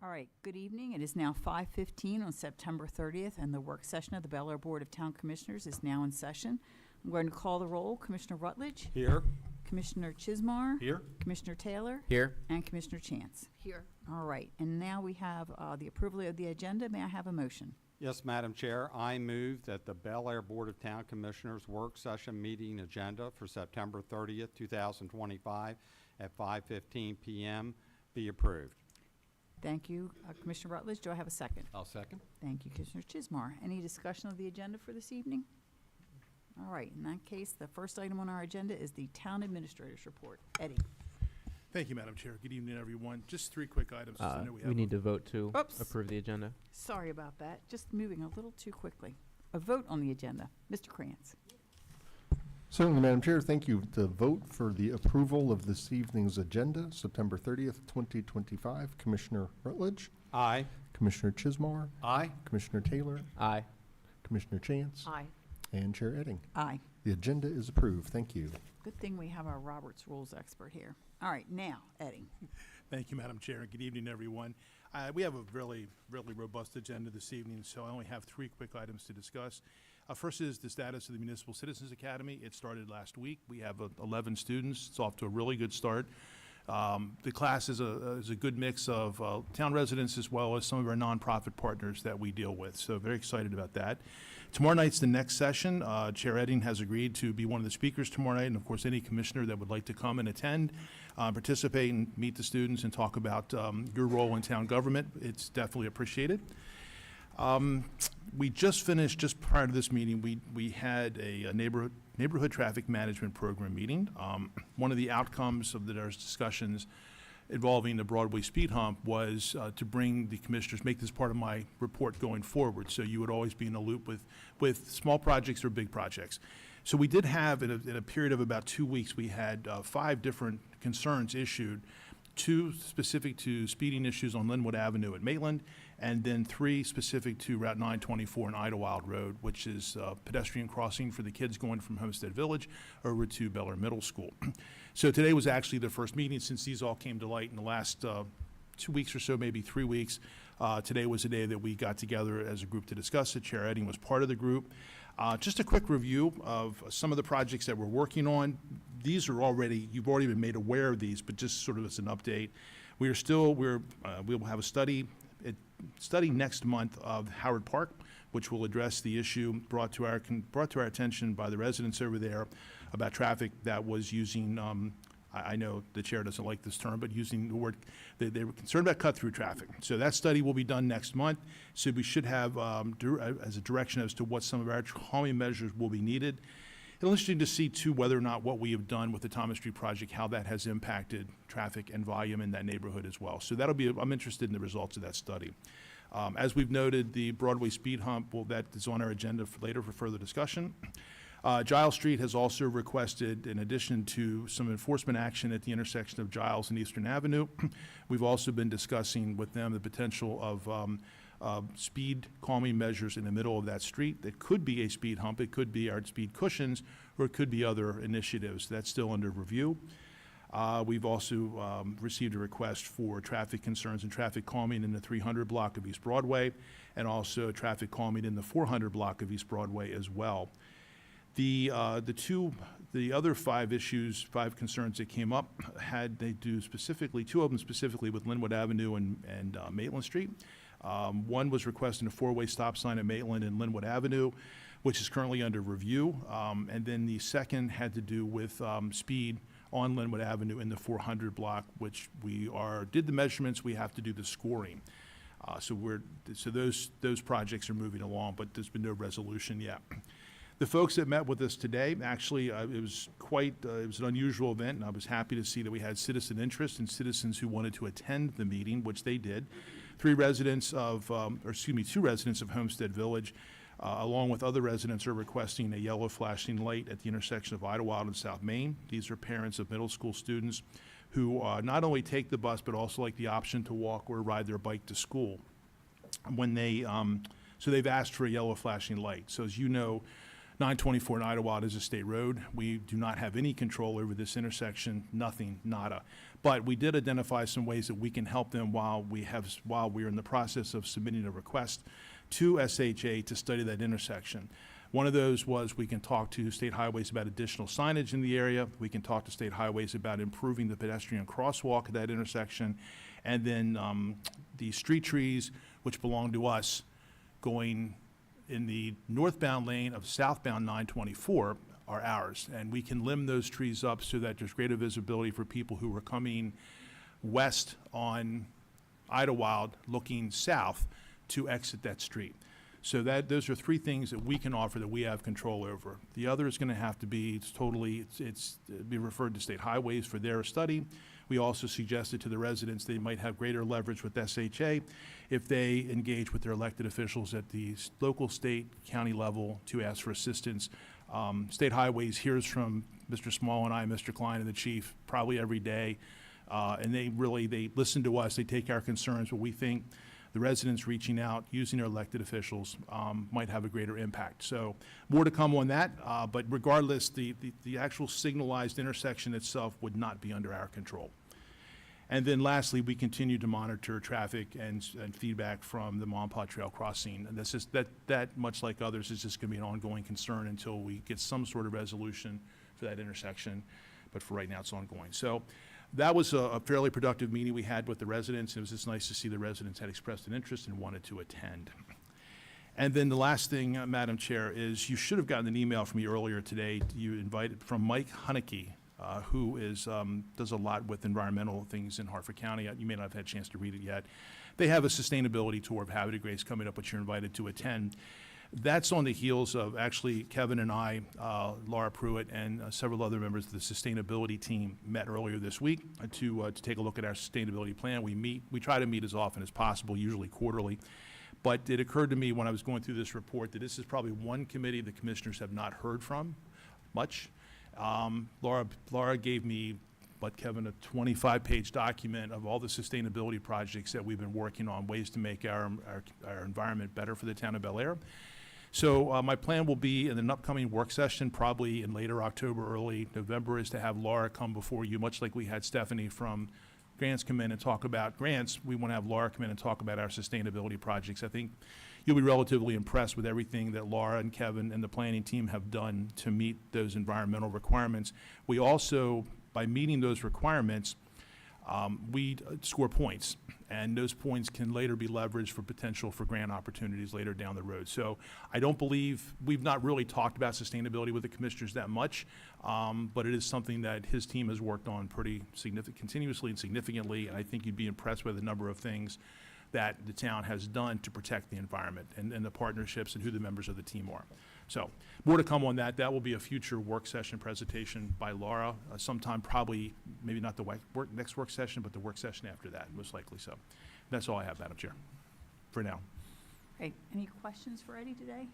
All right, good evening. It is now 5:15 on September 30th, and the work session of the Bel Air Board of Town Commissioners is now in session. I'm going to call the roll. Commissioner Rutledge? Here. Commissioner Chismar? Here. Commissioner Taylor? Here. And Commissioner Chance? Here. All right, and now we have the approval of the agenda. May I have a motion? Yes, Madam Chair. I move that the Bel Air Board of Town Commissioners work session meeting agenda for September 30th, 2025 at 5:15 p.m. be approved. Thank you, Commissioner Rutledge. Do I have a second? I'll second. Thank you, Commissioner Chismar. Any discussion of the agenda for this evening? All right, in that case, the first item on our agenda is the Town Administrator's Report. Eddie? Thank you, Madam Chair. Good evening, everyone. Just three quick items. I know We need to vote to Oops. approve the agenda. Sorry about that. Just moving a little too quickly. A vote on the agenda. Mr. Krantz. Certainly, Madam Chair. Thank you. To vote for the approval of this evening's agenda, September 30th, 2025, Commissioner Rutledge, Aye. Commissioner Chismar, Aye. Commissioner Taylor, Aye. Commissioner Chance, Aye. and Chair Edding. Aye. The agenda is approved. Thank you. Good thing we have our Roberts Rules expert here. All right, now, Eddie. Thank you, Madam Chair, and good evening, everyone. We have a really robust agenda this evening, so I only have three quick items to discuss. First is the status of the Municipal Citizens Academy. It started last week. We have 11 students. It's off to a really good start. The class is a good mix of town residents as well as some of our nonprofit partners that we deal with. So very excited about that. Tomorrow night's the next session. Chair Edding has agreed to be one of the speakers tomorrow night, and of course any commissioner that would like to come and attend, participate and meet the students and talk about your role in town government, it's definitely appreciated. We just finished, just prior to this meeting, we had a neighborhood traffic management program meeting. One of the outcomes of those discussions involving the Broadway speed hump was to bring the commissioners, make this part of my report going forward, so you would always be in the loop with small projects or big projects. So we did have, in a period of about 2 weeks, we had 5 different concerns issued, 2 specific to speeding issues on Linwood Avenue at Maitland, and then 3 specific to Route 924 and Idlewild Road, which is a pedestrian crossing for the kids going from Homestead Village over to Bel Air Middle School. So today was actually the first meeting since these all came to light in the last 2 weeks or so, maybe 3 weeks. Today was the day that we got together as a group to discuss it. Chair Edding was part of the group. Just a quick review of some of the projects that we're working on. These are already, you've already been made aware of these, but just sort of as an update. We will have a study next month of Howard Park, which will address the issue brought to our attention by the residents over there about traffic that was using, I know the chair doesn't like this term, but using the word, they were concerned about cut-through traffic. So that study will be done next month. So we should have, as a direction as to what some of our calming measures will be needed. It'll be interesting to see, too, whether or not what we have done with the Thomas Street project, how that has impacted traffic and volume in that neighborhood as well. So that'll be, I'm interested in the results of that study. As we've noted, the Broadway speed hump, that is on our agenda for later for further discussion. Giles Street has also requested, in addition to some enforcement action at the intersection of Giles and Eastern Avenue, we've also been discussing with them the potential of speed calming measures in the middle of that street. That could be a speed hump, it could be our speed cushions, or it could be other initiatives. That's still under review. We've also received a request for traffic concerns and traffic calming in the 300 block of East Broadway, and also traffic calming in the 400 block of East Broadway as well. The other 5 concerns that came up they do specifically, 2 of them specifically with Linwood Avenue and Maitland Street. One was requesting a 4-way stop sign at Maitland and Linwood Avenue, which is currently under review. And then the second had to do with speed on Linwood Avenue in the 400 block, which we did the measurements, we have to do the scoring. So those projects are moving along, but there's been no resolution yet. The folks that met with us today, actually, it was an unusual event, and I was happy to see that we had citizen interest and citizens who wanted to attend the meeting, which they did. 2 residents of Homestead Village, along with other residents, are requesting a yellow flashing light at the intersection of Idlewild and South Main. These are parents of middle school students who not only take the bus, but also like the option to walk or ride their bike to school. So they've asked for a yellow flashing light. So as you know, 924 in Idlewild is a state road. We do not have any control over this intersection, nothing, nada. But we did identify some ways that we can help them while we're in the process of submitting a request to SHA to study that intersection. One of those was we can talk to State Highways about additional signage in the area. We can talk to State Highways about improving the pedestrian crosswalk at that intersection. And then the street trees, which belong to us, going in the northbound lane of southbound 924 are ours. And we can limb those trees up so that there's greater visibility for people who are coming west on Idlewild looking south to exit that street. So those are three things that we can offer that we have control over. The other is going to have to be be referred to State Highways for their study. We also suggested to the residents they might have greater leverage with SHA if they engage with their elected officials at the local, state, county level to ask for assistance. State Highways hears from Mr. Small and I, Mr. Klein and the chief probably every day. And they listen to us, they take our concerns, but we think the residents reaching out, using their elected officials, might have a greater impact. So more to come on that, but regardless, the actual signalized intersection itself would not be under our control. And then lastly, we continue to monitor traffic and feedback from the Monpont Trail crossing. And that, much like others, is just going to be an ongoing concern until we get some sort of resolution for that intersection. But for right now, it's ongoing. So that was a fairly productive meeting we had with the residents. It was just nice to see the residents had expressed an interest and wanted to attend. And then the last thing, Madam Chair, is you should have gotten an email from me earlier today. You invited from Mike Hunnicky, who does a lot with environmental things in Hartford County. You may not have had a chance to read it yet. They have a sustainability tour of Habitat Grace coming up, which you're invited to attend. That's on the heels of actually Kevin and I, Laura Pruitt, and several other members of the sustainability team met earlier this week to take a look at our sustainability plan. We try to meet as often as possible, usually quarterly. But it occurred to me when I was going through this report that this is probably one committee the commissioners have not heard from much. Laura gave me, Kevin, a 25-page document of all the sustainability projects that we've been working on, ways to make our environment better for the town of Bel Air. So my plan will be in an upcoming work session, probably in later October, early November, is to have Laura come before you, much like we had Stephanie from Grants come in and talk about grants. We want to have Laura come in and talk about our sustainability projects. I think you'll be relatively impressed with everything that Laura and Kevin and the planning team have done to meet those environmental requirements. We also, by meeting those requirements, we score points, and those points can later be leveraged for potential for grant opportunities later down the road. So I don't believe, we've not really talked about sustainability with the commissioners that much, but it is something that his team has worked on pretty continuously and significantly, and I think you'd be impressed with a number of things that the town has done to protect the environment and the partnerships and who the members of the team are. So more to come on that. That will be a future work session presentation by Laura, sometime probably, maybe not the next work session, but the work session after that, most likely so. That's all I have, Madam Chair, for now. Great. Any questions for Eddie today?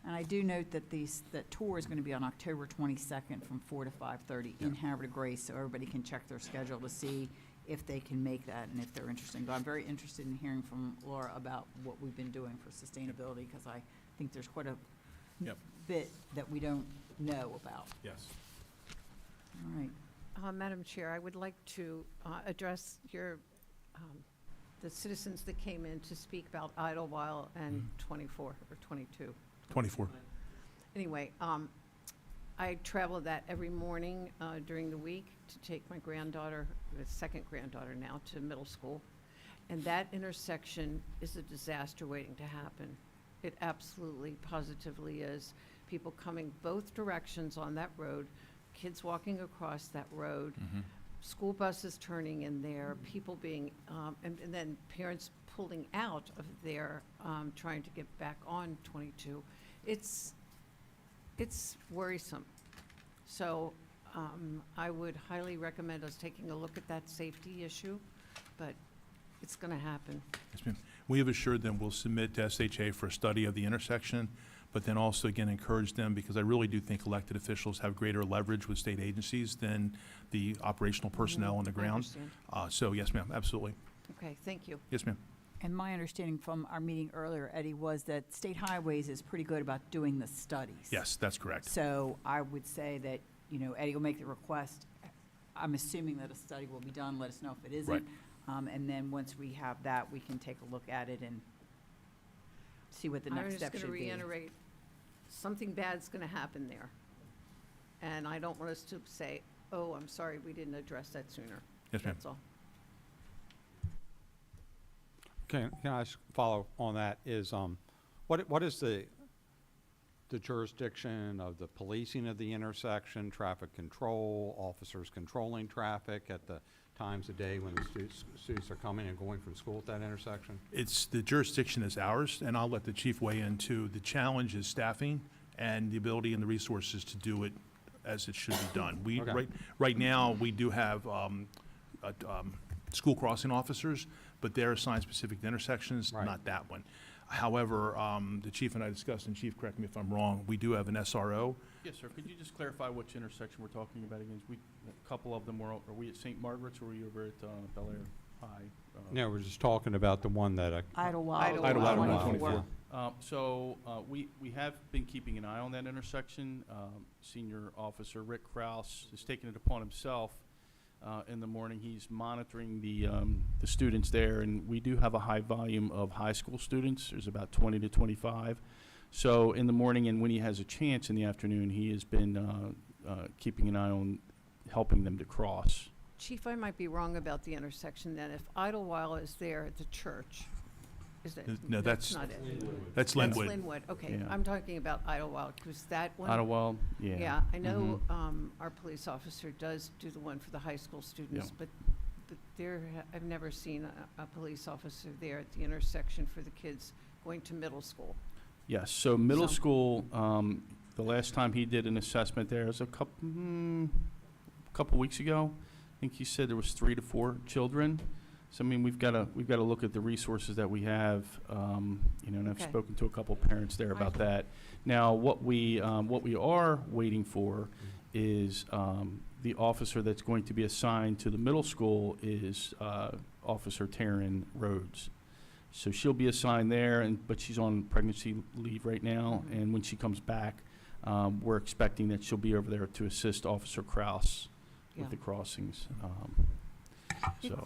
And I do note that that tour is going to be on October 22nd from 4 to 5:30 in Habitat Grace, so everybody can check their schedule to see if they can make that and if they're interested. But I'm very interested in hearing from Laura about what we've been doing for sustainability, because I think there's quite a bit that we don't know about. Yes. All right. Madam Chair, I would like to address the citizens that came in to speak about Idlewild and 24 or 22. 24. Anyway, I travel that every morning during the week to take my granddaughter, the second granddaughter now, to middle school. And that intersection is a disaster waiting to happen. It absolutely, positively is. People coming both directions on that road, kids walking across that road, school buses turning in there, people being, and then parents pulling out of there, trying to get back on 22. It's worrisome. So I would highly recommend us taking a look at that safety issue, but it's going to happen. Yes, ma'am. We have assured them we'll submit to SHA for a study of the intersection, but then also, again, encourage them, because I really do think elected officials have greater leverage with state agencies than the operational personnel on the I ground. understand. So, yes, ma'am, absolutely. Okay, thank you. Yes, ma'am. And my understanding from our meeting earlier, Eddie, was that State Highways is pretty good about doing the studies. Yes, that's correct. So I would say that, you know, Eddie will make the request. I'm assuming that a study will be done. Let us know if it isn't. Right. And then once we have that, we can take a look at it and see what the next step should I'm just be. going to reiterate, something bad's going to happen there. And I don't want us to say, oh, I'm sorry, we didn't address that sooner. Yes, ma'am. That's all. Can I just follow on that? Is, what is the jurisdiction of the policing of the intersection, traffic control, officers controlling traffic at the times of day when the students are coming and going from school at that intersection? It's, the jurisdiction is ours, and I'll let the chief weigh in too. The challenge is staffing and the ability and the resources to do it as it should be done. We, Okay. right now, we do have school crossing officers, but they're assigned specific to intersections, Right. not that one. However, the chief and I discussed, and chief, correct me if I'm wrong, we do have an SRO. Yes, sir. Could you just clarify which intersection we're talking about again? A couple of them were, are we at St. Margaret's or were you over at Bel Air High? No, we're just talking about the one that, Idlewild. Idlewild, 124. We have been keeping an eye on that intersection. Senior Officer Rick Kraus has taken it upon himself. In the morning, he's monitoring the students there, and we do have a high volume of high school students. There's about 20 to 25. So in the morning and when he has a chance in the afternoon, he has been keeping an eye on helping them to cross. Chief, I might be wrong about the intersection then. If Idlewild is there at the church, is that? No, that's not it. That's That's Linwood. Linwood, okay. Yeah. I'm talking about Idlewild, because that one. Idlewild, yeah. Yeah, I know Mhm. our police officer does do the one for the high school students, Yeah. but I've never seen a police officer there at the intersection for the kids going to middle school. Yes, so middle So- school, the last time he did an assessment there was a couple weeks ago. I think he said there was 3 to 4 children. So I mean, we've got to look at the resources that we have, you know, and I've Okay. spoken to a couple parents there about that. Now, what we are waiting for is the officer that's going to be assigned to the middle school is Officer Taryn Rhodes. So she'll be assigned there, but she's on pregnancy leave right now, Mhm. and when she comes back, we're expecting that she'll be over there to assist Officer Kraus Yeah. with the crossings. So,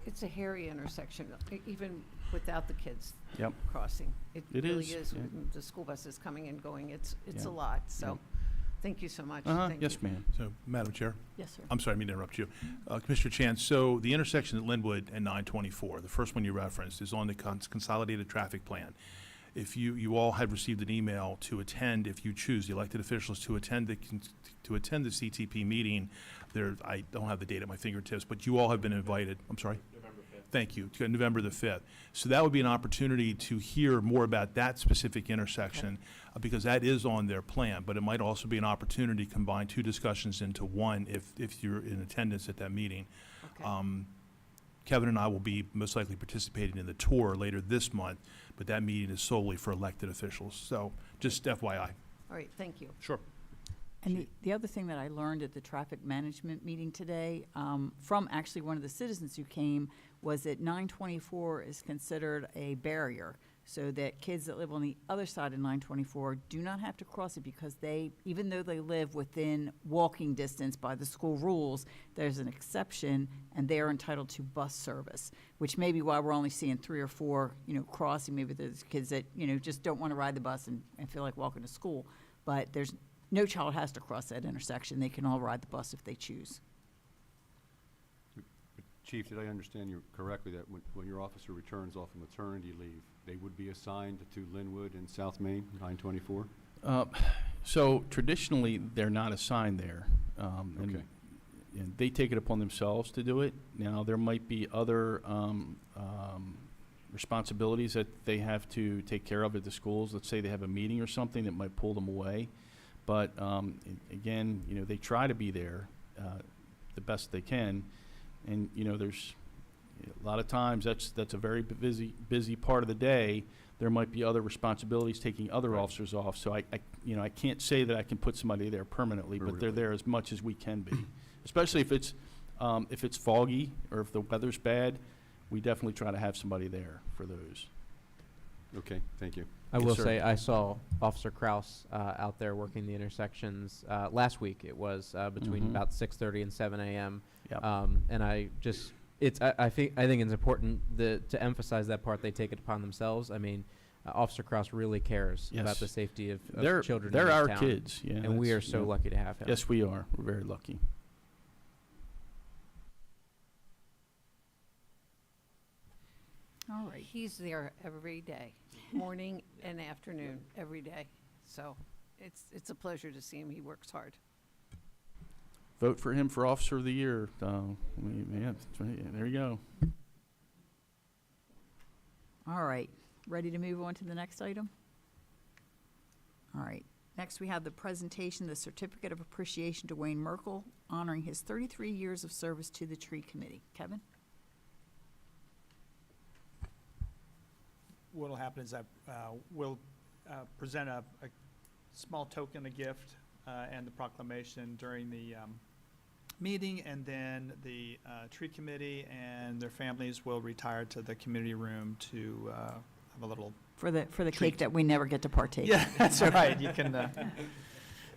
It's a hairy intersection, even without the kids Yep. crossing. It It really is, is, yeah. with the school buses coming and going, it's Yeah. a lot, so, Yep. thank you so much. uh-huh, Thank yes, you. ma'am. So, Madam Chair, Yes, sir. I'm sorry, I didn't mean to interrupt you. Commissioner Chan, so the intersection at Linwood and 924, the first one you referenced, is on the consolidated traffic plan. If you all have received an email to attend, if you choose, the elected officials to attend the CTP meeting, I don't have the date at my fingertips, but you all have been invited. I'm sorry? November 5th. Thank you, to November the 5th. So that would be an opportunity to hear more about that specific intersection, because that is on their plan, but it might also be an opportunity to combine two discussions into one if you're in attendance at that meeting. Okay. Kevin and I will be most likely participating in the tour later this month, but that meeting is solely for elected officials. So just FYI. All right, thank you. Sure. And the other thing that I learned at the traffic management meeting today, from actually one of the citizens who came, was that 924 is considered a barrier, so that kids that live on the other side of 924 do not have to cross it, because even though they live within walking distance by the school rules, there's an exception, and they are entitled to bus service, which may be why we're only seeing 3 or 4, crossing. Maybe there's kids that, just don't want to ride the bus and feel like walking to school. But no child has to cross that intersection. They can all ride the bus if they choose. Chief, did I understand you correctly that when your officer returns off of maternity leave, they would be assigned to Linwood and South Main, 924? So traditionally, they're not assigned there. And they take it upon themselves to do it. Now, there might be other responsibilities that they have to take care of at the schools. Let's say they have a meeting or something that might pull them away. But again, they try to be there the best they can. And, there's a lot of times that's a very busy part of the day. There might be other responsibilities taking other Right. officers off. So I can't say that I can put somebody there permanently, but they're Really? there as much as we can be. Especially if it's foggy or if the weather's bad. we definitely try to have somebody there for those. Okay, thank you. I Yes, will sir. say, I saw Officer Kraus out there working the intersections last week. It was between Mhm. about 6:30 and 7 a.m. Yep. And I just, I think it's important to emphasize that part. They take it upon themselves. I mean, Officer Kraus really cares about Yes. the safety of They're children. they're in our this town, kids, yeah. and we are that's- so yeah. lucky to have him. Yes, we are. We're very lucky. All right. He's there every day, morning and afternoon, every day. So it's a pleasure to see him. He works hard. Vote for him for Officer of the Year. Yeah, there you go. All right, ready to move on to the next item? All right, next we have the presentation, of the Certificate of Appreciation to Wayne Merkel, honoring his 33 years of service to the Tree Committee. Kevin? What'll happen is I will present a small token, a gift, and the proclamation during the meeting, and then the tree committee and their families will retire to the community room to have a little. For the cake Treat. that we never get to partake in. Yeah, that's right. You can.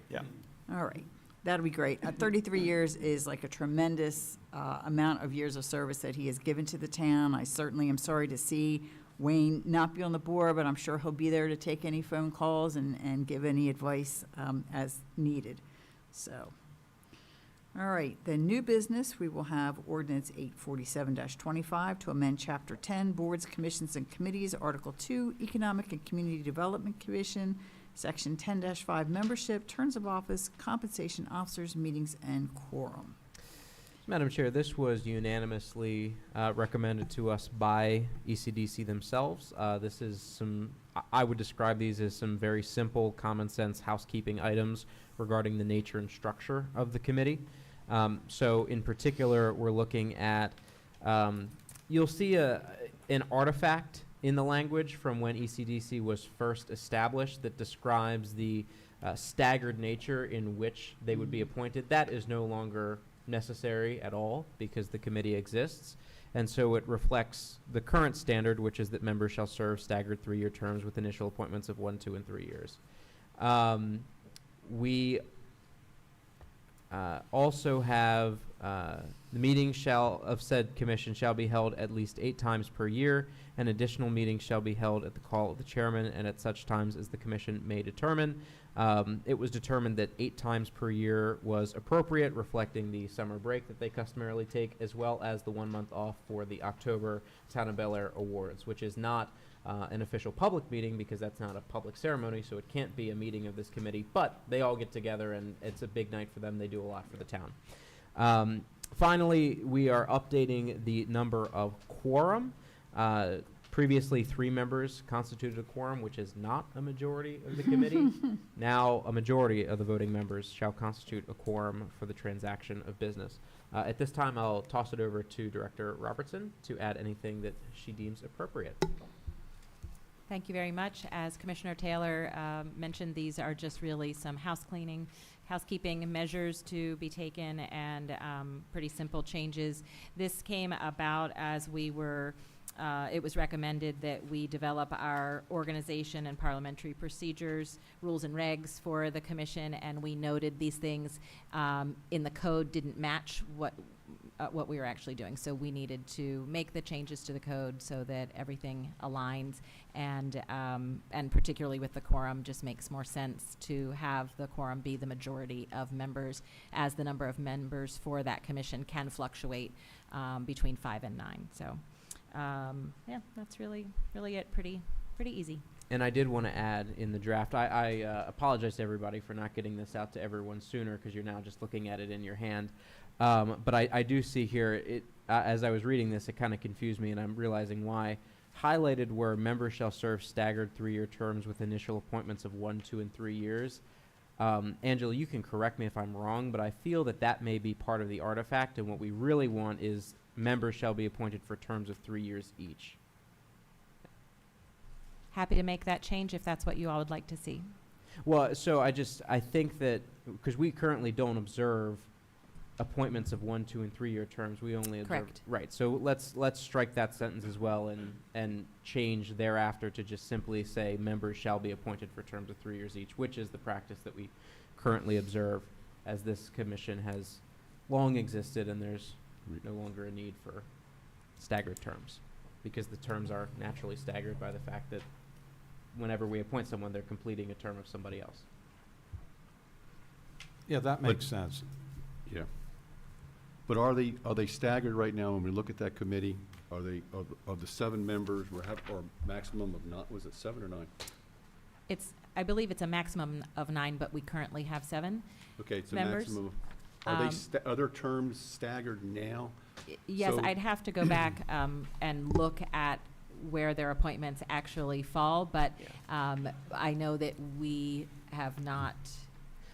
Yeah. All right, that'll be great. 33 years is like a tremendous amount of years of service that he has given to the town. I certainly am sorry to see Wayne not be on the board, but I'm sure he'll be there to take any phone calls and give any advice as needed. So, all right, the new business, we will have ordinance 847-25 to amend Chapter 10, Boards, Commissions, and Committees, Article 2, Economic and Community Development Commission, Section 10-5, Membership, Terms of Office, Compensation Officers, Meetings, and Quorum. Madam Chair, this was unanimously recommended to us by ECDC themselves. This is some, I would describe these as some very simple, common sense housekeeping items regarding the nature and structure of the committee. So in particular, we're looking at, you'll see an artifact in the language from when ECDC was first established that describes the staggered nature in which they would be appointed. That is no longer necessary at all because the committee exists. And so it reflects the current standard, which is that members shall serve staggered 3-year terms with initial appointments of 1, 2, and 3 years. We also have the meeting of said commission shall be held at least 8 times per year, and additional meetings shall be held at the call of the chairman and at such times as the commission may determine. It was determined that 8 times per year was appropriate, reflecting the summer break that they customarily take, as well as the 1 month off for the October Town of Bel Air Awards, which is not an official public meeting because that's not a public ceremony, so it can't be a meeting of this committee, but they all get together and it's a big night for them. They do a lot for the town. Finally, we are updating the number of quorum. Previously, 3 members constituted a quorum, which is not a majority of the committee. Now, a majority of the voting members shall constitute a quorum for the transaction of business. At this time, I'll toss it over to Director Robertson to add anything that she deems appropriate. Thank you very much. As Commissioner Taylor mentioned, these are just really some housekeeping measures to be taken and pretty simple changes. This came about as we were it was recommended that we develop our organization and parliamentary procedures, rules and regs for the commission, and we noted these things in the code didn't match what we were actually doing. So we needed to make the changes to the code so that everything aligns, and particularly with the quorum, just makes more sense to have the quorum be the majority of members, as the number of members for that commission can fluctuate between 5 and 9. So. Yeah, that's really it. Pretty easy. And I did want to add in the draft, I apologize to everybody for not getting this out to everyone sooner because you're now just looking at it in your hand. But I do see here, as I was reading this, it kind of confused me, and I'm realizing why. Highlighted where members shall serve staggered 3-year terms with initial appointments of 1, 2, and 3 years. Angela, you can correct me if I'm wrong, but I feel that may be part of the artifact, and what we really want is members shall be appointed for terms of 3 years each. Happy to make that change if that's what you all would like to see. Well, so I think that because we currently don't observe appointments of 1, 2, and 3-year terms, we only observe. Correct. Right, so let's strike that sentence as well and change thereafter to just simply say members shall be appointed for terms of 3 years each, which is the practice that we currently observe, as this commission has long existed and there's no longer a need for staggered terms, because the terms are naturally staggered by the fact that whenever we appoint someone, they're completing a term of somebody else. Yeah, that makes sense. Yeah. But are they staggered right now when we look at that committee? Are they, of the 7 members, or maximum of not, was it 7 or 9? I believe it's a maximum of 9, but we currently have 7. Okay, it's a Members? maximum. Are their terms staggered now? Yes, So- I'd have to go back and look at where their appointments actually fall, but I know that we have not.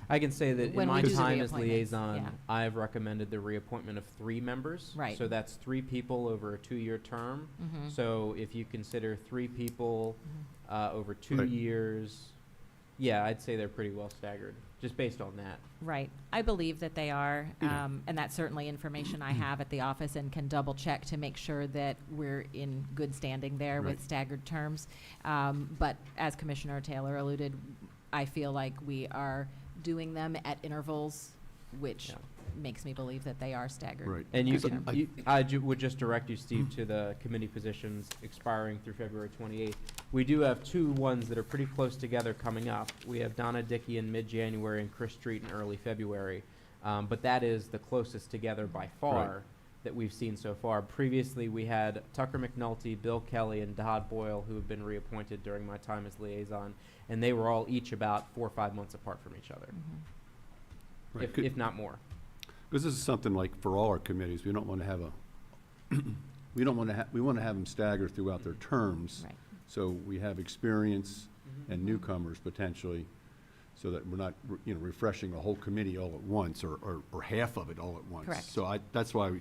I can say that in When we my do the time as reappointments, liaison, yeah. I've recommended the reappointment of 3 members. Right. So that's 3 people over a 2-year term. Mhm. So if you consider 3 people over 2 Right. years, yeah, I'd say they're pretty well staggered, just based on that. Right. I believe that they are, Yeah. and that's certainly information I have at the office and can double check to make sure that we're in good standing there with Right. staggered terms. But as Commissioner Taylor alluded, I feel like we are doing them at intervals, which Yeah. makes me believe that they are staggered. Right. And you 'Cause can, I would just direct you, Steve, to the committee positions expiring through February 28th. We do have 2 ones that are pretty close together coming up. We have Donna Dickey in mid-January and Chris Street in early February. But that is the closest together by far Right. that we've seen so far. Previously, we had Tucker McNulty, Bill Kelly, and Dodd Boyle, who have been reappointed during my time as liaison, and they were all each about 4 or 5 months apart from each other, Mhm. Right. if not more. Because this is something like for all our committees, we don't want to have we want to have them staggered throughout their terms. Right. So we have experience and newcomers potentially, so that we're not, refreshing a whole committee all at once, or half of it all at once. Correct. So that's why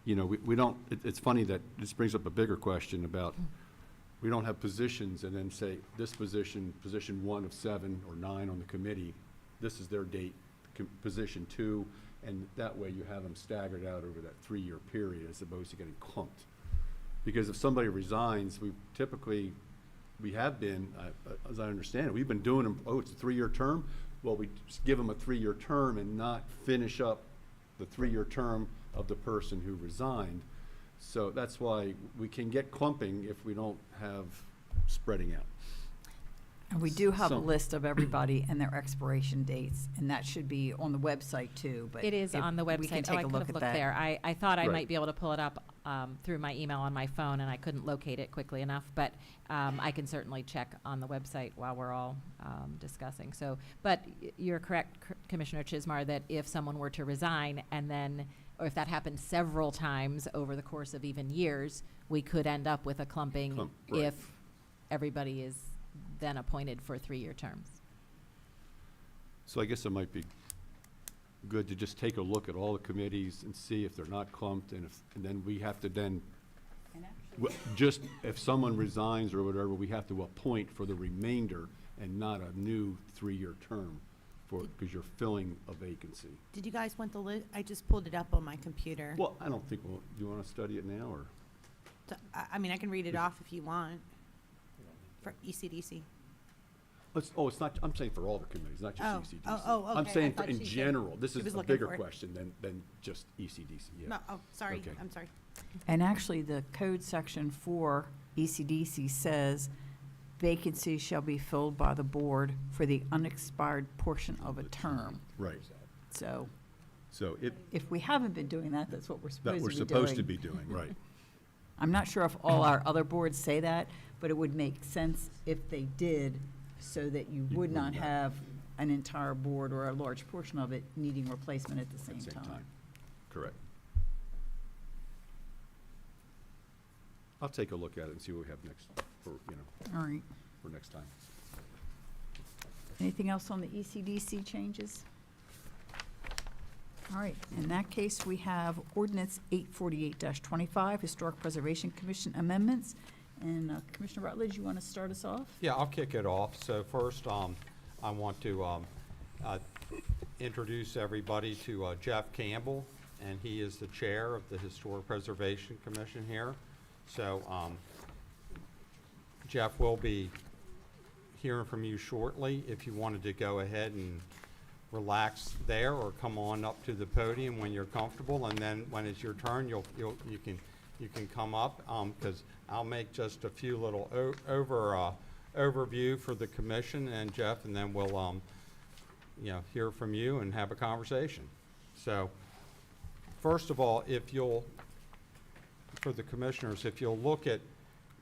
we don't, it's funny that this brings up a bigger question about, we don't have positions and then say, this position 1 of 7 or 9 on the committee, this is their date, position 2, and that way you have them staggered out over that 3-year period as opposed to getting clumped. Because if somebody resigns, we have been, as I understand it, we've been doing them, it's a 3-year term? Well, we just give them a 3-year term and not finish up the 3-year term of the person who resigned. So that's why we can get clumping if we don't have spreading out. And we do have a So- list of everybody and their expiration dates, and that should be on the website too, but. It is if on the website. We can Oh, take I a could look have at looked that. there. I thought I Right. might be able to pull it up through my email on my phone, and I couldn't locate it quickly enough. But I can certainly check on the website while we're all discussing. So, but you're correct, Commissioner Chismar, that if someone were to resign and then, or if that happened several times over the course of even years, we could end up with a clumping Right. if everybody is then appointed for 3-year terms. So I guess it might be good to just take a look at all the committees and see if they're not clumped, and then we have to then, just if someone resigns or whatever, we have to appoint for the remainder and not a new 3-year term because you're filling a vacancy. Did you guys want the list? I just pulled it up on my computer. Well, I don't think, do you want to study it now, or? I mean, I can read it off if you want. For ECDC. It's not, I'm saying for all the committees, not just Oh, ECDC. oh, I'm okay. saying I thought in she said general, this she is was a looking bigger for it. question than just ECDC, yeah. No, oh, sorry, Okay. I'm sorry. And actually, the code section for ECDC says vacancies shall be filled by the board for the unexpired portion of a term. Right, So so if we haven't been doing that, that's what we're that supposed we're to be doing. supposed to be doing, right. I'm not sure if all our other boards say that, but it would make sense if they did, so that you would not wouldn't have an entire board or a large portion of it needing replacement at the At same the same time. time. Correct. I'll take a look at it and see what we have next, All right. for next time. Anything else on the ECDC changes? All right, in that case, we have ordinance 848-25, Historic Preservation Commission amendments. And Commissioner Rutledge, you want to start us off? Yeah, I'll kick it off. So first, I want to introduce everybody to Jeff Campbell, and he is the chair of the Historic Preservation Commission here. So Jeff will be hearing from you shortly. If you wanted to go ahead and relax there or come on up to the podium when you're comfortable, and then when it's your turn, you can come up, because I'll make just a few little overview for the commission and Jeff, and then we'll hear from you and have a conversation. So first of all, for the commissioners, if you'll look at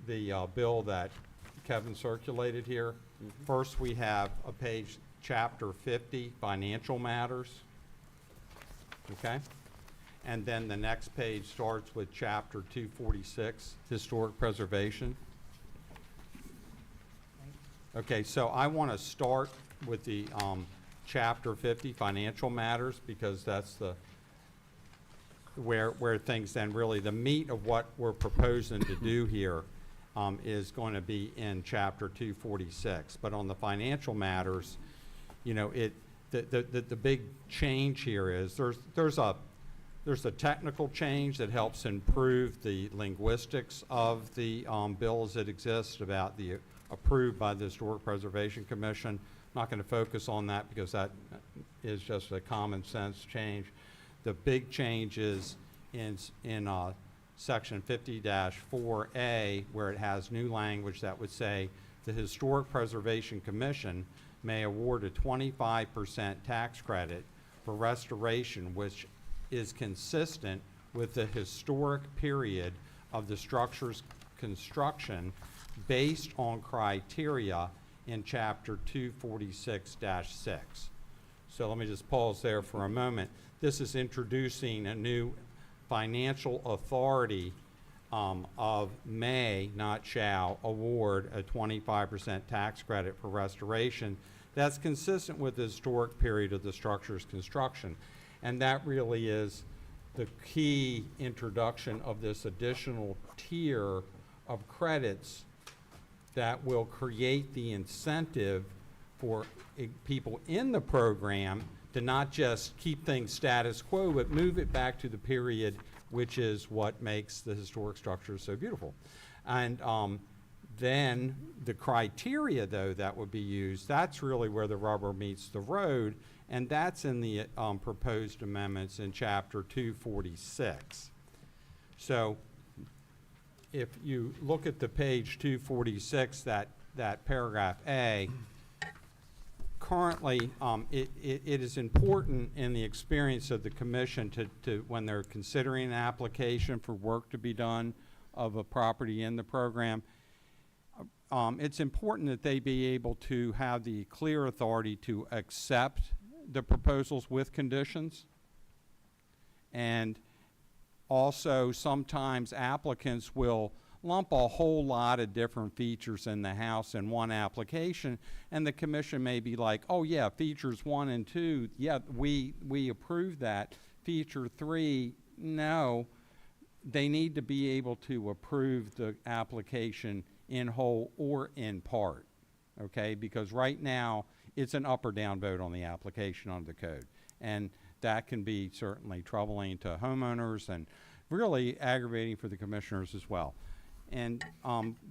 the bill that Kevin circulated here, first we have a page, Chapter 50, Financial Matters, okay? And then the next page starts with Chapter 246, Historic Preservation. Okay, so I want to start with the Chapter 50, Financial Matters, because that's where things then really, the meat of what we're proposing to do here is going to be in Chapter 246. But on the financial matters, the big change here is there's a technical change that helps improve the linguistics of the bills that exist about the approved by the Historic Preservation Commission. I'm not going to focus on that because that is just a common sense change. The big change is in Section 50-4A, where it has new language that would say the Historic Preservation Commission may award a 25% tax credit for restoration, which is consistent with the historic period of the structure's construction based on criteria in Chapter 246-6. So let me just pause there for a moment. This is introducing a new financial authority of may, not shall, award a 25% tax credit for restoration that's consistent with the historic period of the structure's construction. And that really is the key introduction of this additional tier of credits that will create the incentive for people in the program to not just keep things status quo, but move it back to the period which is what makes the historic structures so beautiful. And then the criteria, though, that would be used, that's really where the rubber meets the road, and that's in the proposed amendments in Chapter 246. So if you look at the page 246, that paragraph A, currently it is important in the experience of the commission to when they're considering an application for work to be done of a property in the program, it's important that they be able to have the clear authority to accept the proposals with conditions. And also sometimes applicants will lump a whole lot of different features in the house in one application, and the commission may be like, oh yeah, features 1 and 2, yeah, we approve that. Feature 3, no. They need to be able to approve the application in whole or in part, okay? Because right now, it's an up or down vote on the application under the code. And that can be certainly troubling to homeowners and really aggravating for the commissioners as well. And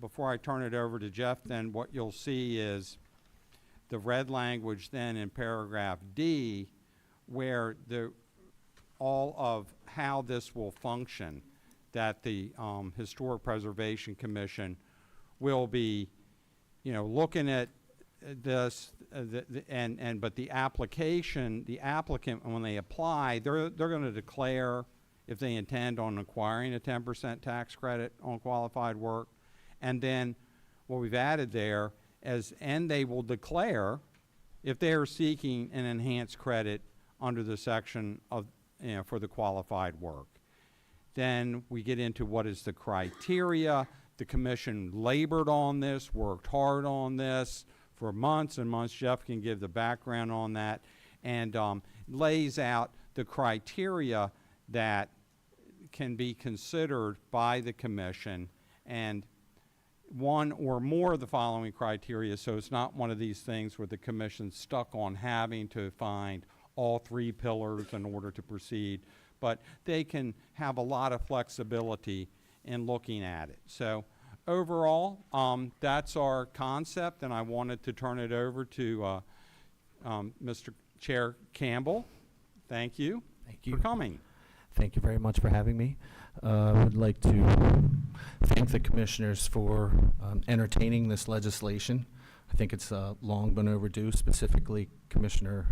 before I turn it over to Jeff, then what you'll see is the red language then in paragraph D, where all of how this will function, that the Historic Preservation Commission will be, looking at this, but the applicant, when they apply, they're going to declare if they intend on acquiring a 10% tax credit on qualified work. And then what we've added there and they will declare if they are seeking an enhanced credit under the section of, for the qualified work. Then we get into what is the criteria. The commission labored on this, worked hard on this for months and months. Jeff can give the background on that, and lays out the criteria that can be considered by the commission, and one or more of the following criteria, so it's not one of these things where the commission's stuck on having to find all 3 pillars in order to proceed. But they can have a lot of flexibility in looking at it. So overall, that's our concept, and I wanted to turn it over to Mr. Chair Campbell. Thank you for coming. Thank you very much for having me. I would like to thank the commissioners for entertaining this legislation. I think it's long been overdue, specifically Commissioner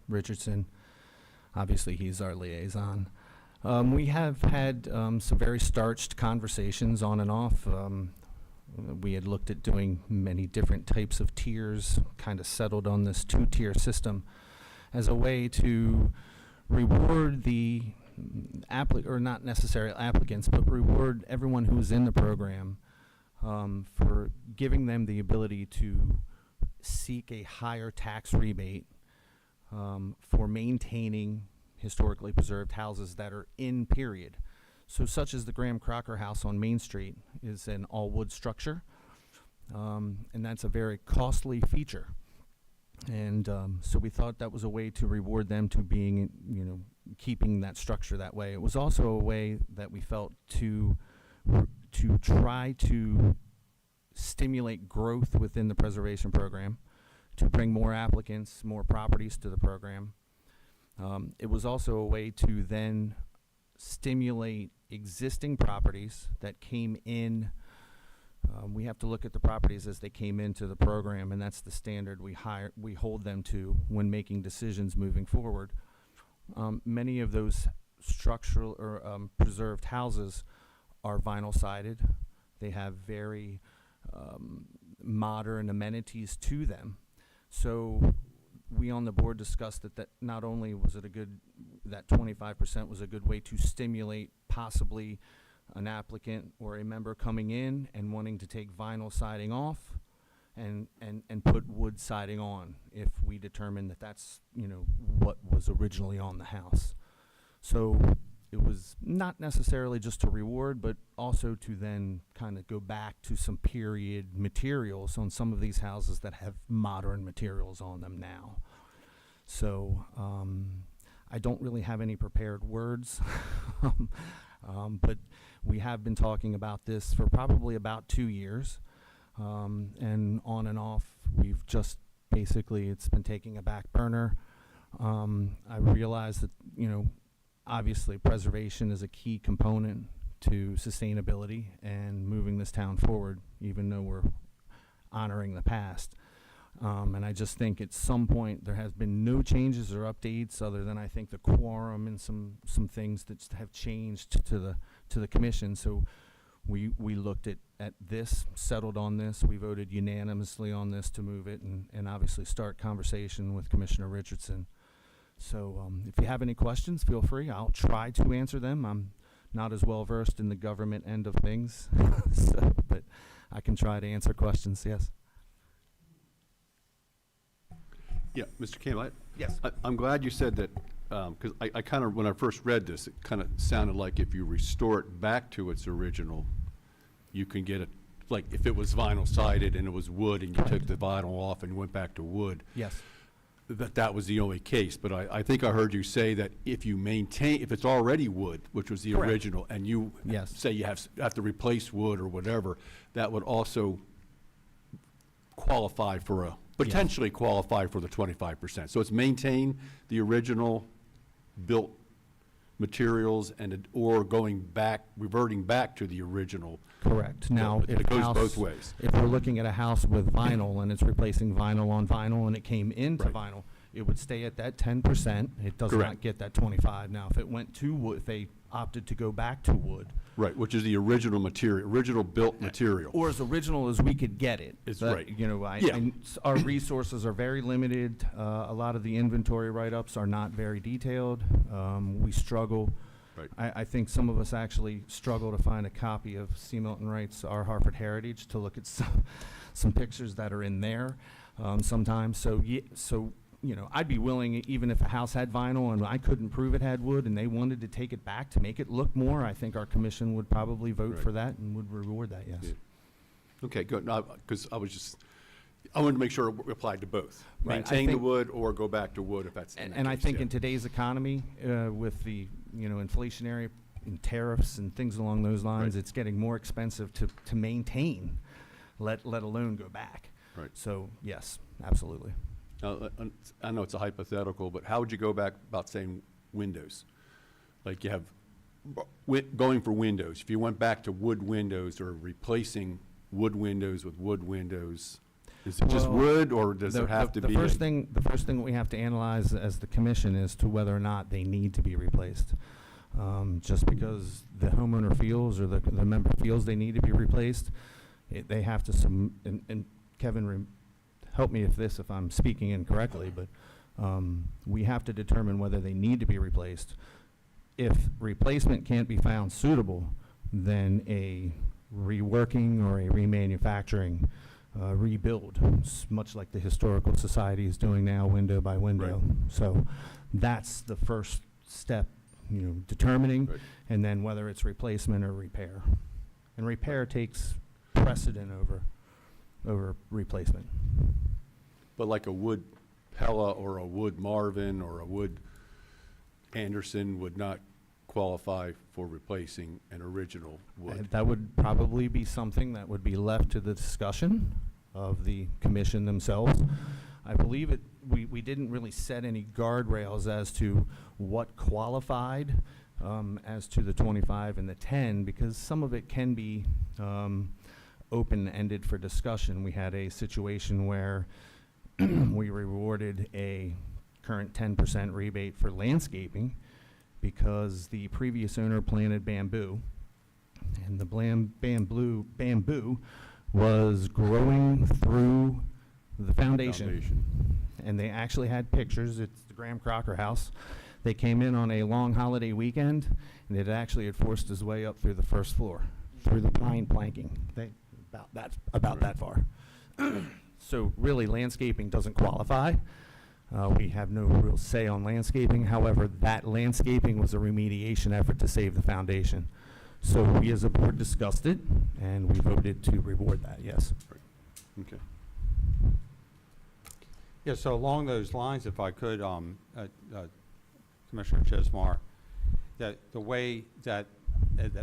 Richardson. Obviously, he's our liaison. We have had some very starched conversations on and off. We had looked at doing many different types of tiers, kind of settled on this 2-tier system as a way to reward the or not necessarily applicants, but reward everyone who is in the program for giving them the ability to seek a higher tax rebate for maintaining historically preserved houses that are in period. So such as the Graham Crocker House on Main Street is an all-wood structure, and that's a very costly feature. And so we thought that was a way to reward them to being, keeping that structure that way. It was also a way that we felt to try to stimulate growth within the preservation program, to bring more applicants, more properties to the program. It was also a way to then stimulate existing properties that came in. We have to look at the properties as they came into the program, and that's the standard we hold them to when making decisions moving forward. Many of those structural or preserved houses are vinyl sided. They have very modern amenities to them. So we on the board discussed that not only was it that 25% was a good way to stimulate possibly an applicant or a member coming in and wanting to take vinyl siding off and put wood siding on if we determine that that's, what was originally on the house. So it was not necessarily just to reward, but also to then kind of go back to some period materials on some of these houses that have modern materials on them now. So I don't really have any prepared words, but we have been talking about this for probably about 2 years, and on and off, we've just basically, it's been taking a back burner. I realize that, obviously preservation is a key component to sustainability and moving this town forward, even though we're honoring the past. And I just think at some point there has been no changes or updates other than I think the quorum and some things that have changed to the commission. So we looked at this, settled on this. We voted unanimously on this to move it and obviously start conversation with Commissioner Richardson. So if you have any questions, feel free. I'll try to answer them. I'm not as well versed in the government end of things, but I can try to answer questions, yes. Yeah, Mr. Campbell, Yes. I'm glad you said that, because I kind of, when I first read this, it kind of sounded like if you restore it back to its original, you can get it, like if it was vinyl sided and it was wood and you took the vinyl off and went back to wood. Yes. That was the only case, but I think I heard you say that if you maintain, if it's already wood, which was the Correct. original, and you Yes. say you have to replace wood or whatever, that would also qualify for potentially qualify for the 25%. So it's maintain the original built materials or reverting back to the original. Correct. Now, if It goes house- both ways. If we're looking at a house with vinyl and it's replacing vinyl on vinyl and it came into Right. vinyl, it would stay at that 10%. It does Correct. not get that 25. Now, if it went to wood, if they opted to go back to wood, Right, which is the original material, original built material. or as original as we could get it. It's But, right. Yeah. Our resources are very limited. A lot of the inventory write-ups are not very detailed. We struggle. Right. I think some of us actually struggle to find a copy of C. Milton Wright's Our Hartford Heritage to look at some pictures that are in there sometimes. So, I'd be willing, even if a house had vinyl and I couldn't prove it had wood and they wanted to take it back to make it look more, I think our commission would probably vote Right. for that and would reward that, yes. Yeah. Okay, good. Because I wanted to make sure it applied to both. Right, I Maintain the think- wood or go back to wood if that's in that And I case, think yeah. in today's economy, with the, inflationary and tariffs and things along those lines, Right. it's getting more expensive to maintain, let alone go back. Right. So, yes, absolutely. I know it's a hypothetical, but how would you go about saying windows? Like you have, going for windows, if you went back to wood windows or replacing wood windows with wood windows, is it just Well, wood or does there have to be? The first thing we have to analyze as the commission is to whether or not they need to be replaced. Just because the homeowner feels or the member feels they need to be replaced, they have to and Kevin, help me if I'm speaking incorrectly, but we have to determine whether they need to be replaced. If replacement can't be found suitable, then a reworking or a remanufacturing, rebuild, much like the Historical Society is doing now, window by window. Right. So that's the first step, determining, Right. and then whether it's replacement or repair. And repair takes precedent over replacement. But like a wood Pella or a wood Marvin or a wood Anderson would not qualify for replacing an original wood. That would probably be something that would be left to the discussion of the commission themselves. I believe we didn't really set any guardrails as to what qualified as to the 25 and the 10, because some of it can be open-ended for discussion. We had a situation where we rewarded a current 10% rebate for landscaping because the previous owner planted bamboo, and the bamboo was growing through the foundation. And they actually had pictures. It's the Graham Crocker house. They came in on a long holiday weekend, and it actually had forced its way up through the first floor, through the pine planking. About that far. So really, landscaping doesn't qualify. We have no real say on landscaping. However, that landscaping was a remediation effort to save the foundation. So we as a board discussed it, and we voted to reward that, yes. Okay. Yeah, so along those lines, if I could, Commissioner Chismar, that the way that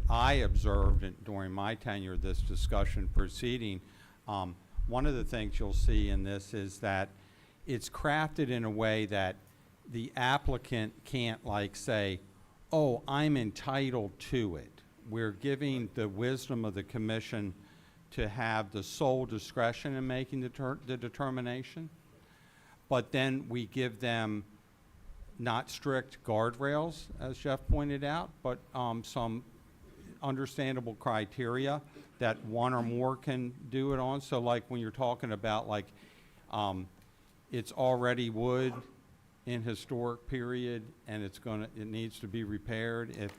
I observed during my tenure, this discussion proceeding, one of the things you'll see in this is that it's crafted in a way that the applicant can't say, oh, I'm entitled to it. We're giving the wisdom of the commission to have the sole discretion in making the determination. But then we give them not strict guardrails, as Jeff pointed out, but some understandable criteria that one or more can do it on. So like when you're talking about it's already wood in historic period and it needs to be repaired,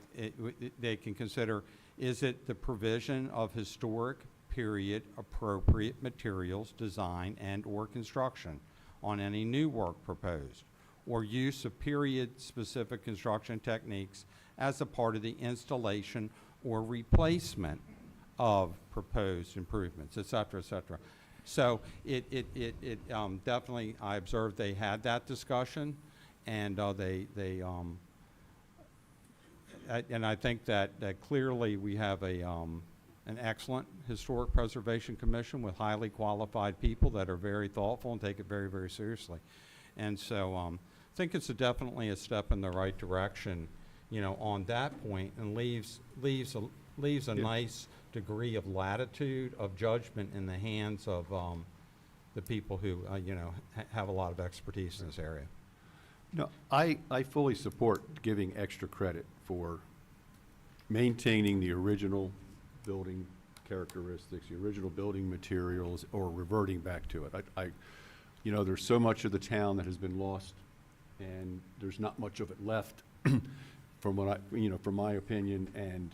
they can consider, is it the provision of historic period appropriate materials, design, and or construction on any new work proposed, or use of period-specific construction techniques as a part of the installation or replacement of proposed improvements, et cetera, et cetera. So definitely, I observed they had that discussion, and and I think that clearly we have an excellent historic preservation commission with highly qualified people that are very thoughtful and take it very, very seriously. And so I think it's definitely a step in the right direction, on that point, and leaves a nice degree of latitude of judgment in the hands of the people who have a lot of expertise in this area. No, I fully support giving extra credit for maintaining the original building characteristics, the original building materials, or reverting back to it. There's so much of the town that has been lost, and there's not much of it left, from my opinion, and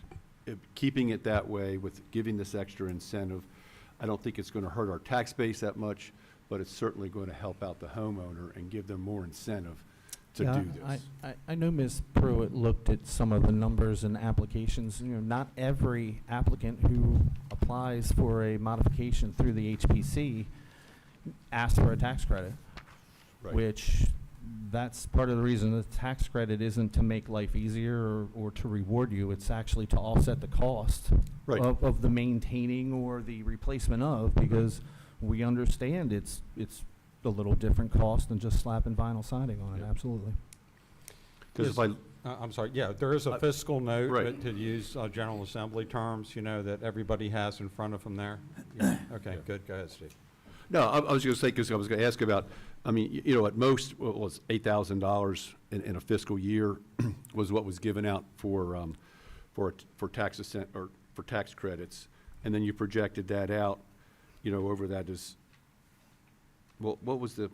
keeping it that way with giving this extra incentive, I don't think it's going to hurt our tax base that much, but it's certainly going to help out the homeowner and give them more incentive to do this. I know Ms. Pruitt looked at some of the numbers and applications. Not every applicant who applies for a modification through the HPC, ask for a tax credit, Right. which that's part of the reason the tax credit isn't to make life easier or to reward you. It's actually to offset the cost Right. of the maintaining or the replacement of, because we understand it's a little different cost than just slapping vinyl siding on it, Yeah. absolutely. Because if I, I'm sorry, yeah, there is a fiscal note, right. but to use General Assembly terms, that everybody has in front of them there. Yeah, okay, Yeah. good, go ahead, Steve. no, I was gonna say, because I was gonna ask about, I mean, at most, what was $8,000 in a fiscal year was what was given out for tax or for tax credits. And then you projected that out, over that is, well, what was the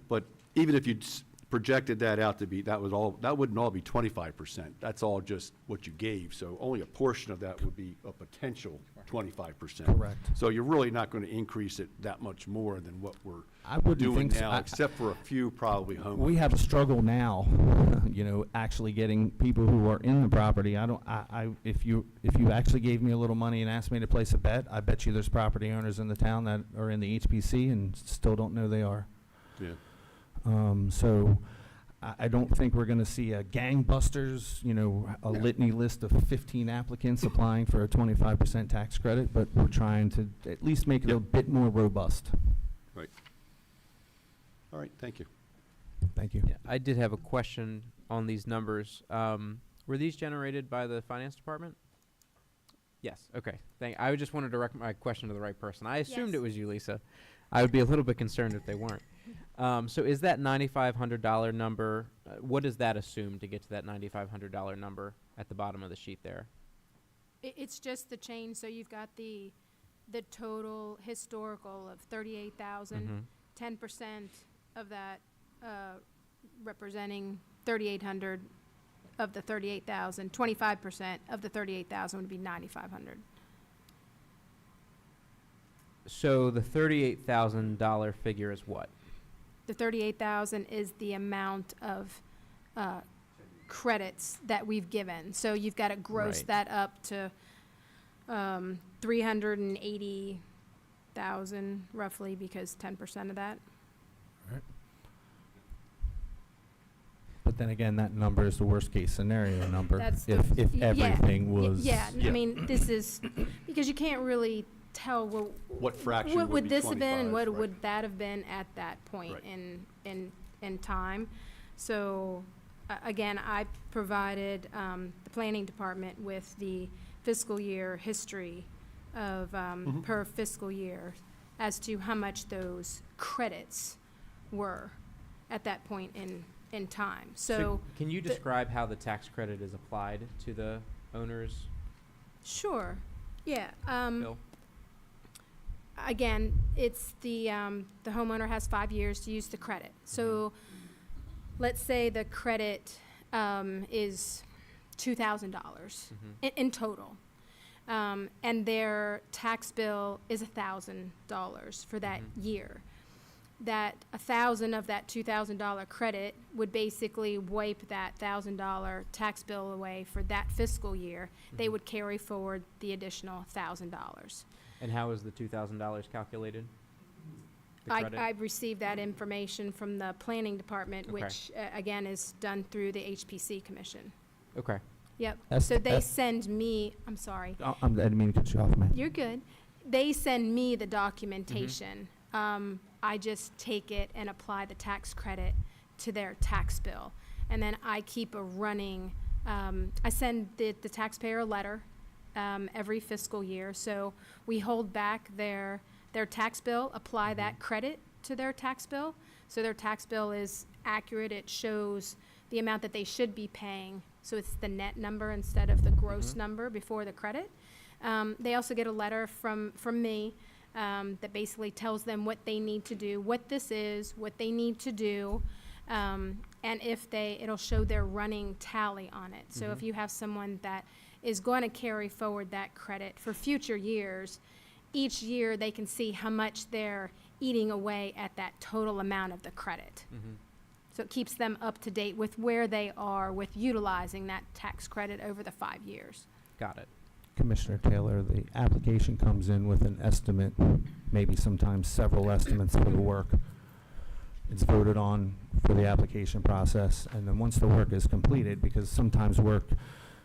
but even if you'd projected that out to be, that wouldn't all be 25%. That's all just what you gave. So only a portion of that would be a potential 25%. Correct. So you're really not going to increase it that much more than what we're I wouldn't doing think so. now, except for a few probably homeowners. We have a struggle now, actually getting people who are in the property. If you actually gave me a little money and asked me to place a bet, I bet you there's property owners in the town that are in the HPC and still don't know they are. Yeah. So I don't think we're gonna see a gangbusters, a litany list of 15 applicants applying for a 25% tax credit, but we're trying to at least make it a bit more robust. Right. All right, thank you. Thank you. Yeah, I did have a question on these numbers. Were these generated by the finance department? Yes, okay. I just wanted to direct my question to the right person. I assumed Yes. it was you, Lisa. I would be a little bit concerned if they weren't. So is that $9,500 number, what does that assume to get to that $9,500 number at the bottom of the sheet there? It's just the change, so you've got the total historical of 38,000, 10% of that, representing 3,800 of the 38,000, 25% of the 38,000 would be 9,500. So the $38,000 figure is what? The 38,000 is the amount of credits that we've given. So you've got to gross Right. that up to 380,000 roughly, because 10% of that. But then again, that number is the worst case scenario number. That's If yeah, everything was. Yeah, I mean, this is, because you can't really tell, well, What fraction what would would be this have been and 25, what right. would that have been at that point Right. in time. So, again, I provided the planning department with the fiscal year history of, per fiscal year, as to how much those credits were at that point in time. So, can you describe how the tax credit is applied to the owners? sure, yeah. Bill? Again, it's the homeowner has 5 years to use the credit. So let's say the credit is $2,000 in total. And their tax bill is $1,000 for that year. That 1,000 of that $2,000 credit would basically wipe that $1,000 tax bill away for that fiscal year. They would carry forward the additional $1,000. And how is the $2,000 calculated? The credit? I received that information from the planning department, Okay. which, again, is done through the HPC commission. Okay. Yep. That's- So they that's- send me, I'm sorry, I didn't mean to cut you off, man. you're good. They send me the documentation. I just take it and apply the tax credit to their tax bill. And then I keep a running, I send the taxpayer a letter every fiscal year. So we hold back their tax bill, apply that credit to their tax bill. So their tax bill is accurate. It shows the amount that they should be paying. So it's the net number instead of the gross number before the credit. They also get a letter from me that basically tells them what they need to do, what this is, what they need to do, and it'll show their running tally on it. So if you have someone that is going to carry forward that credit for future years, each year they can see how much they're eating away at that total amount of the credit. So it keeps them up to date with where they are with utilizing that tax credit over the 5 years. Got it. Commissioner Taylor, the application comes in with an estimate, maybe sometimes several estimates for the work. It's voted on for the application process, and then once the work is completed, because sometimes work,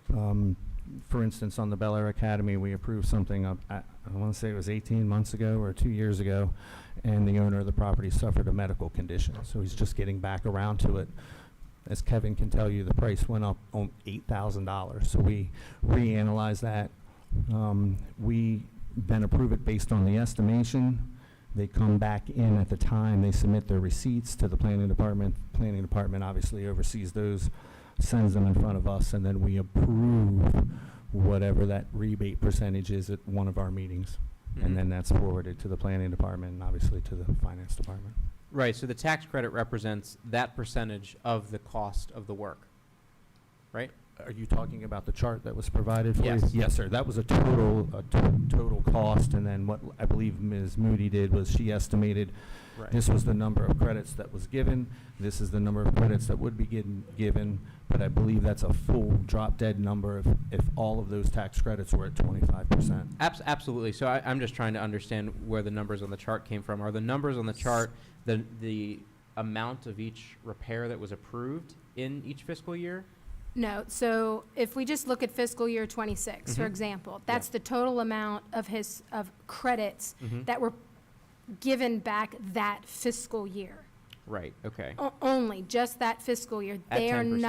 for instance, on the Bel Air Academy, we approved something, I want to say it was 18 months ago or 2 years ago, and the owner of the property suffered a medical condition, so he's just getting back around to it. As Kevin can tell you, the price went up on $8,000, so we reanalyzed that. We then approve it based on the estimation. They come back in at the time, they submit their receipts to the planning department. Planning department obviously oversees those, sends them in front of us, and then we approve whatever that rebate percentage is at one of our meetings. And then that's forwarded to the planning department and obviously to the finance department. Right, so the tax credit represents that percentage of the cost of the work, right? Are you talking about the chart that was provided for you? Yes. Yes, sir. That was a total cost, and then what I believe Ms. Moody did was she estimated Right. this was the number of credits that was given, this is the number of credits that would be given, but I believe that's a full drop-dead number if all of those tax credits were at 25%. Absolutely. So I'm just trying to understand where the numbers on the chart came from. Are the numbers on the chart the amount of each repair that was approved in each fiscal year? No, so if we just look at fiscal year 26, for Mhm. example, that's the total amount of credits Mhm. that were given back that fiscal year. Right, okay. Only, just that fiscal year. At They are 10%.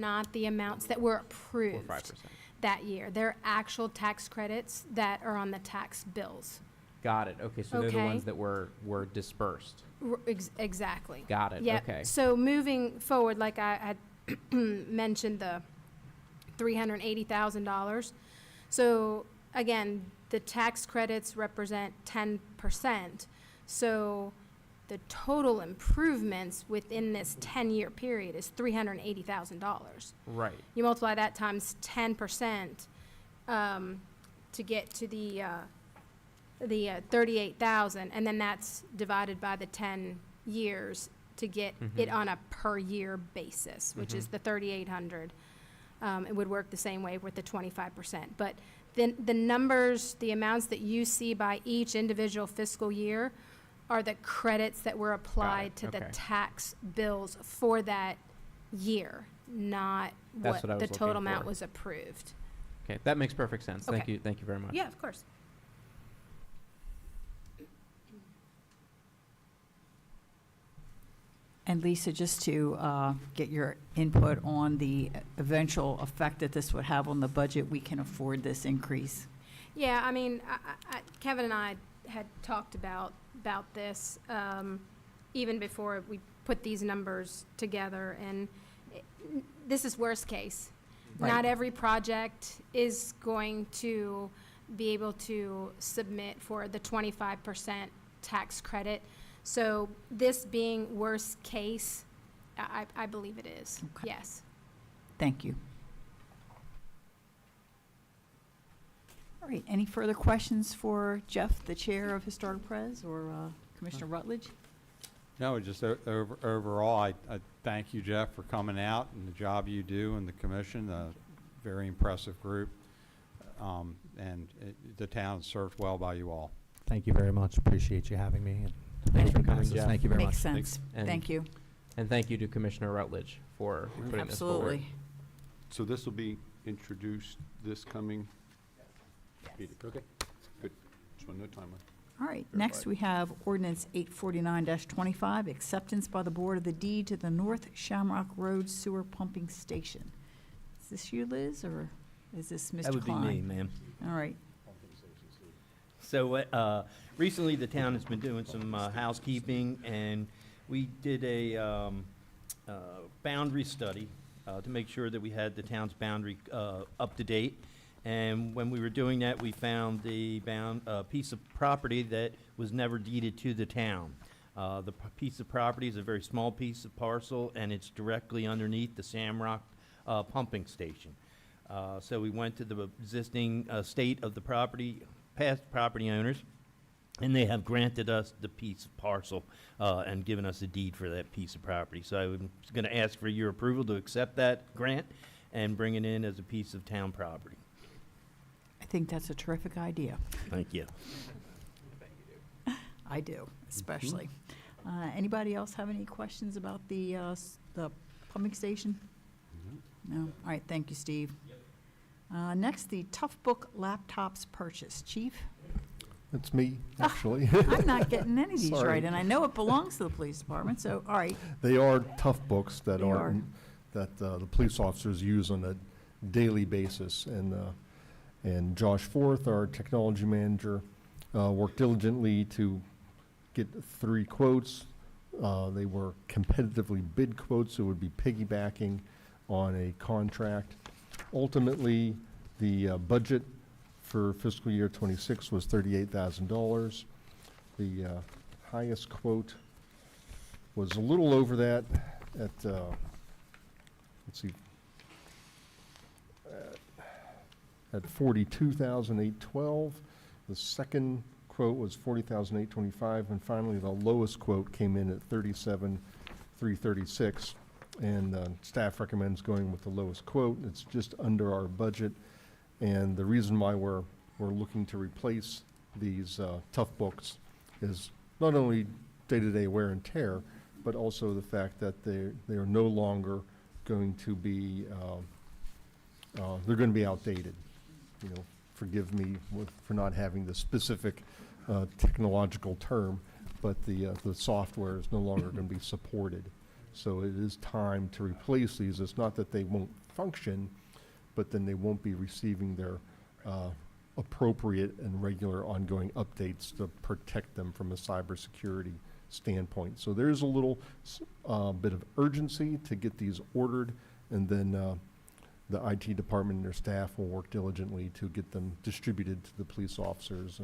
not the amounts that were 4 or approved 5%. that year. They're actual tax credits that are on the tax bills. Got it. Okay, so they're the Okay. ones that were dispersed. Exactly. Got it. Yep. Okay. So moving forward, like I had mentioned, the $380,000. So again, the tax credits represent 10%. So the total improvements within this 10-year period is $380,000. Right. You multiply that times 10% to get to the 38,000, and then that's divided by the 10 years to get it Mhm. on a per year basis, which is Mhm. the 3,800. It would work the same way with the 25%. But then the numbers, the amounts that you see by each individual fiscal year are the credits that were applied to the Okay. tax bills for that year, not That's what I what the was total looking amount for. was approved. Okay, that makes perfect sense. Thank Okay. you. Thank you very much. Yeah, of course. And Lisa, just to get your input on the eventual effect that this would have on the budget, we can afford this increase. Yeah, I mean, Kevin and I had talked about this even before we put these numbers together, and this is worst case. Right. Not every project is going to be able to submit for the 25% tax credit. So this being worst case, I believe it is, Okay. yes. Thank you. All right, any further questions for Jeff, the Chair of Historic Pres, or Commissioner Rutledge? No, just overall, I thank you, Jeff, for coming out and the job you do in the commission, a very impressive group. The town is served well by you all. Thank you very much. Appreciate you having me. And Thanks for motion coming, passes. Jeff. Thank you very much. Makes sense. And- Thank you. And thank you to Commissioner Rutledge for putting this forward. Absolutely. So this will be introduced this coming meeting? Okay, good. Just want to know timeline. All right, next we have ordinance 849-25, acceptance by the Board of the deed to the North Shamrock Road Sewer Pumping Station. Is this you, Liz, or is this Mr. Klein? That would be me, ma'am. All right, So, recently, the town has been doing some housekeeping, and we did a boundary study to make sure that we had the town's boundary up to date. And when we were doing that, we found the piece of property that was never deeded to the town. The piece of property is a very small piece of parcel, and it's directly underneath the Shamrock pumping station. So we went to the existing state of the property, past property owners, and they have granted us the piece of parcel and given us a deed for that piece of property. So I was going to ask for your approval to accept that grant and bring it in as a piece of town property. think that's a terrific idea. Thank you. I do, especially. Anybody else have any questions about the pumping station? No? All right, thank you, Steve. Next, the Toughbook laptops purchase. Chief? It's me, actually. I'm not getting any of these Sorry. right, and I know it belongs to the police department, so, all right. They are tough books that They are, are. that the police officers use on a daily basis. And Josh Forth, our technology manager, worked diligently to get 3 quotes. They were competitively bid quotes, so it would be piggybacking on a contract. Ultimately, the budget for fiscal year '26 was $38,000. The highest quote was a little over that at, let's see, at $42,812. The second quote was $40,825, and finally, the lowest quote came in at $37,336. And staff recommends going with the lowest quote. It's just under our budget. And the reason why we're looking to replace these tough books is not only day-to-day wear and tear, but also the fact that they are no longer going to be, they're going to be outdated. You know, forgive me for not having the specific technological term, but the software is no longer going to be supported. So it is time to replace these. It's not that they won't function, but then they won't be receiving their appropriate and regular ongoing updates to protect them from a cybersecurity standpoint. So there's a little bit of urgency to get these ordered, and then the IT department and their staff will work diligently to get them distributed to the police officers.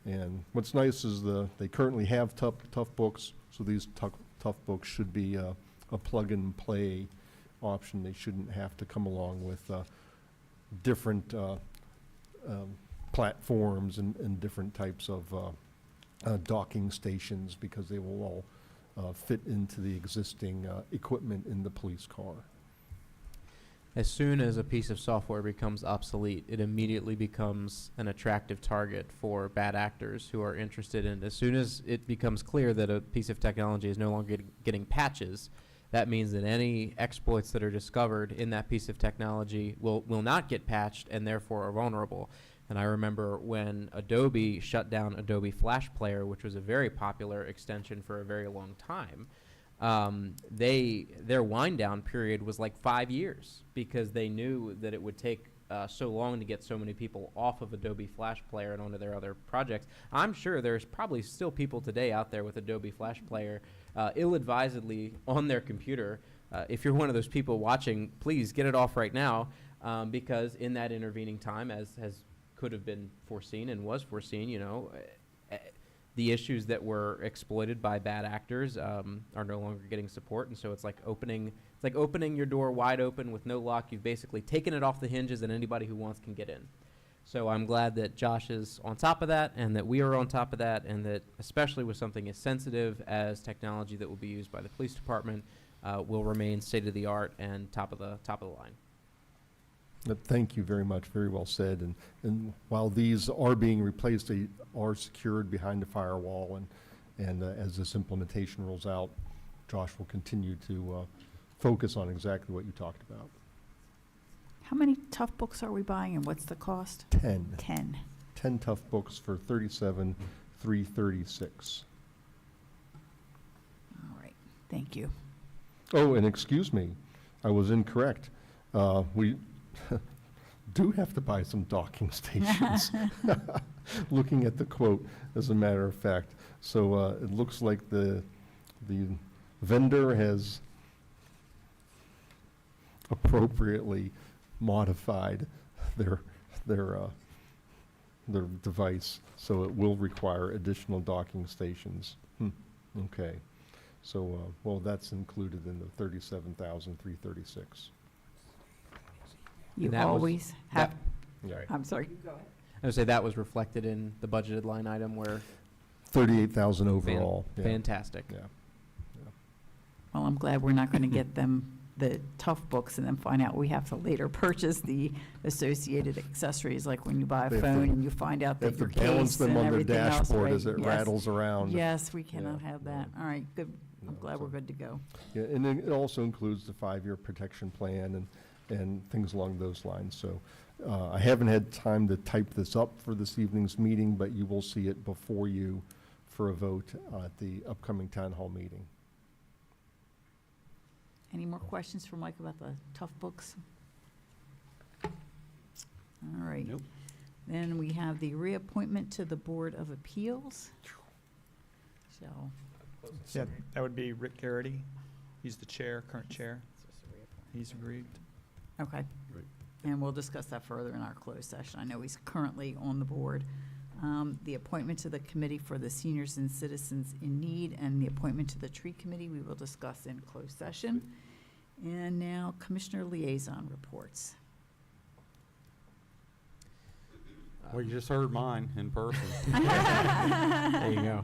And what's nice is they currently have tough books, so these tough books should be a plug-and-play option. They shouldn't have to come along with different platforms and different types of docking stations, because they will all fit into the existing equipment in the police car. As soon as a piece of software becomes obsolete, it immediately becomes an attractive target for bad actors who are interested in. As soon as it becomes clear that a piece of technology is no longer getting patches, that means that any exploits that are discovered in that piece of technology will not get patched and therefore are vulnerable. And I remember when Adobe shut down Adobe Flash Player, which was a very popular extension for a very long time, their wind down period was like 5 years, because they knew that it would take so long to get so many people off of Adobe Flash Player and onto their other projects. I'm sure there's probably still people today out there with Adobe Flash Player ill-advisedly on their computer. If you're one of those people watching, please get it off right now, because in that intervening time, as could have been foreseen and was foreseen, you know, the issues that were exploited by bad actors are no longer getting support, and so it's like opening your door wide open with no lock. You've basically taken it off the hinges, and anybody who wants can get in. So I'm glad that Josh is on top of that, and that we are on top of that, and that especially with something as sensitive as technology that will be used by the police department will remain state of the art and top of the line. Thank you very much. Very well said. And while these are being replaced, they are secured behind a firewall. And as this implementation rolls out, Josh will continue to focus on exactly what you talked about. How many tough books are we buying, and what's the cost? 10. 10. 10 tough books for $37,336. All right, thank you. Oh, and excuse me, I was incorrect. We do have to buy some docking stations. Looking at the quote, as a matter of fact. So it looks like the vendor has appropriately modified their device, so it will require additional docking stations. Okay. So, well, that's included in the $37,336. You And that was- always have, Right. I'm sorry. I would say that was reflected in the budgeted line item where 38,000 overall. Yeah. fantastic. Yeah. Well, I'm glad we're not going to get them the tough books and then find out we have to later purchase the associated accessories, like when you buy a They have to- phone and you find out They that have your to balance case them and on their everything else, dashboard right? as it Yes. rattles around. Yes, we cannot Yeah, have that. All right, good. I'm No, glad so- we're good to go. Yeah, and then it also includes the 5-year protection plan and things along those lines. So I haven't had time to type this up for this evening's meeting, but you will see it before you for a vote at the upcoming town hall meeting. Any more questions for Mike about the tough books? All right. Nope. Then we have the reappointment to the Board of Appeals. So, Yeah, that would be Rick Garrity. He's the chair, current chair. He's agreed. okay. Right. And we'll discuss that further in our closed session. I know he's currently on the board. The appointment to the Committee for the Seniors and Citizens in Need and the appointment to the Tree Committee, we will discuss in closed session. And now Commissioner Liaison reports. Well, you just heard mine in person. There you go.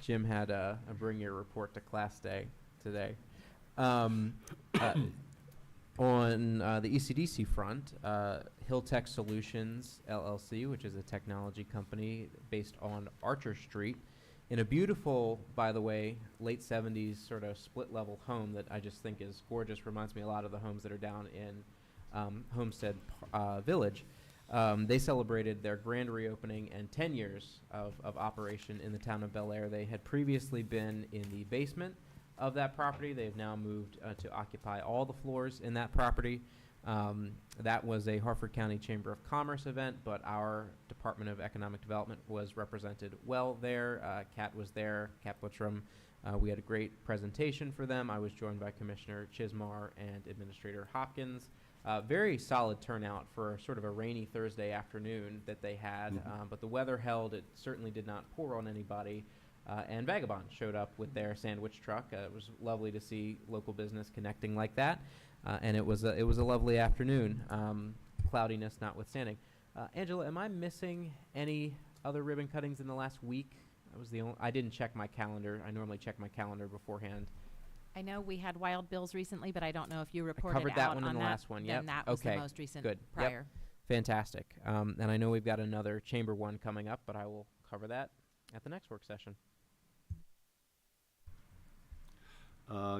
Jim had a bring your report to class day today. On the ECDC front, Hilltech Solutions LLC, which is a technology company based on Archer Street, in a beautiful, by the way, late 70s sort of split-level home that I just think is gorgeous. Reminds me a lot of the homes that are down in Homestead Village. They celebrated their grand reopening and 10 years of operation in the town of Bel Air. They had previously been in the basement of that property. They have now moved to occupy all the floors in that property. That was a Harford County Chamber of Commerce event, but our Department of Economic Development was represented well there. Kat was there, Kat Butchram. We had a great presentation for them. I was joined by Commissioner Chismar and Administrator Hopkins. Very solid turnout for sort of a rainy Thursday afternoon that they had, but the weather held. It certainly did not pour on anybody. And Vagabond showed up with their sandwich truck. It was lovely to see local business connecting like that, and it was a lovely afternoon, cloudiness notwithstanding. Angela, am I missing any other ribbon cuttings in the last week? I didn't check my calendar. I normally check my calendar beforehand. I know we had Wild Bills recently, but I don't know if you reported covered that out one in on the that. last one, Then yep. that was Okay, the most recent good. Yep. prior. Fantastic. And I know we've got another chamber one coming up, but I will cover that at the next work session.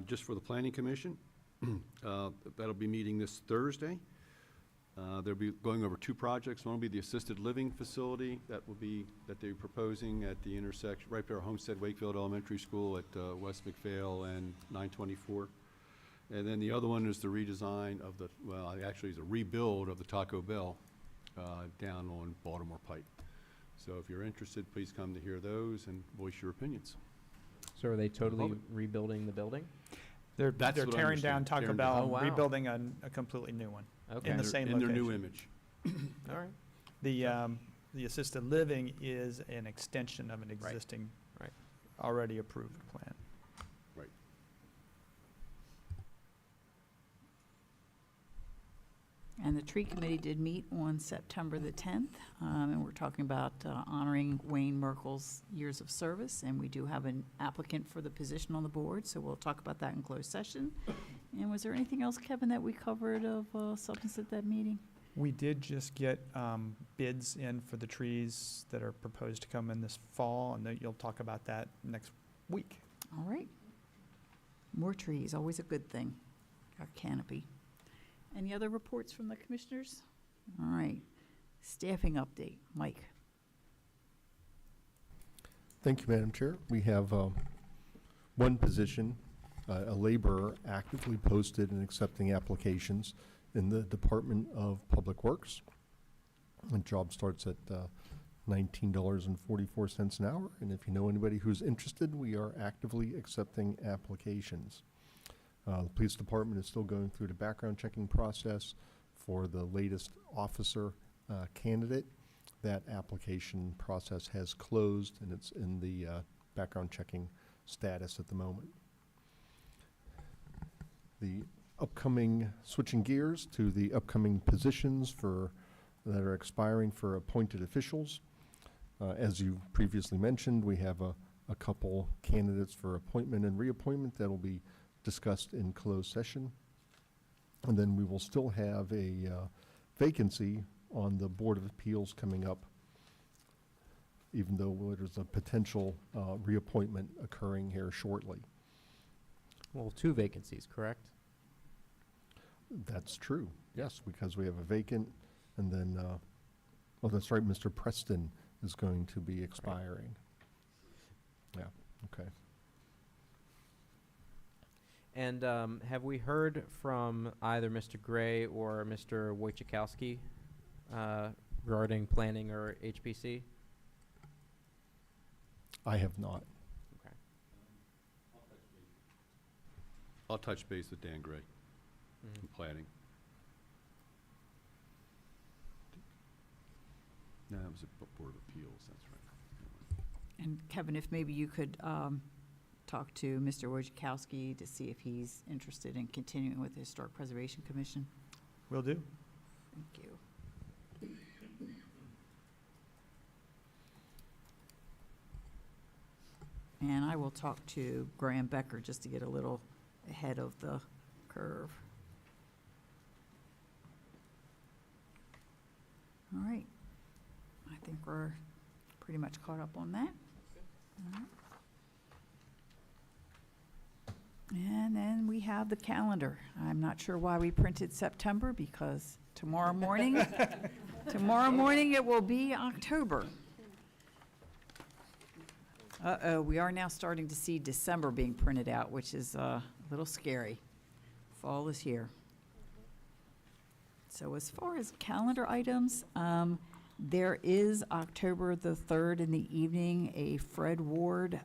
Just for the Planning Commission, that'll be meeting this Thursday. They'll be going over 2 projects. One will be the assisted living facility that they're proposing at the intersection, right there, Homestead Wakefield Elementary School at West McPhail and 924. And then the other one is the redesign of actually it's a rebuild of the Taco Bell down on Baltimore Pike. So if you're interested, please come to hear those and voice your opinions. So are they totally Love rebuilding the building? They're That's what I tearing down understand. Taco Tearing Bell, down. Oh, wow. rebuilding a completely new one. Okay. In the their- same in their new location. image. All right. The assisted living is an extension of an Right. existing, Right. already approved plan. Right. And the tree committee did meet on September the 10th, and we're talking about honoring Wayne Merkel's years of service, and we do have an applicant for the position on the board, so we'll talk about that in closed session. And was there anything else, Kevin, that we covered of substance at that meeting? We did just get bids in for the trees that are proposed to come in this fall, and you'll talk about that next week. All right. More trees, always a good thing. Our canopy. Any other reports from the commissioners? All right. Staffing update. Mike. Thank you, Madam Chair. We have one position, a laborer actively posted and accepting applications in the Department of Public Works. The job starts at $19.44 an hour, and if you know anybody who's interested, we are actively accepting applications. The police department is still going through the background checking process for the latest officer candidate. That application process has closed, and it's in the background checking status at the moment. The upcoming, switching gears to the upcoming positions that are expiring for appointed officials. As you previously mentioned, we have a couple candidates for appointment and reappointment that will be discussed in closed session. And then we will still have a vacancy on the Board of Appeals coming up, even though there's a potential reappointment occurring here shortly. Well, 2 vacancies, correct? That's true, yes, because we have a vacant, and then, oh, that's right, Mr. Preston is going to be expiring. Yeah, okay. And have we heard from either Mr. Gray or Mr. Wojciechowski regarding planning or HPC? I have not. Okay. I'll touch base with Dan Gray Mhm. in planning. No, that was a Board of Appeals, that's right. And Kevin, if maybe you could talk to Mr. Wojciechowski to see if he's interested in continuing with the Historic Preservation Commission. Will do. Thank you. And I will talk to Graham Becker just to get a little ahead of the curve. All right. I think we're pretty much caught up on that. All right. And then we have the calendar. I'm not sure why we printed September, because tomorrow morning, it will be October. Uh-oh, we are now starting to see December being printed out, which is a little scary. Fall is here. So as far as calendar items, there is October the 3rd in the evening, a Fred Ward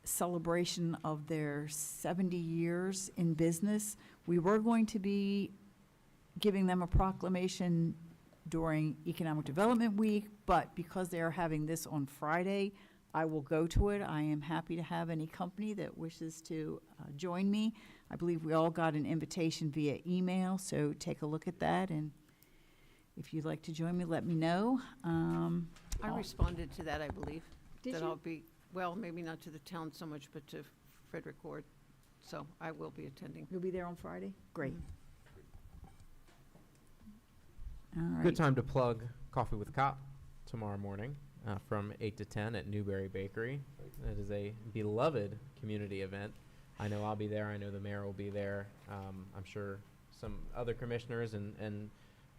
celebration of their 70 years in business. We were going to be giving them a proclamation during Economic Development Week, but because they are having this on Friday, I will go to it. I am happy to have any company that wishes to join me. I believe we all got an invitation via email, so take a look at that, and if you'd like to join me, let me know. I responded to that, I believe. Did That you? I'll be, well, maybe not to the town so much, but to Frederick Ward. So I will be attending. You'll be there on Friday? Great. Mhm. All right. Good time to plug Coffee with Cop tomorrow morning from 8 to 10 at Newberry Bakery. It is a beloved community event. I know I'll be there. I know the mayor will be there. I'm sure some other commissioners and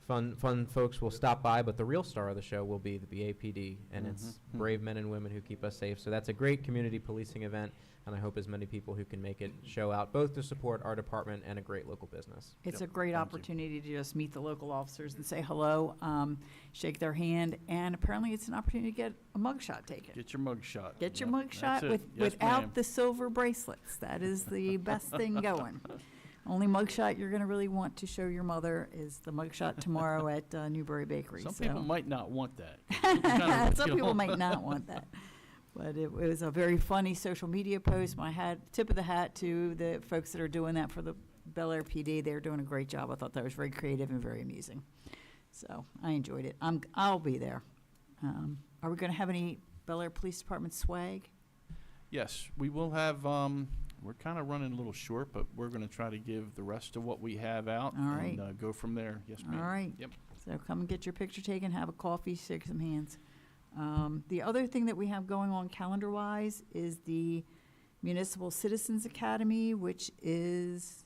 fun folks will stop by, but the real star of the show will be the BAPD, and it's brave men and women who keep us safe. So that's a great community policing event, and I hope as many people who can make it show out, both to support our department and a great local business. It's a great opportunity to just meet the local officers and say hello, shake their hand, and apparently it's an opportunity to get a mugshot taken. Get your mug shot. Get your Yep, mug shot that's it. Yes, without ma'am. the silver bracelets. That is the best thing going. Only mugshot you're going to really want to show your mother is the mugshot tomorrow at Newberry Bakery. Some so. people might not want that. Some people might not want that. But it was a very funny social media post. My tip of the hat to the folks that are doing that for the Bel Air PD. They're doing a great job. I thought that was very creative and very amusing. So I enjoyed it. I'll be there. Are we going to have any Bel Air Police Department swag? Yes, we will have, we're kind of running a little short, but we're going to try to give the rest of what we have out. All right. And go from there. Yes, ma'am. All right. Yep. So come and get your picture taken, have a coffee, shake some hands. The other thing that we have going on calendar-wise is the Municipal Citizens Academy, which is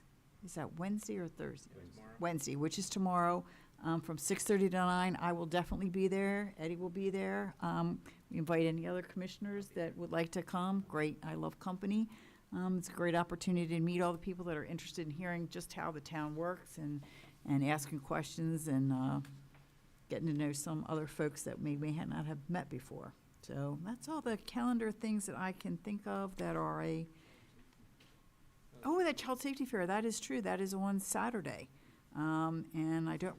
that Wednesday or Thursday? Wednesday, which is tomorrow, from 6:30 to 9. I will definitely be there. Eddie will be there. We invite any other commissioners that would like to come. Great, I love company. It's a great opportunity to meet all the people that are interested in hearing just how the town works and asking questions and getting to know some other folks that may not have met before. So that's all the calendar things that I can think of that are that Child Safety Fair, that is true. That is on Saturday. And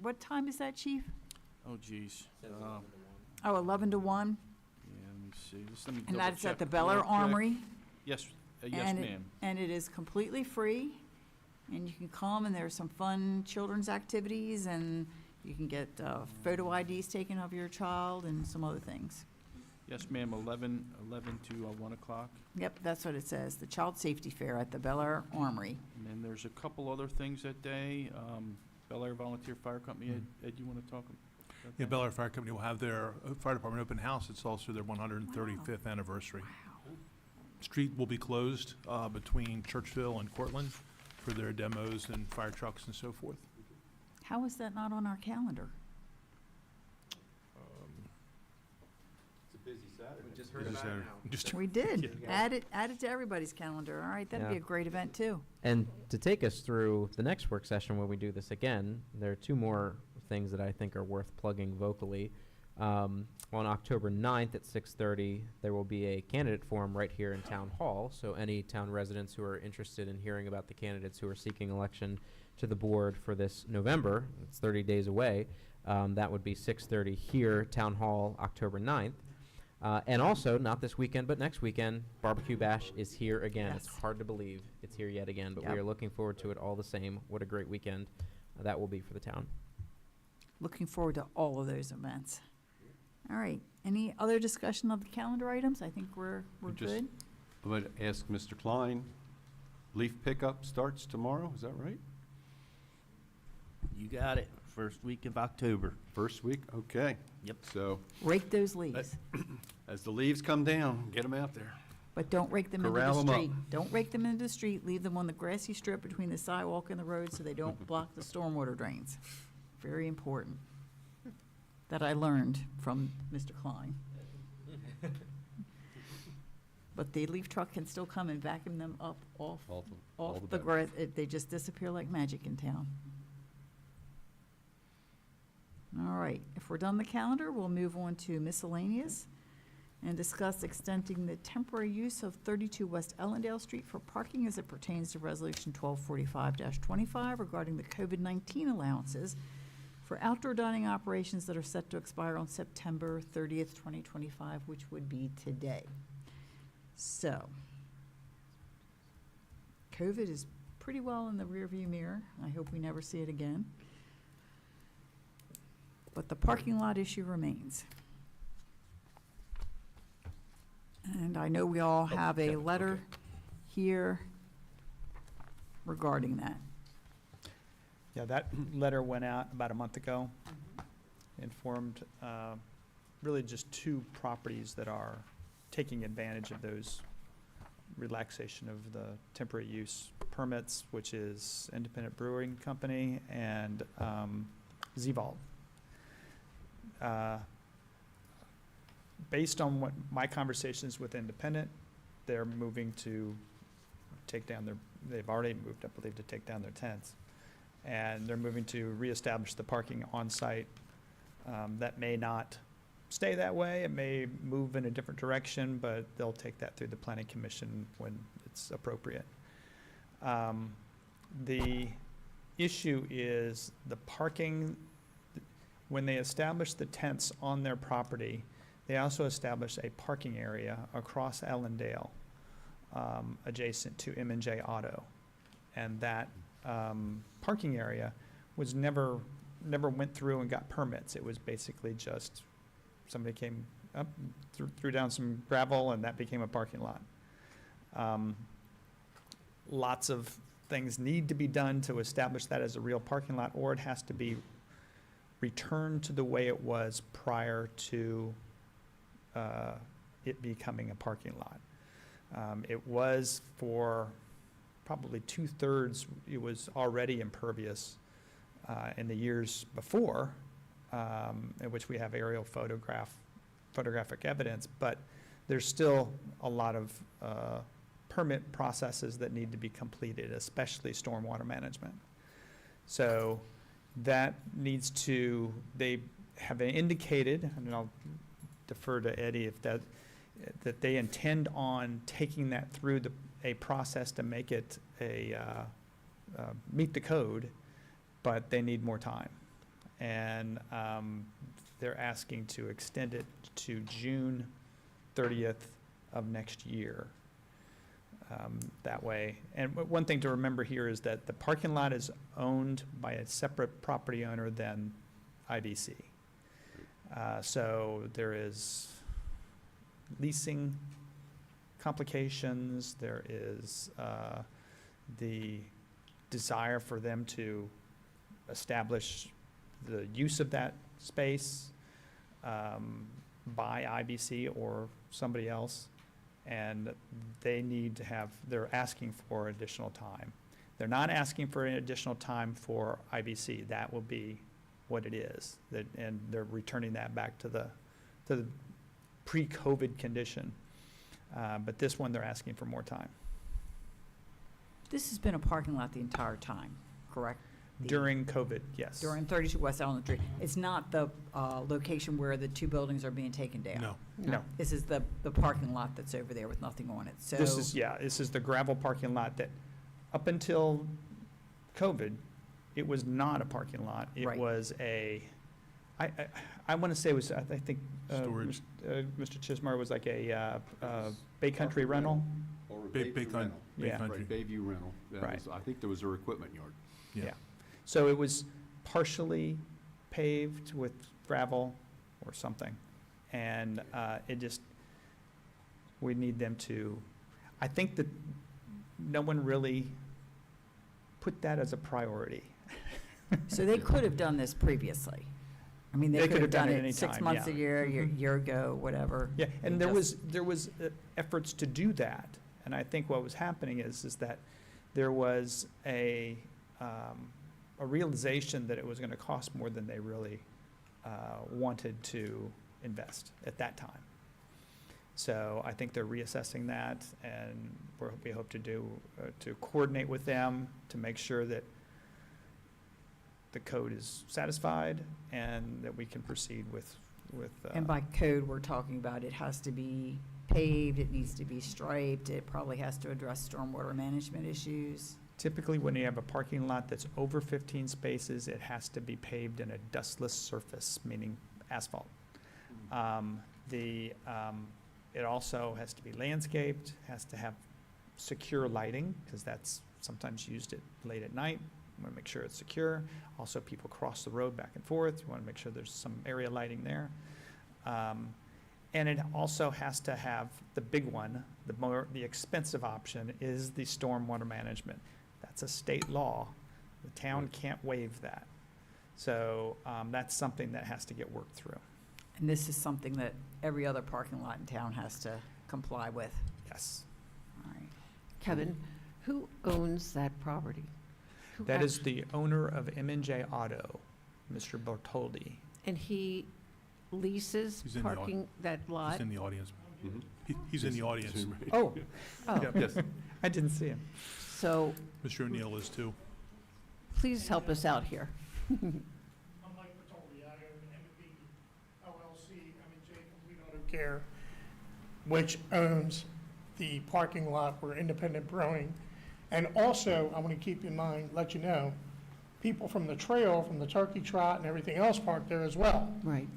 what time is that, Chief? Oh, geez. Oh, 11 to 1? Yeah, let me see. Just let me And that's double at the check Bel Air real quick. Armory? Yes, yes, And it- ma'am. And it is completely free, and you can come, and there's some fun children's activities, and you can get photo IDs taken of your child and some other things. Yes, ma'am, 11 to 1 o'clock. Yep, that's what it says, the Child Safety Fair at the Bel Air Armory. And then there's a couple other things that day. Bel Air Volunteer Fire Company, Ed, you want to talk about Yeah, that? Bel Air Fire Company will have their fire department open house. It's also their 135th anniversary. Street will be closed between Churchville and Cortland for their demos and fire trucks and so forth. How is that not on our calendar? It's a busy Saturday. We just heard about it now. Just We did, Yeah. add it to everybody's calendar, all right, that'd be Yeah. a great event too. And to take us through the next work session when we do this again, there are two more things that I think are worth plugging vocally. On October 9th at 6:30, there will be a candidate forum right here in Town Hall. So any town residents who are interested in hearing about the candidates who are seeking election to the board for this November, it's 30 days away, that would be 6:30 here, Town Hall, October 9th. And also, not this weekend, but next weekend, Barbecue Bash is here again. It's Yes. hard to believe it's here yet again, but we Yep. are looking forward to it all the same. What a great weekend that will be for the town. Looking forward to all of those events. All right, any other discussion of the calendar items? I think we're Just- good. I'm going to ask Mr. Klein, leaf pickup starts tomorrow, is that right? You got it. First week of October. First week, okay. Yep. So, Rake those leaves, as the leaves come down, get them out there. but don't rake them into Corral the 'em up. street. Don't rake them into the street, leave them on the grassy strip between the sidewalk and the road so they don't block the stormwater drains. Very important. That I learned from Mr. Klein. But the leaf truck can still come and vacuum them up off All the better. grass. They just disappear like magic in town. All right, if we're done the calendar, we'll move on to miscellaneous and discuss extending the temporary use of 32 West Ellendale Street for parking as it pertains to Resolution 1245-25 regarding the COVID-19 allowances for outdoor dining operations that are set to expire on September 30th, 2025, which would be today. So, COVID is pretty well in the rearview mirror. I hope we never see it again. But the parking lot issue remains. And I know we all have a letter here regarding that. Yeah, that letter went out about a month ago, informed really just two properties that are taking advantage of those relaxation of the temporary use permits, which is Independent Brewing Company and Z-Vault. Based on what my conversations with Independent, they're moving to take down they've already moved, I believe, to take down their tents. And they're moving to reestablish the parking on-site. That may not stay that way, it may move in a different direction, but they'll take that through the planning commission when it's appropriate. The issue is the parking, when they establish the tents on their property, they also establish a parking area across Ellendale, adjacent to M&J Auto. And that parking area was never went through and got permits. It was basically just somebody came up, threw down some gravel, and that became a parking lot. Lots of things need to be done to establish that as a real parking lot, or it has to be returned to the way it was prior to it becoming a parking lot. It was for probably 2/3, it was already impervious in the years before, in which we have aerial photographic evidence, but there's still a lot of permit processes that need to be completed, especially stormwater management. So that needs to, they have indicated, and I'll defer to Eddie if that they intend on taking that through a process to make it meet the code, but they need more time. And they're asking to extend it to June 30th of next year. That way, and one thing to remember here is that the parking lot is owned by a separate property owner than IBC. So there is leasing complications, there is the desire for them to establish the use of that space by IBC or somebody else, and they need to have, they're asking for additional time. They're not asking for additional time for IBC. That will be what it is, and they're returning that back to the pre-COVID condition. But this one, they're asking for more time. This has been a parking lot the entire time, correct? During COVID, yes. During 32 West Allen Street. It's not the location where the two buildings are being taken down? No. No. This is the parking lot that's over there with nothing on it, so. This is the gravel parking lot that, up until COVID, it was not a parking lot. It Right. was I want to say it was, I think. Storage. Mr. Chismar was like a Bay Country rental. Or a Bay Bayview rental. Yeah. Country. Right, Bayview rental. That Right. was- I think there was a equipment yard. Yeah. So it was partially paved with gravel or something. And it just, we need them to, I think that no one really put that as a priority. So they could have done this previously. I mean, they could have done it 6 months a year, year ago, whatever. Yeah, and It there just- was efforts to do that. And I think what was happening is that there was a realization that it was going to cost more than they really wanted to invest at that time. So I think they're reassessing that, and we hope to coordinate with them to make sure that the code is satisfied and that we can proceed with. And by code, we're talking about it has to be paved, it needs to be striped, it probably has to address stormwater management issues. Typically, when you have a parking lot that's over 15 spaces, it has to be paved in a dustless surface, meaning asphalt. It also has to be landscaped, has to have secure lighting, because that's sometimes used late at night. We want to make sure it's secure. Also, people cross the road back and forth. You want to make sure there's some area lighting there. And it also has to have the big one, the expensive option is the stormwater management. That's a state law. The town can't waive that. So that's something that has to get worked through. And this is something that every other parking lot in town has to comply with. Yes. All right. Kevin, who owns that property? Who That is act- the owner of M&J Auto, Mr. Bertoldi. And he leases He's in the au- parking that lot? He's in the audience. Mhm. He's in the audience. Oh, Yeah. Yes. I didn't see him. So Mr. O'Neill is too. please help us out here. I'm Mike Bertoldi, I own M&B LLC, M&J Complete Auto Care, which owns the parking lot for Independent Brewing. And also, I want to keep in mind, let you know, people from the trail, from the Turkey Trot and everything else park there as well. Right.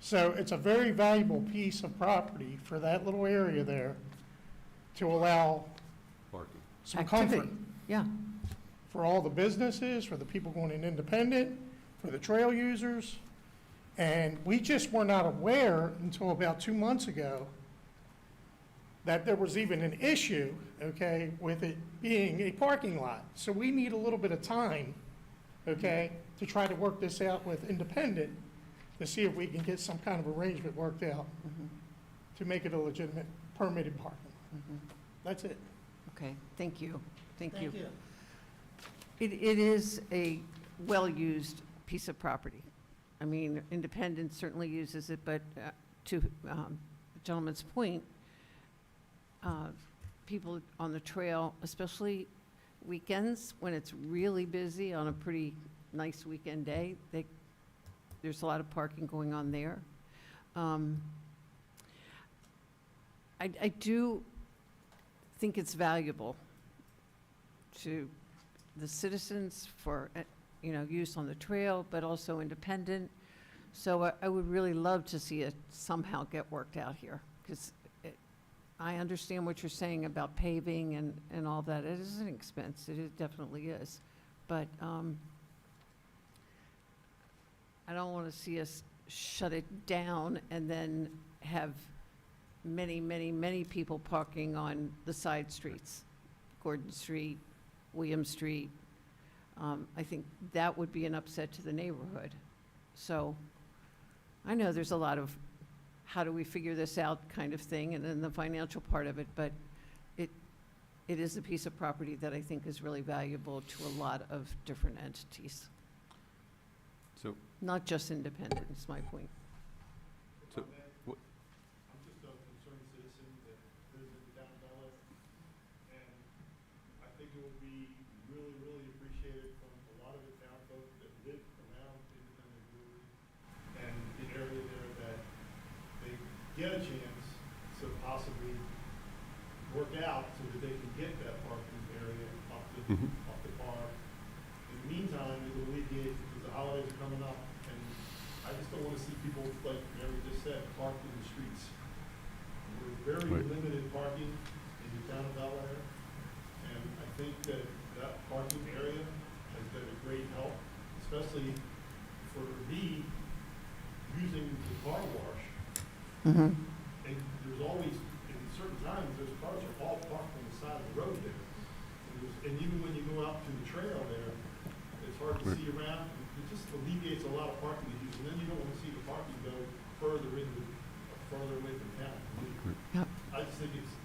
So it's a very valuable piece of property for that little area there to allow Parking. some comfort Activity. Yeah. for all the businesses, for the people going in Independent, for the trail users. And we just were not aware until about 2 months ago that there was even an issue, okay, with it being a parking lot. So we need a little bit of time, okay, to try to work this out with Independent to see if we can get some kind of arrangement worked out to make it a legitimate permitted parking lot. That's it. Okay, thank you. Thank you. It is a well-used piece of property. I mean, Independence certainly uses it, but to the gentleman's point, people on the trail, especially weekends, when it's really busy on a pretty nice weekend day, there's a lot of parking going on there. I do think it's valuable to the citizens for, use on the trail, but also Independent. So I would really love to see it somehow get worked out here, because I understand what you're saying about paving and all that. It is an expense, it definitely is. But I don't want to see us shut it down and then have many, many, many people parking on the side streets, Gordon Street, William Street. I think that would be an upset to the neighborhood. So I know there's a lot of how do we figure this out kind of thing, and then the financial part of it, but it is a piece of property that I think is really valuable to a lot of different entities, So, not just independent, is my point. so, I'm just a concerned citizen that lives in the town of Bel Air, and I think it would be really, really appreciated from a lot of the town folks that live around Independent Brewery and the area there, that they get a chance to possibly work out so that they can get that parking area up the bar. In the meantime, it will alleviate, because the holidays are coming up, and I just don't want to see people, like Mary just said, parked in the streets. We're very Right. limited parking in the town of Bel Air, and I think that that parking area has been a great help, especially for me using the car wash. And there's always, in certain times, those cars are all parked on the side of the road there. And even when you go out to the trail there, it's hard to see around. It just alleviates a lot of parking issues, and then you don't want to see the parking go further away from town. Yep. I just think it's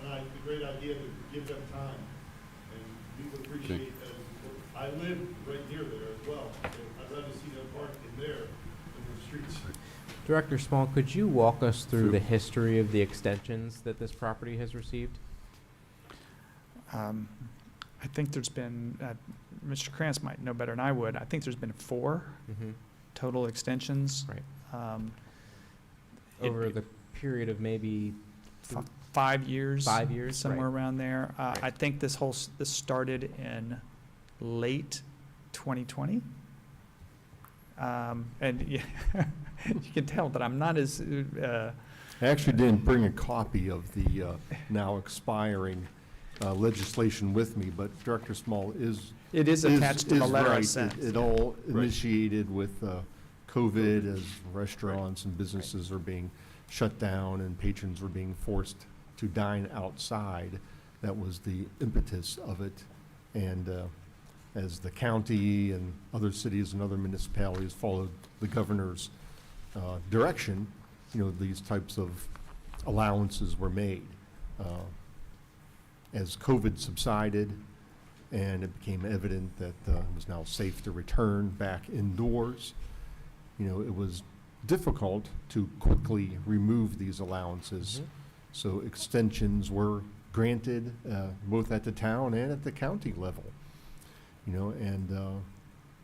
a great idea to give them time, and we would appreciate, I live right near there as well, so I'd rather see them parked in there than in the streets. Director Small, could you walk us through Sure. the history of the extensions that this property has received? I think there's been, Mr. Krantz might know better than I would, I think there's been 4 Mm-hmm. total extensions. Right. It- Over the period of maybe 5 years. 5 years, Somewhere right. around there. Right. I think this started in late 2020. And yeah, you can tell that I'm not as, I actually didn't bring a copy of the now expiring legislation with me, but Director Small is. it is attached to the is letter I right. sent. It all Right. initiated with COVID, as restaurants and businesses are being shut down and patrons were being forced to dine outside. That was the impetus of it. And as the county and other cities and other municipalities followed the governor's direction, these types of allowances were made. As COVID subsided and it became evident that it was now safe to return back indoors, it was difficult to quickly remove these allowances. So extensions were granted both at the town and at the county level. And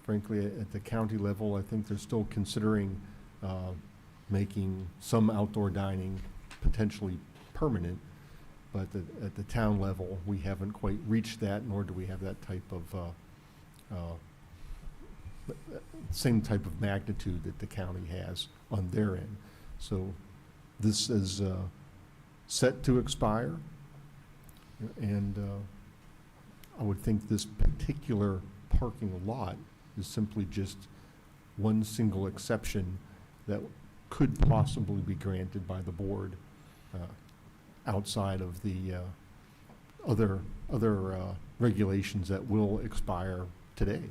frankly, at the county level, I think they're still considering making some outdoor dining potentially permanent. But at the town level, we haven't quite reached that, nor do we have that type of, same type of magnitude that the county has on their end. So this is set to expire. And I would think this particular parking lot is simply just one single exception that could possibly be granted by the board outside of the other regulations that will expire today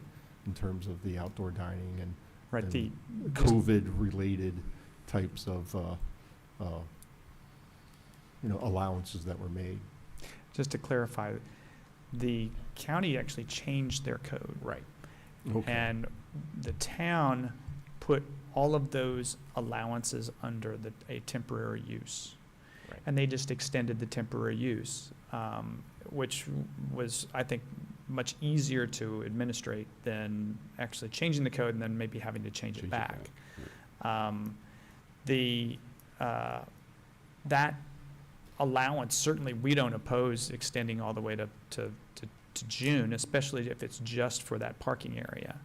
in terms of the outdoor dining and Right, the, COVID-related types of allowances that were made. just to clarify, the county actually changed their code. Right. Okay. And the town put all of those allowances under a temporary use. Right. And they just extended the temporary use, which was, I think, much easier to administrate than actually changing the code and then maybe having to change it back. That allowance, certainly we don't oppose extending all the way to June, especially if it's just for that parking area.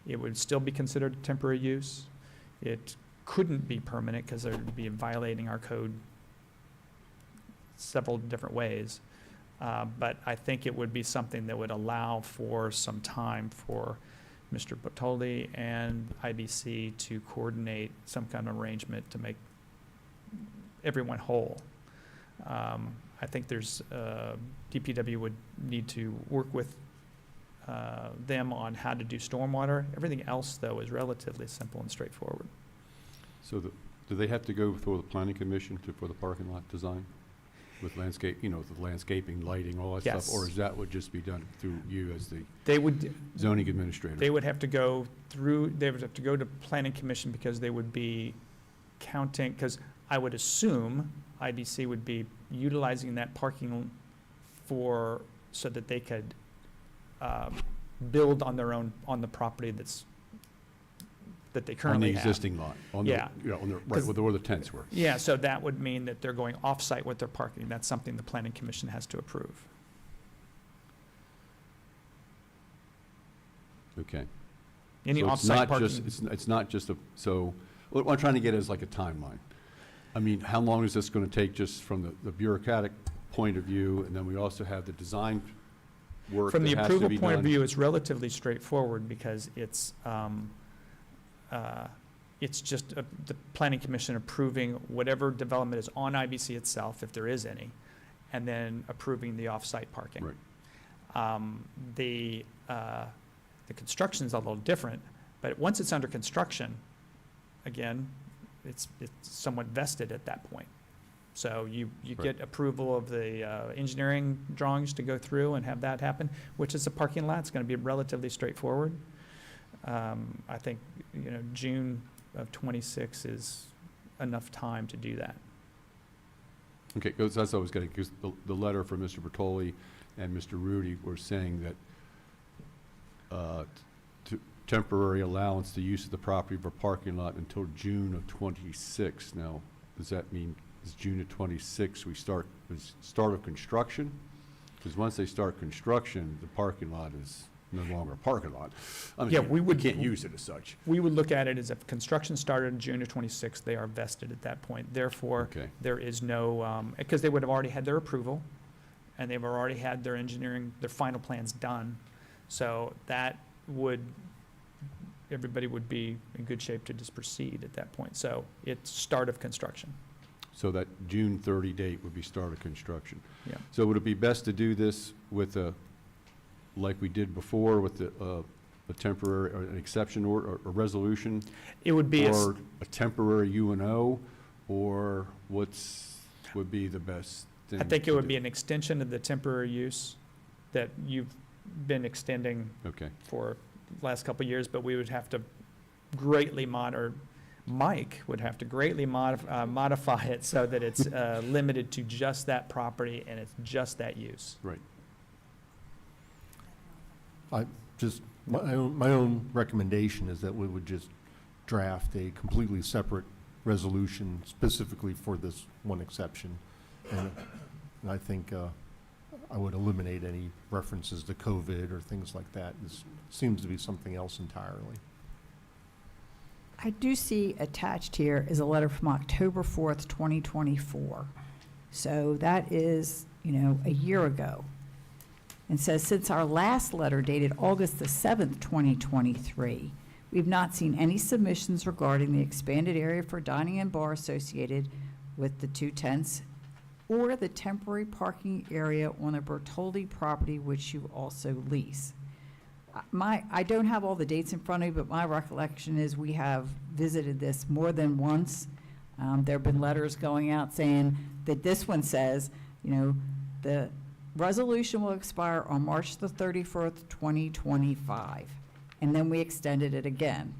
It would still be considered temporary use. It couldn't be permanent because it would be violating our code several different ways. But I think it would be something that would allow for some time for Mr. Bottoli and IBC to coordinate some kind of arrangement to make everyone whole. I think there's, DPW would need to work with them on how to do stormwater. Everything else, though, is relatively simple and straightforward. So do they have to go before the planning commission for the parking lot design? With landscape, the landscaping, lighting, all that Yes. stuff? Or is that would just be done through you as the They would, zoning administrator? they would have to go through, they would have to go to planning commission because they would be counting, because I would assume IBC would be utilizing that parking so that they could build on their own, on the property that they On the currently have. existing lot? Yeah. Right, where the tents were? Yeah, so that would mean that they're going off-site with their parking. That's something the planning commission has to approve. Okay. Any So it's off-site not parking. just- It's not just so, what I'm trying to get is like a timeline. I mean, how long is this going to take just from the bureaucratic point of view? And then we also have the design work From that the has to approval be point of done. view, it's relatively straightforward because it's just the planning commission approving whatever development is on IBC itself, if there is any, and then approving the off-site parking. Right. The construction's a little different, but once it's under construction, again, it's somewhat vested at that point. So you Right. get approval of the engineering drawings to go through and have that happen, which is a parking lot. It's going to be relatively straightforward. I think, June of '26 is enough time to do that. Okay, because that's what I was getting, because the letter from Mr. Bertoli and Mr. Rudy were saying that temporary allowance to use of the property for parking lot until June of '26. Now, does that mean, is June of '26 start of construction? Because once they start construction, the parking lot is no longer a parking lot. I mean, Yeah, we would- can't use it as such. We would look at it as if construction started in June of '26, they are vested at that point. Therefore, Okay. there is no, because they would have already had their approval, and they've already had their engineering, their final plans done. So that everybody would be in good shape to just proceed at that point. So it's start of construction. So that June 30 date would be start of construction. Yeah. So would it be best to do this with like we did before, with a temporary, or an exception or a resolution? It would be, Or a temporary UNO, or would be the best thing? I think it to would do? be an extension of the temporary use that you've been extending Okay, for the last couple of years, but we would have to greatly Mike would have to greatly modify it so that it's limited to just that property and it's just that use. right. My own recommendation is that we would just draft a completely separate resolution specifically for this one exception. And I think I would eliminate any references to COVID or things like that. This seems to be something else entirely. I do see attached here is a letter from October 4th, 2024. So that is, a year ago. And says, since our last letter dated August the 7th, 2023, we've not seen any submissions regarding the expanded area for dining and bar associated with the 2 tents or the temporary parking area on the Bertoldi property, which you also lease. I don't have all the dates in front of me, but my recollection is we have visited this more than once. There have been letters going out saying that this one says, the resolution will expire on March the 31st, 2025. And then we extended it again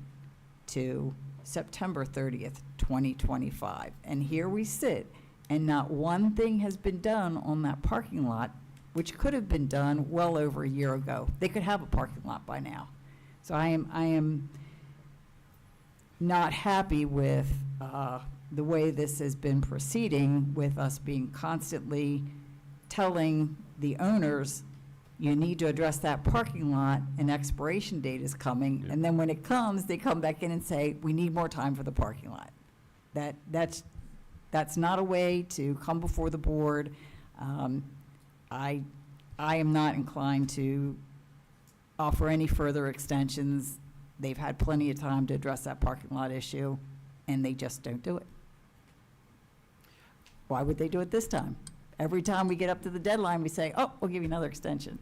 to September 30th, 2025. And here we sit, and not one thing has been done on that parking lot, which could have been done well over a year ago. They could have a parking lot by now. So I am not happy with the way this has been proceeding, with us being constantly telling the owners, you need to address that parking lot, an expiration date is coming, and then when it comes, they come back in and say, we need more time for the parking lot. That's not a way to come before the board. I am not inclined to offer any further extensions. They've had plenty of time to address that parking lot issue, and they just don't do it. Why would they do it this time? Every time we get up to the deadline, we say, oh, we'll give you another extension.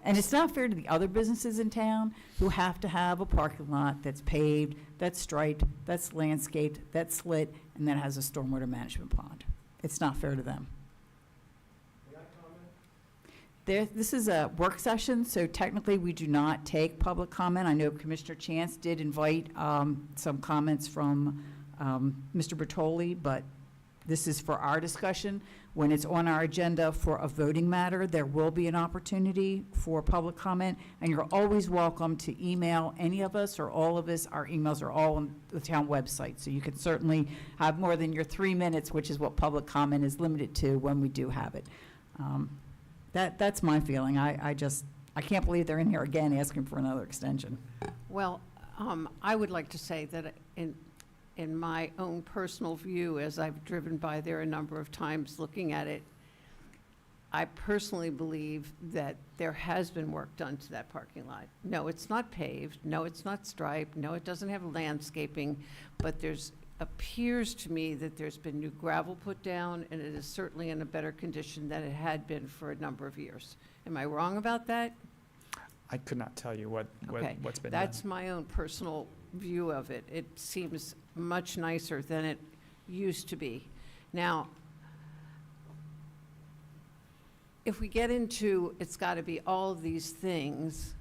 And it's not fair to the other businesses in town who have to have a parking lot that's paved, that's striped, that's landscaped, that's lit, and that has a stormwater management pond. It's not fair to them. This is a work session, so technically we do not take public comment. I know Commissioner Chance did invite some comments from Mr. Bertoli, but this is for our discussion. When it's on our agenda for a voting matter, there will be an opportunity for public comment, and you're always welcome to email any of us or all of us. Our emails are all on the town website, so you can certainly have more than your 3 minutes, which is what public comment is limited to when we do have it. That's my feeling. I can't believe they're in here again asking for another extension. Well, I would like to say that in my own personal view, as I've driven by there a number of times looking at it, I personally believe that there has been work done to that parking lot. No, it's not paved. No, it's not striped. No, it doesn't have landscaping, but there's appears to me that there's been new gravel put down, and it is certainly in a better condition than it had been for a number of years. Am I wrong about that? I could not tell you Okay, what's been done. that's my own personal view of it. It seems much nicer than it used to be. Now, if we get into it's got to be all of these things,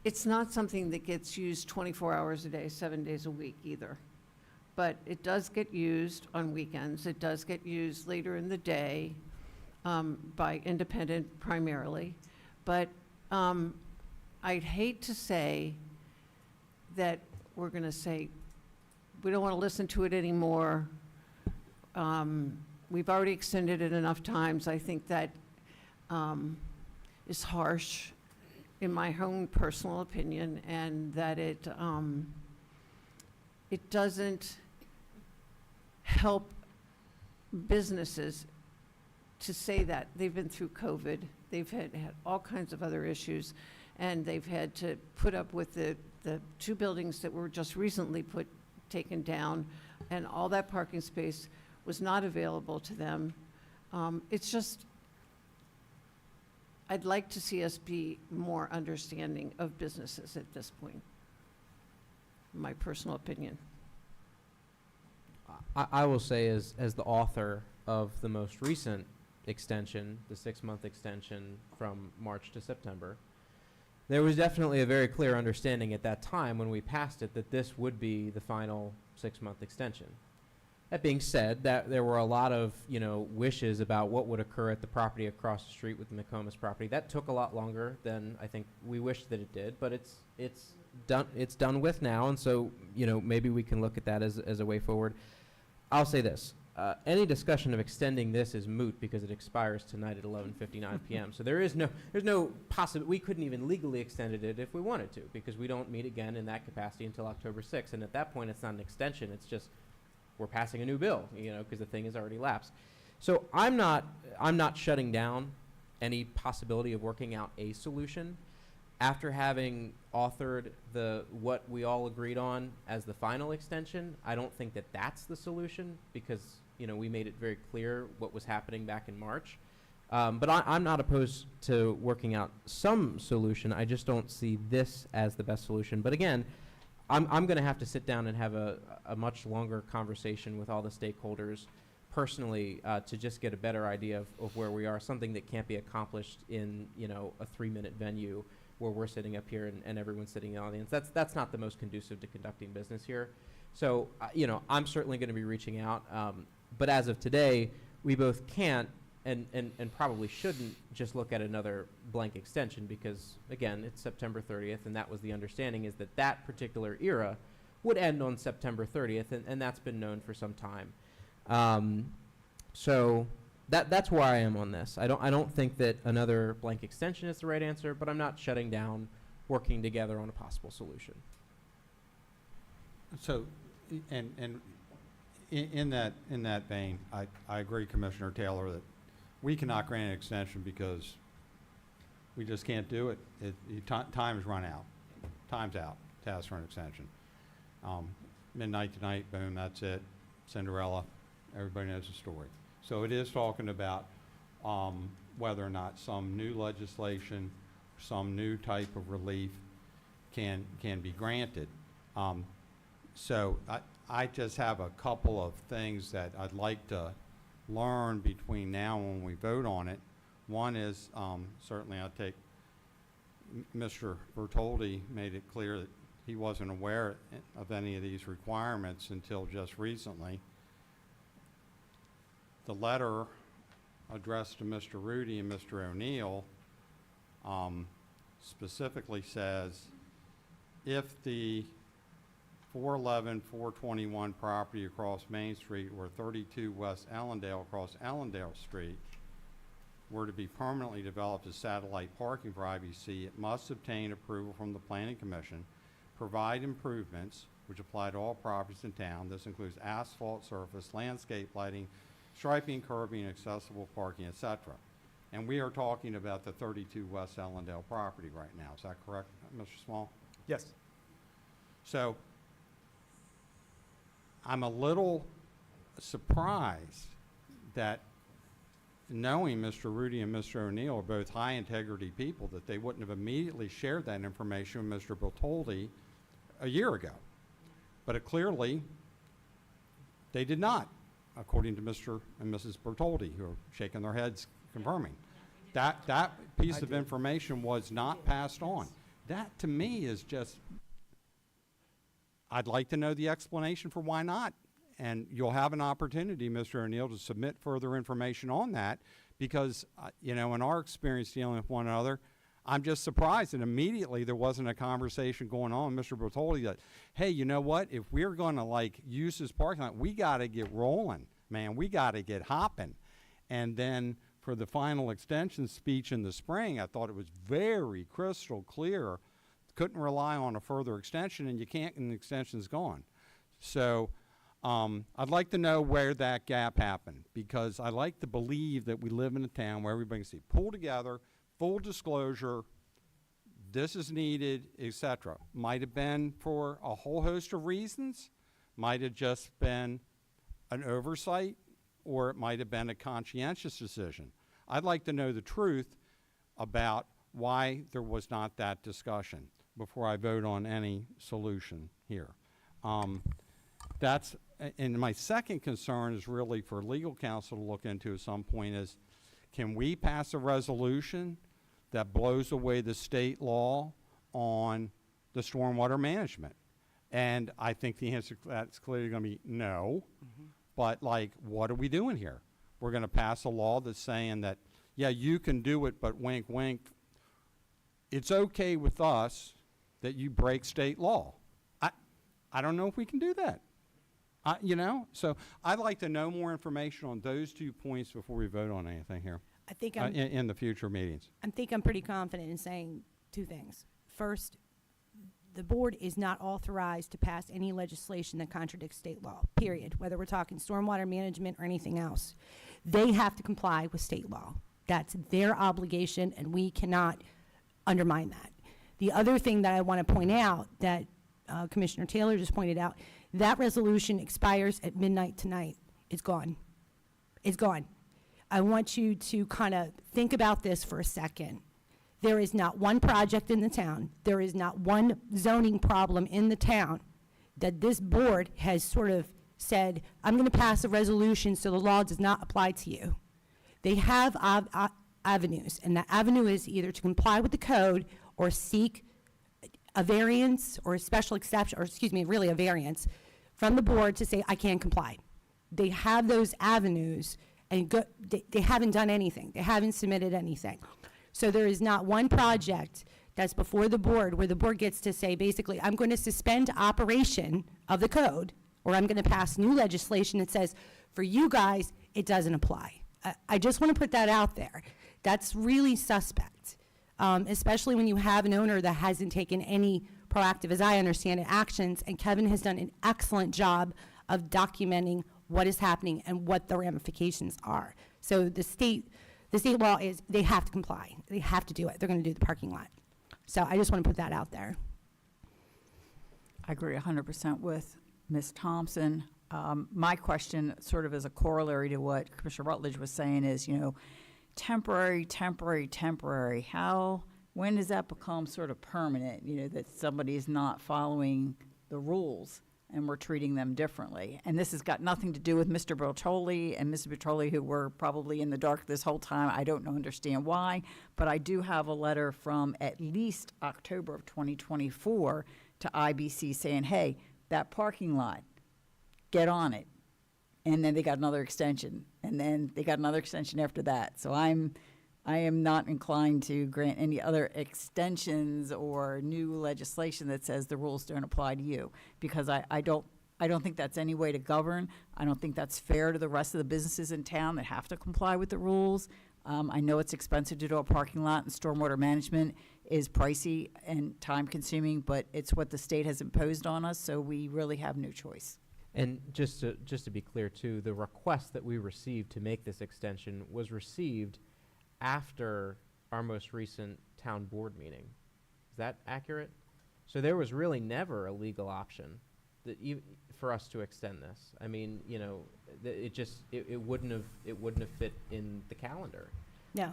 it's not something that gets used 24 hours a day, 7 days a week either. But it does get used on weekends. It does get used later in the day by independent primarily. But I'd hate to say that we're going to say, we don't want to listen to it anymore. We've already extended it enough times. I think that is harsh in my own personal opinion, and that it doesn't help businesses to say that. They've been through COVID. They've had all kinds of other issues, and they've had to put up with the 2 buildings that were just recently taken down, and all that parking space was not available to them. It's just, I'd like to see us be more understanding of businesses at this point. My personal opinion. I will say, as the author of the most recent extension, the 6-month extension from March to September, there was definitely a very clear understanding at that time when we passed it that this would be the final 6-month extension. That being said, that there were a lot of, wishes about what would occur at the property across the street with the McComas property. That took a lot longer than I think we wished that it did, but it's done with now, and so, maybe we can look at that as a way forward. I'll say this. Any discussion of extending this is moot because it expires tonight at 11:59 p.m. So there's no possible, we couldn't even legally extend it if we wanted to, because we don't meet again in that capacity until October 6th. And at that point, it's not an extension. It's just we're passing a new bill, because the thing has already lapsed. So I'm not shutting down any possibility of working out a solution. After having authored what we all agreed on as the final extension, I don't think that that's the solution, because we made it very clear what was happening back in March. But I'm not opposed to working out some solution. I just don't see this as the best solution. But again, I'm going to have to sit down and have a much longer conversation with all the stakeholders personally to just get a better idea of where we are. Something that can't be accomplished in a 3-minute venue where we're sitting up here and everyone's sitting in the audience. That's not the most conducive to conducting business here. So I'm certainly going to be reaching out. But as of today, we both can't and probably shouldn't just look at another blank extension, because again, it's September 30th, and that was the understanding, is that particular era would end on September 30th, and that's been known for some time. So that's where I am on this. I don't think that another blank extension is the right answer, but I'm not shutting down working together on a possible solution. So, and in that vein, I agree, Commissioner Taylor, that we cannot grant an extension because we just can't do it. Time's run out. Time's out to ask for an extension. Midnight tonight, boom, that's it. Cinderella. Everybody knows the story. So it is talking about whether or not some new legislation, some new type of relief can be granted. So I just have a couple of things that I'd like to learn between now and when we vote on it. One is, certainly I'll take, Mr. Bertoldi made it clear that he wasn't aware of any of these requirements until just recently. The letter addressed to Mr. Rudy and Mr. O'Neill specifically says, if the 411, 421 property across Main Street or 32 West Allendale across Allendale Street were to be permanently developed as satellite parking for IBC, it must obtain approval from the Planning Commission, provide improvements which apply to all properties in town. This includes asphalt surface, landscape lighting, striping, curbing, accessible parking, etc. And we are talking about the 32 West Allendale property right now. Is that correct, Mr. Small? Yes. So I'm a little surprised that, knowing Mr. Rudy and Mr. O'Neill are both high integrity people, that they wouldn't have immediately shared that information with Mr. Bertoldi a year ago. But clearly, they did not, according to Mr. and Mrs. Bertoldi, who are shaking their heads confirming. That piece of information was not passed on. That, to me, is just, I'd like to know the explanation for why not. And you'll have an opportunity, Mr. O'Neill, to submit further information on that, because, you know, in our experience dealing with one another, I'm just surprised that immediately there wasn't a conversation going on with Mr. Bertoldi that, hey, you know what, if we're going to like use this parking lot, we got to get rolling, man. We got to get hopping. And then for the final extension speech in the spring, I thought it was very crystal clear. Couldn't rely on a further extension, and you can't, and the extension's gone. So I'd like to know where that gap happened, because I like to believe that we live in a town where everybody can see, pull together, full disclosure, this is needed, etc. Might have been for a whole host of reasons, might have just been an oversight, or it might have been a conscientious decision. I'd like to know the truth about why there was not that discussion before I vote on any solution here. And my second concern is really for legal counsel to look into at some point is, can we pass a resolution that blows away the state law on the stormwater management? And I think the answer to that's clearly going to be no. But like, what are we doing here? We're going to pass a law that's saying that, yeah, you can do it, but wink, wink. It's okay with us that you break state law. I don't know if we can do that. You know, so I'd like to know more information on those 2 points before we vote on anything here I think I'm, in the future meetings. I'm pretty confident in saying two things. First, the board is not authorized to pass any legislation that contradicts state law, period, whether we're talking stormwater management or anything else. They have to comply with state law. That's their obligation, and we cannot undermine that. The other thing that I want to point out that Commissioner Taylor just pointed out, that resolution expires at midnight tonight. It's gone. It's gone. I want you to kind of think about this for a second. There is not one project in the town, there is not one zoning problem in the town that this board has sort of said, I'm going to pass a resolution so the law does not apply to you. They have avenues, and that avenue is either to comply with the code or seek a variance or a special exception, or excuse me, really a variance from the board to say, I can't comply. They have those avenues, and they haven't done anything. They haven't submitted anything. So there is not one project that's before the board where the board gets to say, basically, I'm going to suspend operation of the code, or I'm going to pass new legislation that says, for you guys, it doesn't apply. I just want to put that out there. That's really suspect, especially when you have an owner that hasn't taken any proactive, as I understand it, actions, and Kevin has done an excellent job of documenting what is happening and what the ramifications are. So the state law is they have to comply. They have to do it. They're going to do the parking lot. So I just want to put that out there. I agree 100% with Ms. Thompson. My question, sort of as a corollary to what Commissioner Rutledge was saying, is, temporary, temporary, temporary. When does that become sort of permanent, that somebody is not following the rules and we're treating them differently? And this has got nothing to do with Mr. Bertoli and Mrs. Bertoli, who were probably in the dark this whole time. I don't understand why, but I do have a letter from at least October of 2024 to IBC saying, hey, that parking lot, get on it. And then they got another extension, and then they got another extension after that. So I am not inclined to grant any other extensions or new legislation that says the rules don't apply to you, because I don't think that's any way to govern. I don't think that's fair to the rest of the businesses in town that have to comply with the rules. I know it's expensive to do a parking lot, and stormwater management is pricey and time-consuming, but it's what the state has imposed on us, so we really have no choice. And just to be clear too, the request that we received to make this extension was received after our most recent town board meeting. Is that accurate? So there was really never a legal option that for us to extend this. I mean, it wouldn't have fit in the calendar. Yeah.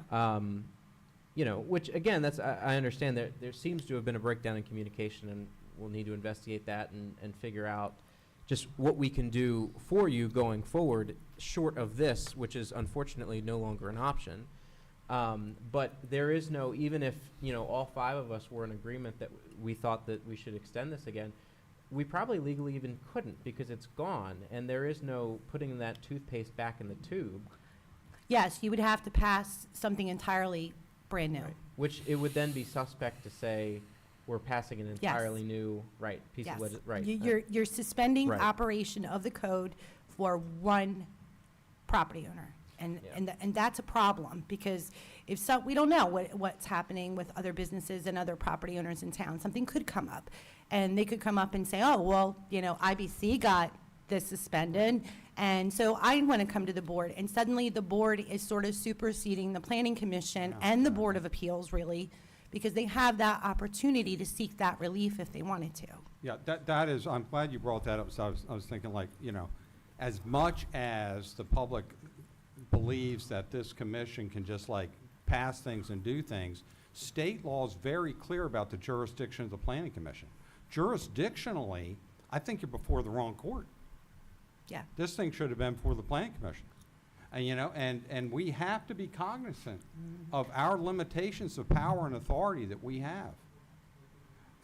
Which again, I understand that there seems to have been a breakdown in communication, and we'll need to investigate that and figure out just what we can do for you going forward, short of this, which is unfortunately no longer an option. But there is no, even if, all 5 of us were in agreement that we thought that we should extend this again, we probably legally even couldn't, because it's gone, and there is no putting that toothpaste back in the tube. Yes, you would have to pass something entirely brand new. Right. Which it would then be suspect to say we're passing an entirely new piece Yes. of legislation. Right. You're suspending Right. operation of the code for one property owner. And that's a problem, because we don't know what's happening with other businesses and other property owners in town. Something could come up, and they could come up and say, oh, well, IBC got this suspended, and so I want to come to the board, and suddenly the board is sort of superseding the planning commission and the Board of Appeals, really, because they have that opportunity to seek that relief if they wanted to. Yeah, that is, I'm glad you brought that up. So I was thinking, as much as the public believes that this commission can just pass things and do things, state law is very clear about the jurisdiction of the planning commission. Jurisdictionally, I think you're before the wrong court. Yeah. This thing should have been before the planning commission. And we have to be cognizant of our limitations of power and authority that we have.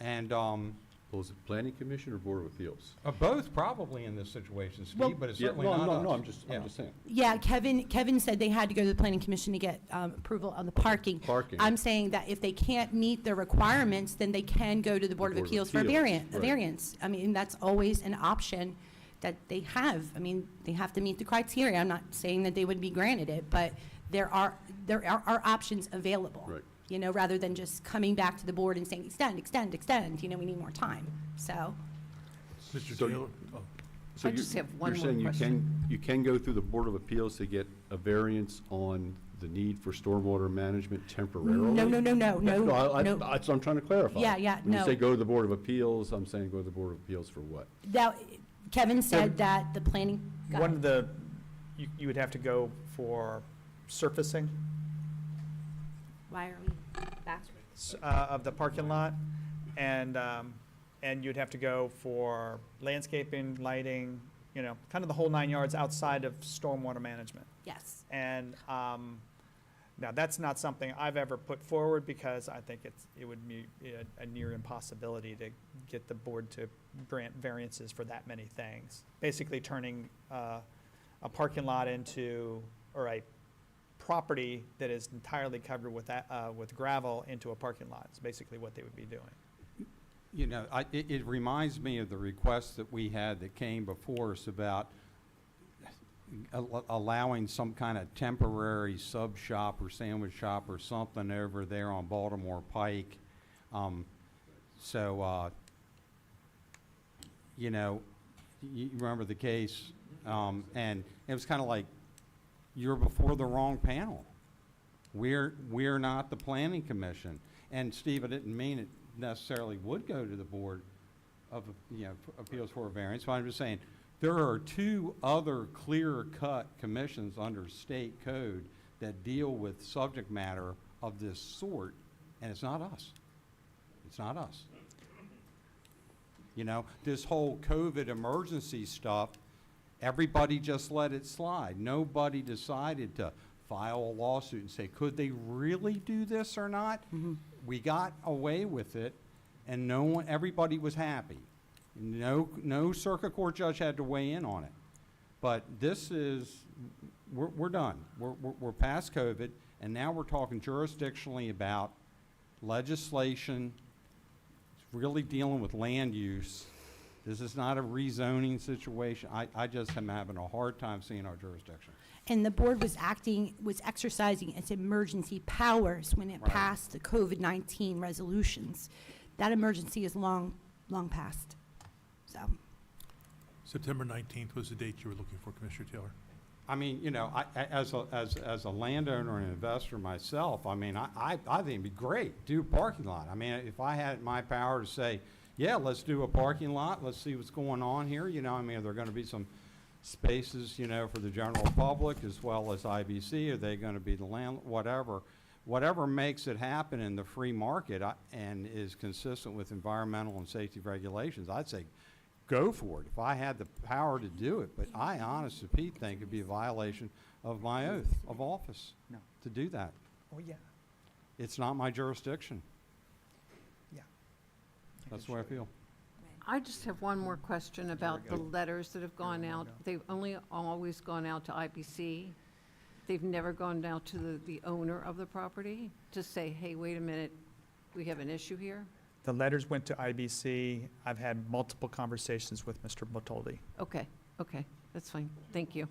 And Well, is it planning commission or board of appeals? both probably in this situation, Steve, Well- but it's Yeah, certainly not us. no, I'm just saying. Yeah, Kevin said they had to go to the planning commission to get approval on the parking. Parking. I'm saying that if they can't meet the requirements, then they can go to the Board of Appeals for a right. variance. I mean, that's always an option that they have. I mean, they have to meet the criteria. I'm not saying that they would be granted it, but there are options available. Right. Rather than just coming back to the board and saying, extend, we need more time, so. Mr. So- Taylor? I just have one more You're saying question. you can go through the Board of Appeals to get a variance on the need for stormwater management temporarily? No. That's what I'm trying to clarify. Yeah, When you no. say go to the Board of Appeals, I'm saying go to the Board of Appeals for what? Now, Kevin said that the planning. go One ahead. of the, you would have to go for surfacing Why are we back? of the parking lot, and you'd have to go for landscaping, lighting, kind of the whole 9 yards outside of stormwater management. Yes. And now, that's not something I've ever put forward, because I think it would be a near impossibility to get the board to grant variances for that many things. Basically turning a parking lot into, or a property that is entirely covered with gravel into a parking lot is basically what they would be doing. It reminds me of the request that we had that came before us about allowing some kind of temporary sub shop or sandwich shop or something over there on Baltimore Pike. You remember the case, and it was kind of like, you're before the wrong panel. We're not the planning commission. And Steve, I didn't mean it necessarily would go to the Board of Appeals for a variance, but I'm just saying, There are two other clear-cut commissions under state code that deal with subject matter of this sort, and it's not us. It's not us. You know, this whole COVID emergency stuff, everybody just let it slide. Nobody decided to file a lawsuit and say, could they really do this or not? We got away with it, and everybody was happy. No circuit court judge had to weigh in on it. But this is, we're done. We're past COVID, and now we're talking jurisdictionally about legislation, really dealing with land use. This is not a rezoning situation. I just am having a hard time seeing our jurisdiction. And the board was exercising its emergency powers when it Right. passed the COVID-19 resolutions. That emergency is long past. So, September 19th was the date you were looking for, Commissioner Taylor. I mean, you know, as a landowner and investor myself, I mean, I think it'd be great, do a parking lot. I mean, if I had my power to say, yeah, let's do a parking lot, let's see what's going on here, you know, I mean, are there gonna be some spaces, you know, for the general public as well as IBC? Are they gonna be the whatever makes it happen in the free market and is consistent with environmental and safety regulations, I'd say go for it if I had the power to do it. But I honestly, Pete, think it'd be a violation of my oath of office No. to do that. Oh, yeah, It's not my jurisdiction. yeah. That's the way I feel. I just have one more question about the letters that have gone out. They've only always gone out to IBC. They've never gone out to the owner of the property to say, hey, wait a minute, we have an issue here? The letters went to IBC. I've had multiple conversations with Mr. Botoldi. Okay, that's fine. Thank you.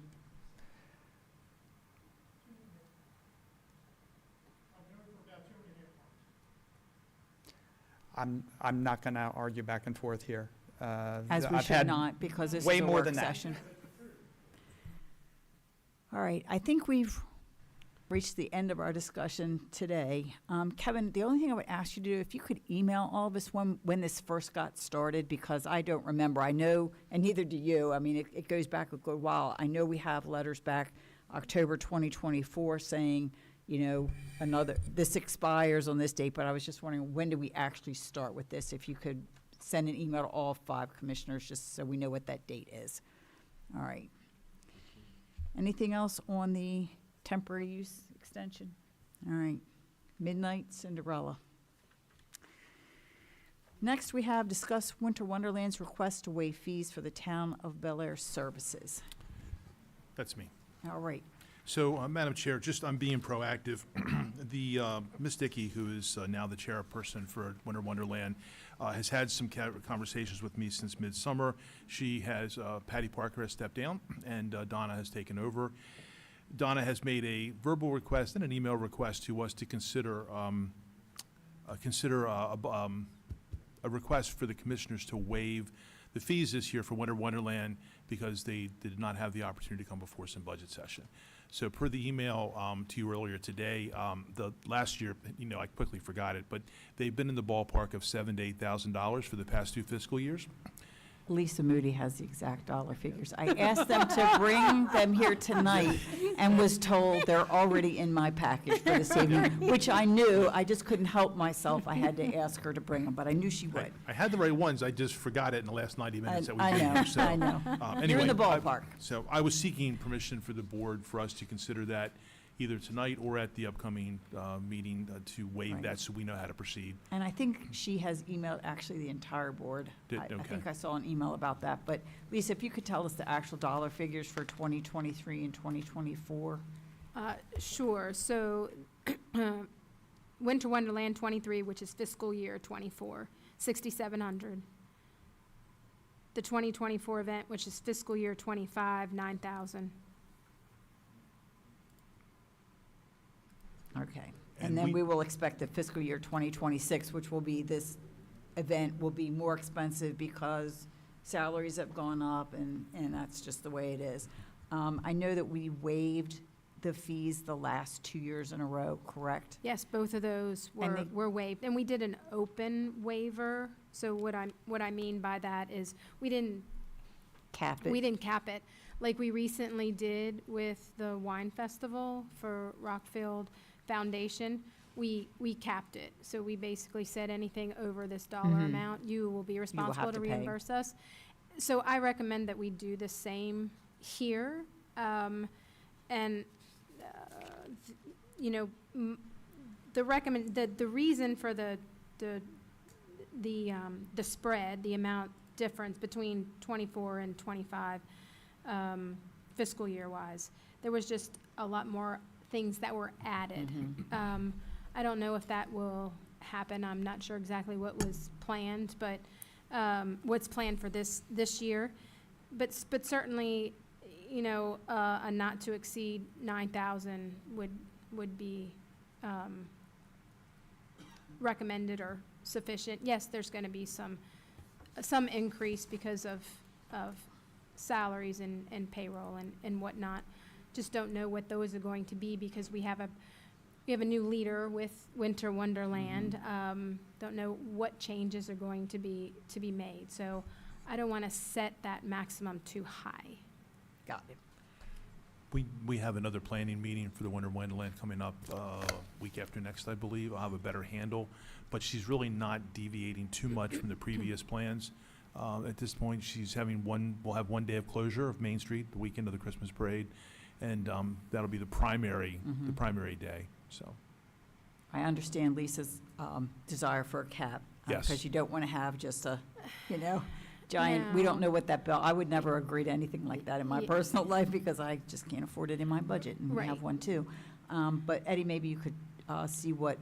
I'm not going to argue back and forth here. As we I've should had not, because this way is a more work than that. session. All right, I think we've reached the end of our discussion today. Kevin, the only thing I would ask you to do, if you could email all of us when this first got started, because I don't remember. I know, and neither do you. I mean, it goes back a good while. I know we have letters back October 2024 saying, you know, this expires on this date, but I was just wondering, when do we actually start with this? If you could send an email to all 5 commissioners, just so we know what that date is. All right. Anything else on the temporary use extension? All right. Midnight Cinderella. Next, we have discuss Winter Wonderland's request to waive fees for the town of Bel Air services. That's me. All right. So, Madam Chair, I'm being proactive. Ms. Dickey, who is now the chairperson for Winter Wonderland, has had some conversations with me since midsummer. She has, Patty Parker has stepped down, and Donna has taken over. Donna has made a verbal request and an email request to us to consider a request for the commissioners to waive the fees this year for Winter Wonderland because they did not have the opportunity to come before us in budget session. So per the email to you earlier today, the last year, you know, I quickly forgot it, but they've been in the ballpark of $7,000 to $8,000 for the past 2 fiscal years. Lisa Moody has the exact dollar figures. I asked them to bring them here tonight and was told they're already in my package for this evening, which I knew. I just couldn't help myself. I had to ask her to bring them, but I knew she would. I had the right ones, I just forgot it in the last 90 minutes that we I gave know, you. So, I know. You're anyway, in the ballpark. So I was seeking permission for the board for us to consider that either tonight or at the upcoming meeting to waive Right. that so we know how to proceed. And I think she has emailed actually the entire board. I Okay. think I saw an email about that. But Lisa, if you could tell us the actual dollar figures for 2023 and 2024. Sure. So Winter Wonderland 23, which is fiscal year 24, 6,700. The 2024 event, which is fiscal year 25, 9,000. Okay. And And then we- we will expect that fiscal year 2026, which will be this event, will be more expensive because salaries have gone up, and that's just the way it is. I know that we waived the fees the last 2 years in a row, correct? Yes, both of those And were waived, and we did an open waiver. So what I mean by that is we didn't cap it? We didn't cap it, like we recently did with the wine festival for Rockfield Foundation. We capped it, so we basically said anything over this dollar Mhm. amount, you will be responsible have to to pay. reimburse us. So I recommend that we do the same here, and, you know, the reason for the spread, the amount difference between 24 and 25, fiscal year-wise, there was just a lot more things that were added. I don't know if that will happen. I'm not sure exactly what was planned, but, what's planned for this year. But certainly, you know, a not to exceed 9,000 would be, recommended or sufficient. Yes, there's gonna be some increase because of salaries and payroll and whatnot. Just don't know what those are going to be because we have a new leader with Winter Wonderland. Don't know what changes are going to be made. So I don't want to set that maximum too high. Got it. We have another planning meeting for the Winter Wonderland coming up week after next, I believe. I'll have a better handle, but she's really not deviating too much from the previous plans. At this point, we'll have 1 day of closure of Main Street, the weekend of the Christmas parade, and that'll be the primary day, so. I understand Lisa's desire for a cap. Yes. Because you don't want to have just a, you know, giant, we don't know what that bill, I would never agree to anything like that in my Yeah. personal life because I just can't afford it in my budget, and we have Right. one too. But Eddie, maybe you could see what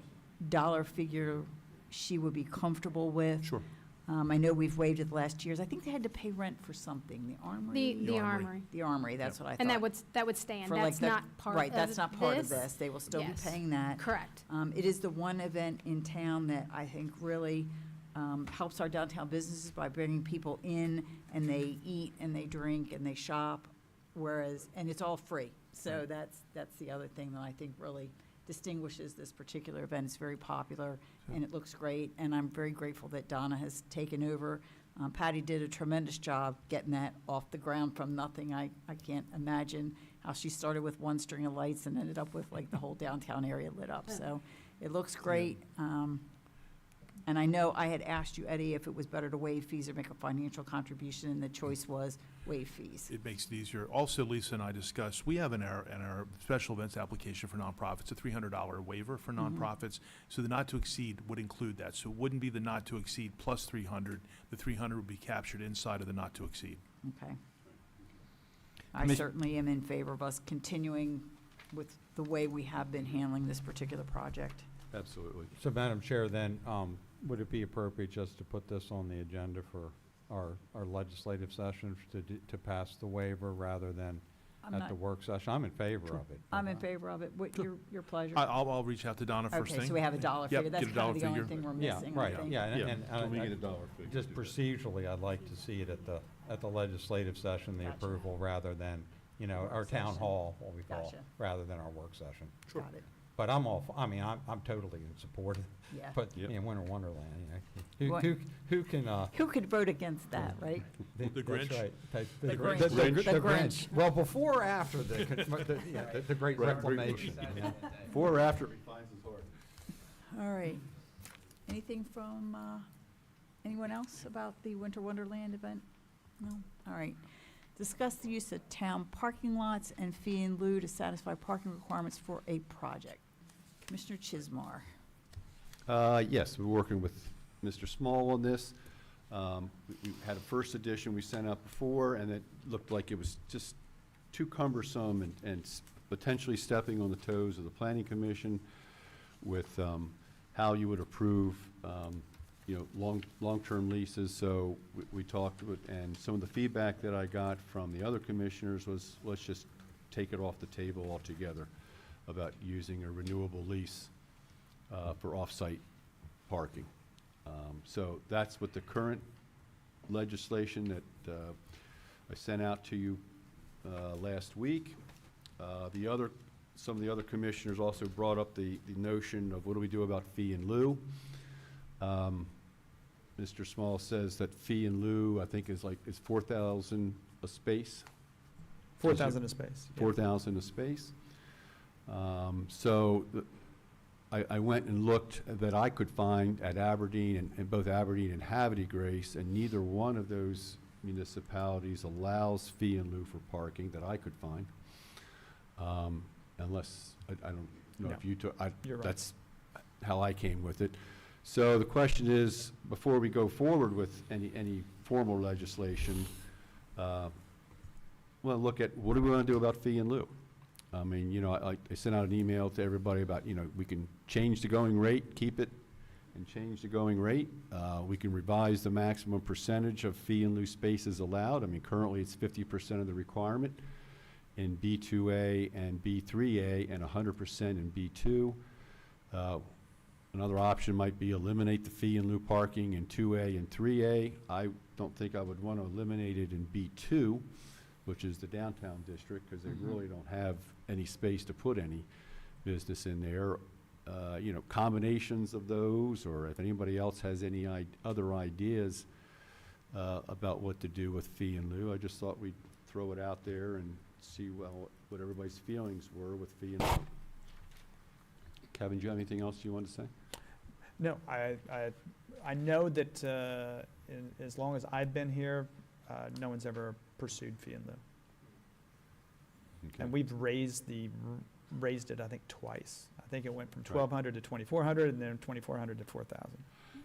dollar figure she would be comfortable with. Sure. I know we've waived it the last years. I think they had to pay rent for something, the Armory? The armory. The Armory, that's what I thought. And that would stand. For like That's the- not part of Right, that's not part of this. They will still be Yes. paying that. Correct. It is the one event in town that I think really helps our downtown businesses by bringing people in, and they eat, and they drink, and they shop, and it's all free. So that's the other thing that I think really distinguishes this particular event. It's very popular, and it looks great, and I'm very grateful that Donna has taken over. Patty did a tremendous job getting that off the ground from nothing. I can't imagine how she started with one string of lights and ended up with like the whole downtown area lit up. So it looks great. And I know I had asked you, Eddie, if it was better to waive fees or make a financial contribution, and the choice was waive fees. It makes it easier. Also, Lisa and I discussed, we have in our special events application for nonprofits, a $300 waiver for nonprofits. So the not to exceed would include that. So it wouldn't be the not to exceed plus 300. The 300 would be captured inside of the not to exceed. Okay. I certainly am in favor of us continuing with the way we have been handling this particular project. Absolutely. So, Madam Chair, then, would it be appropriate just to put this on the agenda for our legislative session to pass the waiver rather than I'm at not- the work session? I'm in favor of it. I'm in favor of it. What, your pleasure? I'll reach out to Donna first thing. Okay, so we have a dollar Yep, figure. That's get a kind of dollar the only figure. thing we're Yeah, missing, I right, think. yeah, and Till we get a dollar figure. just procedurally, I'd like to see it at the legislative session, the Gotcha. approval, rather than, you know, Work our town session. hall, what we call, Gotcha. rather than our work session. Got it. But I'm I'm totally in support of, Yeah. but, Yep. you know, Winter Wonderland, you know. What- Who can, Who could vote against that, right? The That's Grinch. right. The The Grinch. The The Grinch. Grinch. Well, before or after the Great Reclamation, you know? Before or after he finds his heart. All right. Anything from anyone else about the Winter Wonderland event? No? All right. Discuss the use of town parking lots and fee in lieu to satisfy parking requirements for a project. Commissioner Chismar. Yes, we're working with Mr. Small on this. We had a first edition we sent out before, and it looked like it was just too cumbersome and potentially stepping on the toes of the planning commission with how you would approve, you know, long-term leases. So we talked with, and some of the feedback that I got from the other commissioners was, let's just take it off the table altogether about using a renewable lease for off-site parking. So that's what the current legislation that I sent out to you last week. Some of the other commissioners also brought up the notion of what do we do about fee in lieu. Mr. Small says that fee in lieu, I think, is $4,000 a space. 4,000 a space. yeah. 4,000 a space. So I went and looked that I could find at Aberdeen, and both Aberdeen and Havre de Grace, and neither one of those municipalities allows fee in lieu for parking that I could find. Unless, I don't know No, if you took, you're right. that's how I came with it. So the question is, before we go forward with any formal legislation, well, look at, what do we want to do about fee in lieu? I mean, you know, I sent out an email to everybody about, you know, we can change the going rate, keep it, and change the going rate. We can revise the maximum percentage of fee in lieu spaces allowed. I mean, currently it's 50% of the requirement in B2A and B3A, and 100% in B2. Another option might be eliminate the fee in lieu parking in 2A and 3A. I don't think I would want to eliminate it in B2, which is the downtown district, because they really don't have any space to put any business in there. You know, combinations of those, or if anybody else has any other ideas about what to do with fee in lieu, I just thought we'd throw it out there and see, well, what everybody's feelings were with fee in lieu. Kevin, do you have anything else you want to say? No, I know that as long as I've been here, no one's ever pursued fee in lieu. Okay. And we've raised it, I think, twice. I think it went from 1,200 to 2,400, and then 2,400 to 4,000.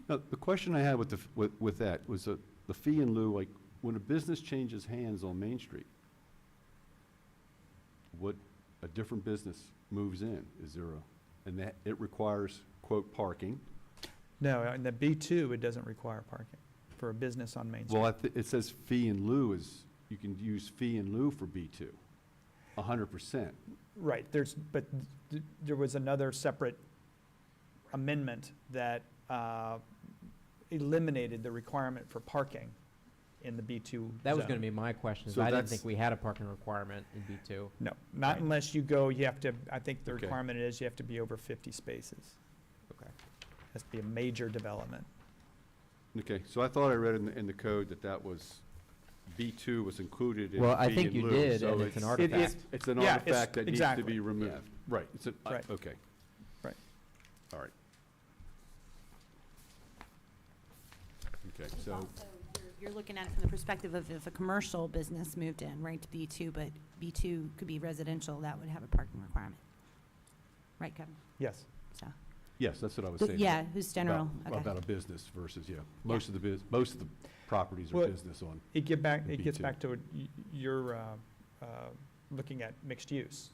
Now, the question I had with that was the fee in lieu, like, when a business changes hands on Main Street, what a different business moves in, is there and that it requires, quote, parking. No, in the B2, it doesn't require parking for a business on Main Street. Well, it says fee in lieu is, you can use fee in lieu for B2, 100%. Right, but there was another separate amendment that eliminated the requirement for parking in the B2 That was zone. going to be my question, is So I didn't that's- think we had a parking requirement in B2. No, not Right. unless you go, you have to, I think the Okay. requirement is you have to be over 50 spaces. Okay. Has to be a major development. Okay, so I thought I read in the code that was, B2 was included in Well, I fee think in you lieu, did, so and it's an It artifact. is- It's an Yeah, artifact that needs to exactly. be removed. Right, it's Right. okay. Right. All right. Okay, so, You're looking at it from the perspective of if a commercial business moved in, right, to B2, but B2 could be residential, that would have a parking requirement. Right, Kevin? Yes. So, yes, that's what I was But saying. yeah, who's general, About- okay. About a business versus, most of the properties are Well, business on. It gets B2. back to your looking at mixed use.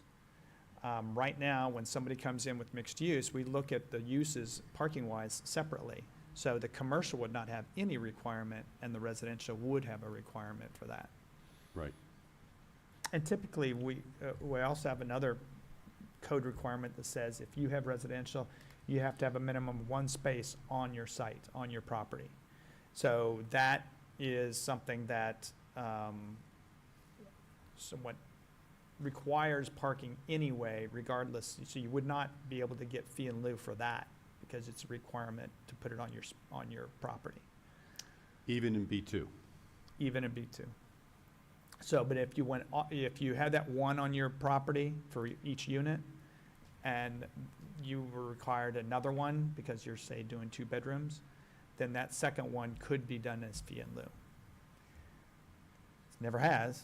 Right now, when somebody comes in with mixed use, we look at the uses parking-wise separately. So the commercial would not have any requirement, and the residential would have a requirement for that. Right. And typically, we also have another code requirement that says if you have residential, you have to have a minimum of one space on your site, on your property. So that is something that somewhat requires parking anyway, regardless. So you would not be able to get fee in lieu for that, because it's a requirement to put it on your property, Even in B2. even in B2. So, but if you had that one on your property for each unit, and you were required another one because you're, say, doing 2 bedrooms, then that second one could be done as fee in lieu. It never has,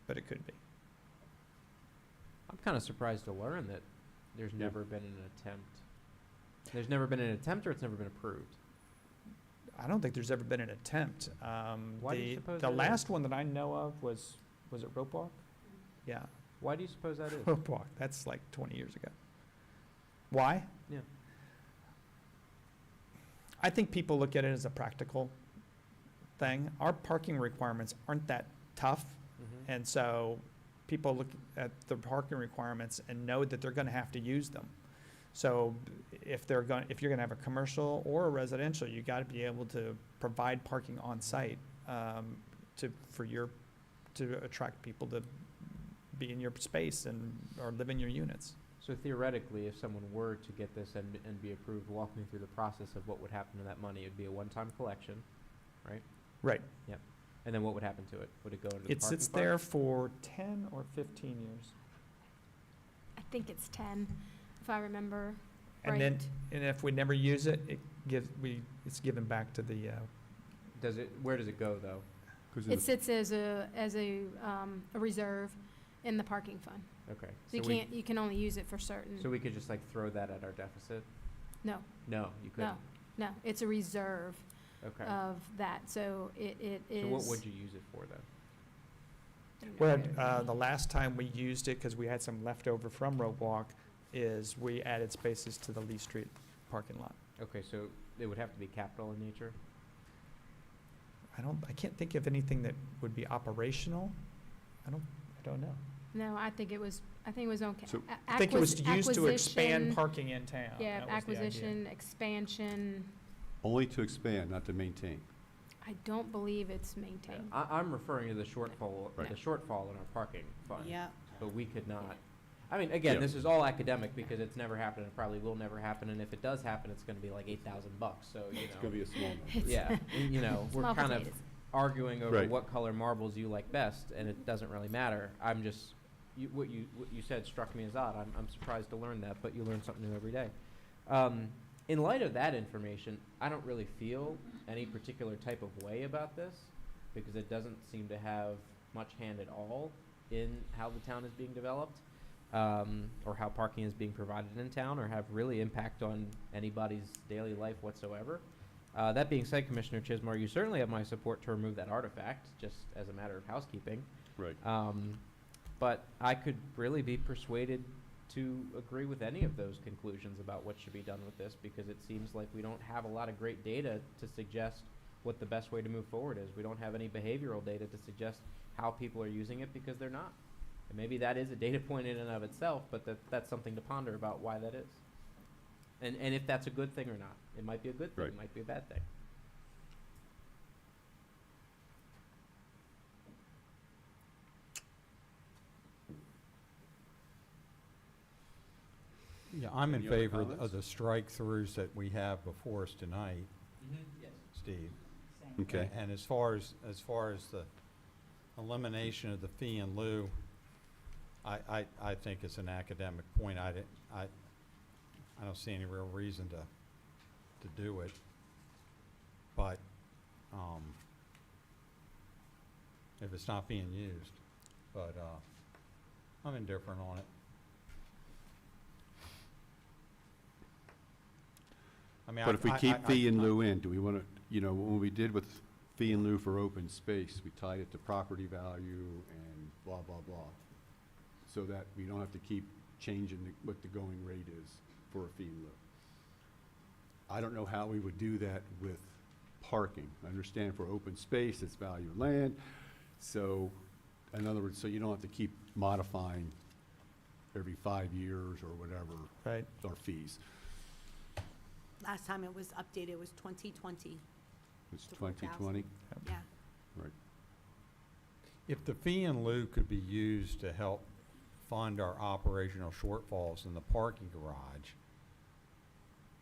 but it could be. I'm kind of surprised to learn that there's never been an attempt. There's never been an attempt, or it's never been approved? I don't think there's ever been an attempt. Why do you suppose The that last is? one that I know of was it Rope Walk? Yeah, Why do you suppose that is? Rope Walk. That's like 20 years ago. Why? Yeah. I think people look at it as a practical thing. Our parking requirements aren't that tough, Mhm. and so people look at the parking requirements and know that they're gonna have to use them. So if you're gonna have a commercial or a residential, you gotta be able to provide parking on site, to attract people to be in your space or live in your units. So theoretically, if someone were to get this and be approved, walk me through the process of what would happen to that money. It'd be a one-time collection, right? Right. Yep. And then what would happen to it? Would it go into the It parking sits fund? there for 10 or 15 years. I think it's 10, if I remember And right. then, and if we never use it, it's given back to the, Where does it go, though? 'Cause in It the- sits as a reserve in the parking fund. Okay. So you can only use it for certain. So we could just like throw that at our deficit? No, No, you couldn't? no, it's a reserve Okay. of that, so it is. So what would you use it for, then? I don't know well, where it- the last time we used it, because we had some leftover from Roadwalk, is we added spaces to the Lee Street parking lot. Okay, so it would have to be capital in nature? I can't think of anything that would be operational. I don't know. No, I think it was okay. So- I think it was used to expand Acquisition- parking in town. Yeah, That was the idea. acquisition, expansion, Only to expand, not to maintain. I don't believe it's maintained. I'm referring to the shortfall, Right. the shortfall in our parking fund. Yeah. But we could not, I mean, again, Yeah. this is all academic because it's never happened and probably will never happen, and if it does happen, it's gonna be like $8,000, so, you It's gonna know. be a small number. Yeah, and, you know, we're Small kind of potatoes. arguing over Right. what color marbles you like best, and it doesn't really matter. I'm just, what you said struck me as odd. I'm surprised to learn that, but you learn something new every day. In light of that information, I don't really feel any particular type of way about this, because it doesn't seem to have much hand at all in how the town is being developed, or how parking is being provided in town, or have really impact on anybody's daily life whatsoever. That being said, Commissioner Chismar, you certainly have my support to remove that artifact, just as a matter of housekeeping. Right. But I could really be persuaded to agree with any of those conclusions about what should be done with this, because it seems like we don't have a lot of great data to suggest what the best way to move forward is. We don't have any behavioral data to suggest how people are using it, because they're not. And maybe that is a data point in and of itself, but that's something to ponder about why that is. And if that's a good thing or not. It might be a good thing, Right. it might be a bad thing. Yeah, I'm in Any other favor of comments? the strike-throughs that we have before us tonight, Yes. Steve. Okay. And as far as the elimination of the fee in lieu, I think it's an academic point. I don't see any real reason to do it. But, if it's not being used, but, I'm indifferent on it. I mean, But if we keep I- fee in lieu in, do we want to, you know, when we did with fee in lieu for open space, we tied it to property value and blah, blah, blah, so that we don't have to keep changing what the going rate is for a fee in lieu. I don't know how we would do that with parking. I understand for open space, it's value of land, so, in other words, so you don't have to keep modifying every 5 years or whatever Right. our fees. Last time it was updated was 2020. It's To 4,000. 2020, Yeah. right. If the fee in lieu could be used to help fund our operational shortfalls in the parking garage,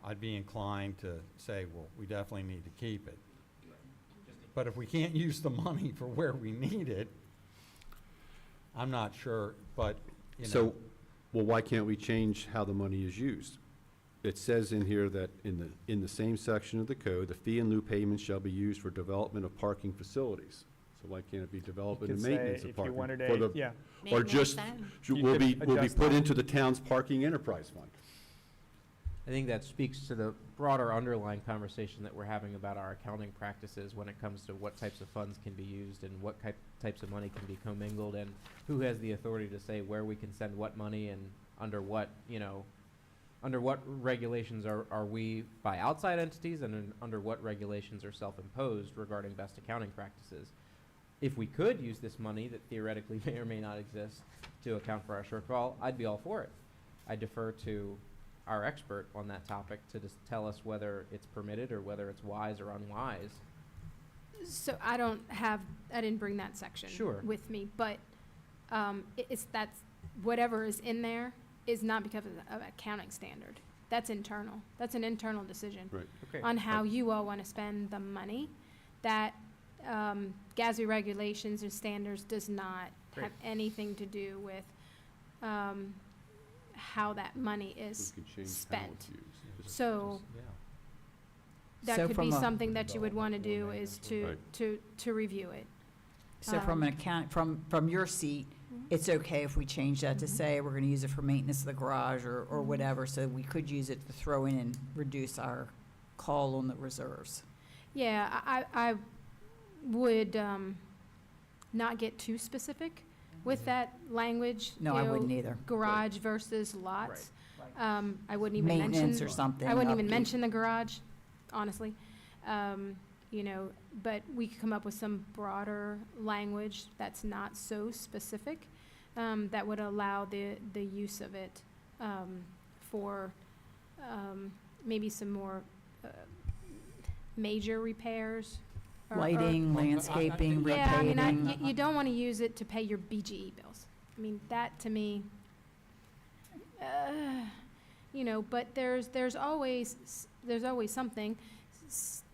I'd be inclined to say, well, we definitely need to keep it. But if we can't use the money for where we need it, I'm not sure, but, you know. So, well, why can't we change how the money is used? It says in here that in the same section of the code, the fee in lieu payment shall be used for development of parking facilities. So why can't it be development and Could say maintenance of if you parking? wanted For a, the- yeah. Or Maintenance just, and- You will could be adjust put that. into the town's parking enterprise fund. I think that speaks to the broader underlying conversation that we're having about our accounting practices when it comes to what types of funds can be used and what types of money can be commingled, and who has the authority to say where we can send what money and under what, under what regulations are we by outside entities, and under what regulations are self-imposed regarding best accounting practices. If we could use this money that theoretically may or may not exist to account for our shortfall, I'd be all for it. I defer to our expert on that topic to just tell us whether it's permitted or whether it's wise or unwise. So I didn't bring that section Sure. with me, but that's whatever is in there is not because of accounting standard. That's internal. That's an internal decision Right. Okay. on how you all want to spend the money. That GASB regulations and standards does not Great. have anything to do with how that money We is could change how spent. it's used. So that So could from be a- something that you would want to do is to review it. So from an account, from your seat, it's okay if we change that to say we're gonna use it for maintenance of the garage or whatever, so we could use it to throw in and reduce our call on the reserves. Yeah, I would not get too specific with that language. No, you I know, wouldn't either. Garage versus lots. I wouldn't even mention. Maintenance or something. I wouldn't even upkeep. mention the garage, honestly. You know, but we could come up with some broader language that's not so specific, that would allow the use of it, for, maybe some more, major repairs. Lighting, landscaping, Yeah, I mean, repaving. you don't want to use it to pay your BGE bills. I mean, that to me, you know, but there's always something.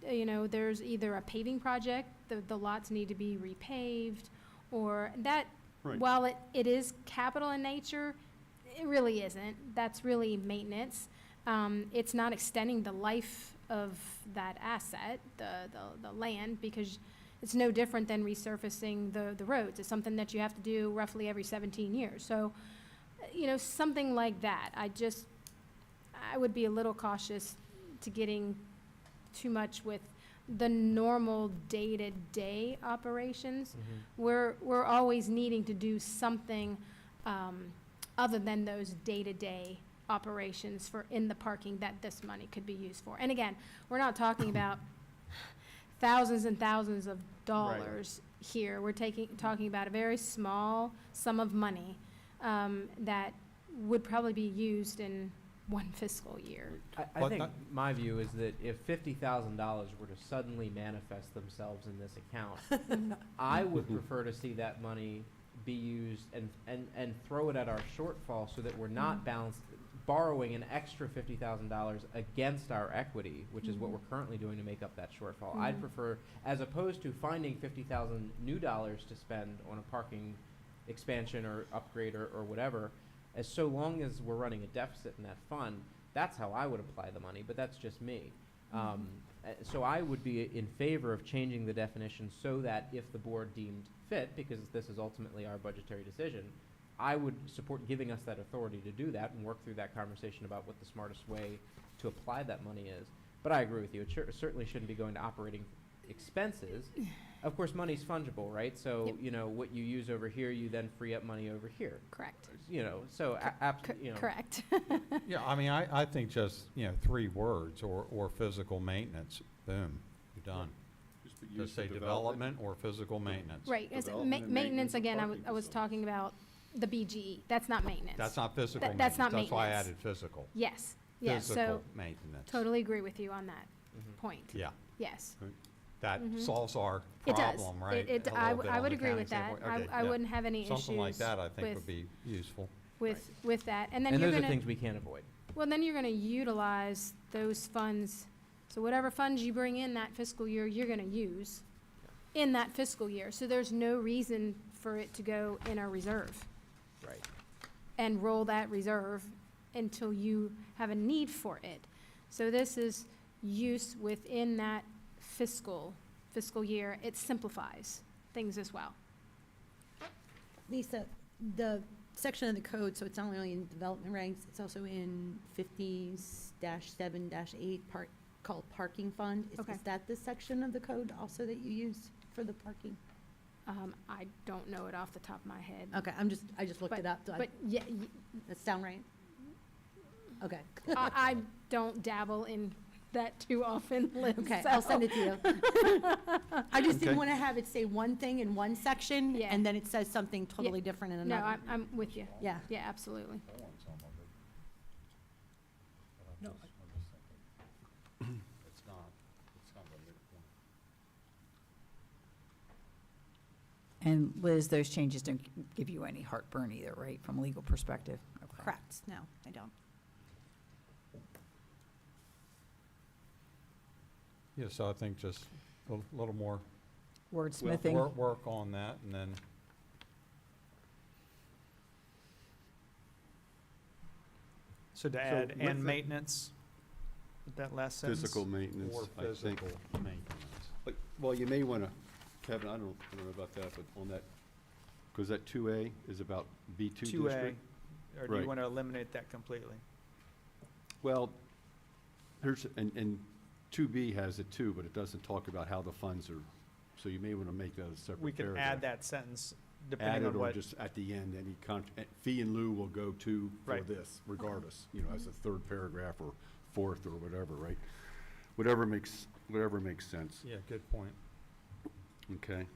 You know, there's either a paving project, the lots need to be repaved, or that, Right. while it is capital in nature, it really isn't. That's really maintenance. It's not extending the life of that asset, the land, because it's no different than resurfacing the roads. It's something that you have to do roughly every 17 years. So, you know, something like that. I would be a little cautious to getting too much with the normal day-to-day operations. We're always needing to do something other than those day-to-day operations for in the parking that this money could be used for. And again, we're not talking about thousands and thousands of dollars here. We're talking about a very small sum of money that would probably be used in one fiscal year. I But think that- my view is that if $50,000 were to suddenly manifest themselves in this account, I would prefer to see that money be used and throw it at our shortfall so that we're not borrowing an extra $50,000 against our equity, which is what we're currently doing to make up that shortfall. I'd prefer, as opposed to finding $50,000 new dollars to spend on a parking expansion or upgrade or whatever, as so long as we're running a deficit in that fund, that's how I would apply the money, but that's just me. So I would be in favor of changing the definition so that if the board deemed fit, because this is ultimately our budgetary decision, I would support giving us that authority to do that and work through that conversation about what the smartest way to apply that money is. But I agree with you, it certainly shouldn't be going to operating expenses. Of course, money's fungible, right? So, Yep. you know, what you use over here, you then free up money over here. Correct. You know, so you know. Correct. Yeah, I mean, I think just, 3 words, or physical maintenance, boom, you're done. Just say development or physical maintenance. Right. As Development and maintenance, again, parking I was facilities. talking about the BGE. That's not maintenance. That's not physical maintenance. That's not That's why I maintenance. added physical. Yes. Yes. So Physical maintenance. totally agree with you on that Mhm. point. Yeah, Yes. that Mhm. solves our It does. problem, right? I A little bit I on would the agree accounting with that. standpoint. I Okay, yeah. wouldn't have any issues Something like that, I think, with- would be useful. with that. And then And you're those are gonna, things we can't avoid. well, then you're gonna utilize those funds. So whatever funds you bring in that fiscal year, you're gonna use in that fiscal year. So there's no reason for it to go in a reserve Right. and roll that reserve until you have a need for it. So this is use within that fiscal year. It simplifies things as well. Lisa, the section of the code, so it's not only in development regs, it's also in 50-7-8 called parking fund. Okay. Is that the section of the code also that you use for the parking? I don't know it off the top of my head. Okay, I just looked it up. But yeah, That sound right? Okay. I don't dabble in that too often, Liz. Okay, so- I'll send it to you. I just didn't Okay. want to have it say one thing in one section, Yeah. and then it says something totally different in No, another. I'm with you. Yeah. Yeah, absolutely. No. It's not a moot point. And Liz, those changes don't give you any heartburn either, right, from a legal perspective? Okay. Correct, no, I don't. Yeah, so I think just a little more wordsmithing. Work on that, and then, So to add, with and the- maintenance, with that last sentence. Physical maintenance, or I think. physical maintenance. Well, you may want to, Kevin, I don't know about that, but on that, because that 2A is about B2 2A, district. or do you Right. want to eliminate that completely? Well, here's, and 2B has it too, but it doesn't talk about how the funds are, so you may want to make that a separate We could paragraph. add that sentence Add depending it on or what, just at the end, any fee in lieu will go to for Right. this regardless, you know, as a third paragraph or fourth or whatever, right? Whatever makes sense, Yeah, good point. okay?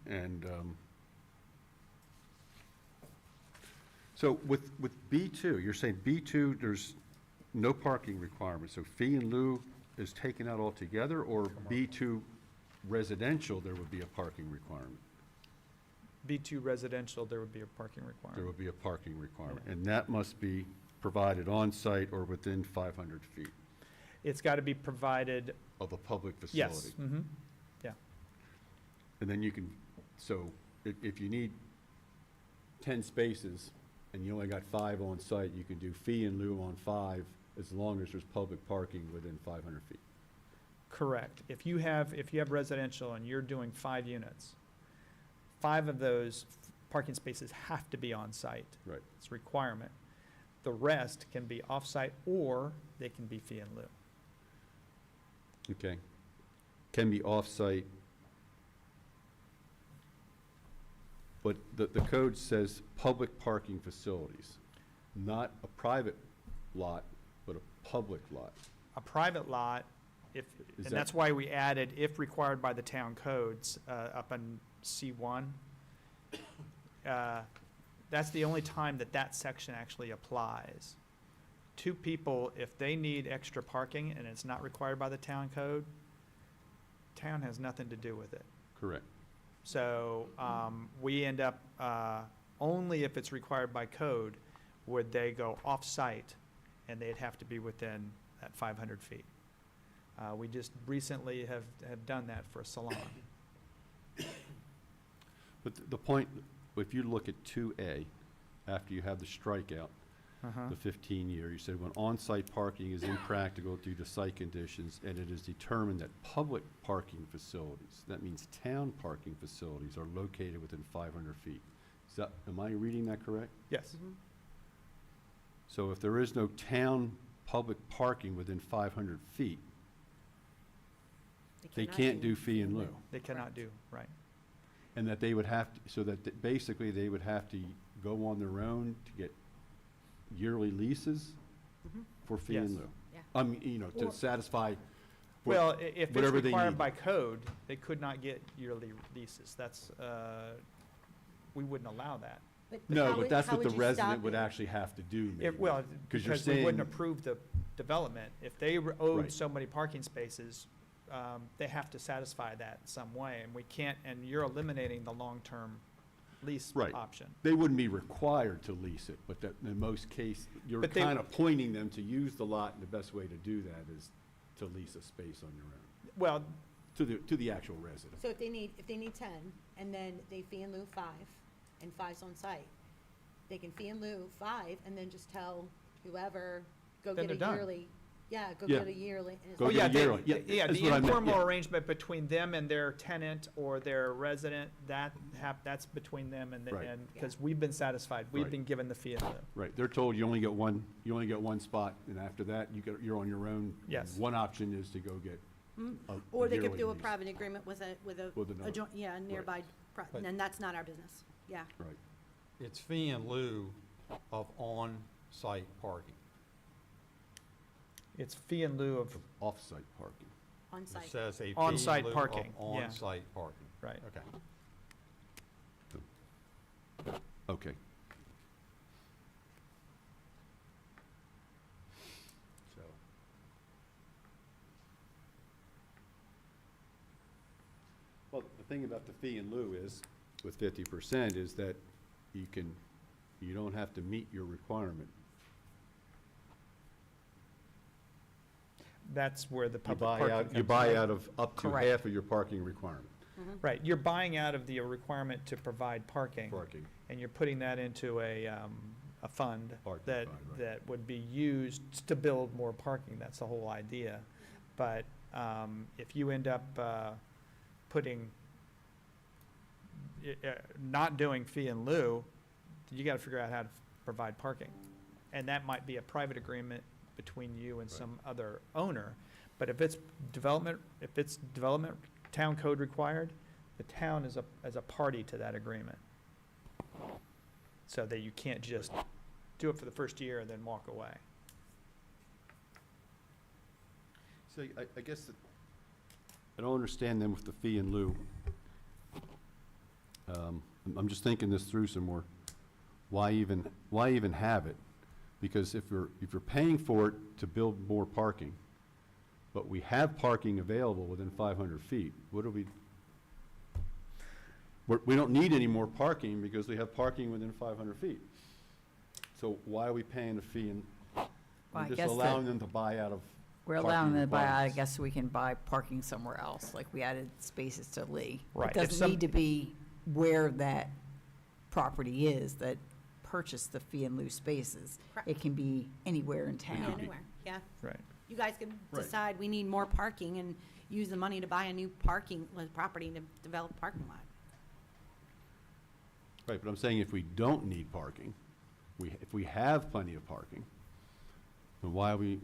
And, so with B2, you're saying B2, there's no parking requirement, so fee in lieu is taken out altogether, or B2 residential, there would be a parking requirement? B2 residential, there would be a parking There requirement. would be a parking requirement, and that must be provided on-site or within 500 feet It's got to be provided, of a public yes, facility. yeah. And then you can, so if you need 10 spaces and you only got 5 on-site, you can do fee in lieu on 5 as long as there's public parking within 500 feet. Correct. If you have residential and you're doing 5 units, 5 of those parking spaces have to be on site. Right. It's a requirement. The rest can be off-site or they can be fee in lieu. Okay. Can be off-site. But the code says public parking facilities, not a private lot, but a public lot. A private lot, Is and that- that's why we added, if required by the town codes, up in C1. That's the only time that section actually applies. 2 people, if they need extra parking and it's not required by the town code, town has nothing to do with it. Correct. So, we end up, only if it's required by code would they go off-site, and they'd have to be within that 500 feet. We just recently have done that for a salon. But the point, if you look at 2A, after you have the strikeout, the 15-year, you said when on-site parking is impractical due to site conditions, and it is determined that public parking facilities, that means town parking facilities, are located within 500 feet. Is that, am I reading that correct? Yes. So if there is no town public parking within 500 feet, they can't do fee in lieu. They cannot do, right. And that they would have, so that basically they would have to go on their own to get yearly leases for fee in Yes. lieu. Yeah. I mean, you know, to satisfy. Well, if it's whatever they required need. by code, they could not get yearly leases. That's, we wouldn't allow that. No, but that's what the resident would actually have to do, maybe. Well, you're because we wouldn't saying- approve the development. If they owed Right. so many parking spaces, they have to satisfy that in some way, and we can't, and you're eliminating the long-term lease Right. option. They wouldn't be required to lease it, but that, in most cases, you're But they- kind of pointing them to use the lot, and the best way to do that is to lease a space on your own, Well, to the actual resident. So if they need 10, and then they fee in lieu 5, and 5's on site, they can fee in lieu 5, and then just tell whoever, go Then get a they're done. yearly, go Yeah. get a yearly. and it's Go oh, like- get yeah, a yearly. Yeah, yeah, that's the what I meant, informal yeah. arrangement between them and their tenant or their resident, that's between them and, Right. because we've been satisfied. We've Right. been given the fee in lieu. Right, they're told you only get one spot, and after that, you're on your own. Yes. One option is to go get a Or they could yearly do a lease. private agreement with With a another. joint, a nearby, But- and that's not our business, yeah. Right, It's fee in lieu of on-site parking. It's fee in lieu of, off-site parking. On It site. says a fee in On-site lieu of parking, yeah. on-site parking. right. Okay. Okay. So. Well, the thing about the fee in lieu is, with 50%, is that you don't have to meet your requirement. That's where the You public buy parking out, comes you buy in. out of up to Correct. half of your parking requirement. Right, you're buying out of the requirement to provide parking. Parking. And you're putting that into a fund Parking that, fund, right. that would be used to build more parking. That's the whole idea. But if you end up putting, not doing fee in lieu, you got to figure out how to provide parking. And that might be a private agreement between you and some other owner. But if it's development, town code required, the town is a party to that agreement. So that you can't just do it for the first year and then walk away. So I guess that, I don't understand then with the fee in lieu. I'm just thinking this through some more. Why even have it? Because if you're paying for it to build more parking, but we have parking available within 500 feet, what do we don't need any more parking because we have parking within 500 feet. So why are we paying a fee and Well, I just guess that- allowing them to buy out of We're parking allowing them to buy out, I requirements? guess so we can buy parking somewhere else, like we added spaces to Lee. Right, It if doesn't some- need to be where that property is that purchased the fee and lieu spaces. Correct. It can be anywhere in Yeah, town. anywhere, yeah. Right. You guys can Right. decide we need more parking and use the money to buy a new property to develop a parking lot. Right, but I'm saying if we don't need parking, if we have plenty of parking, then why are we,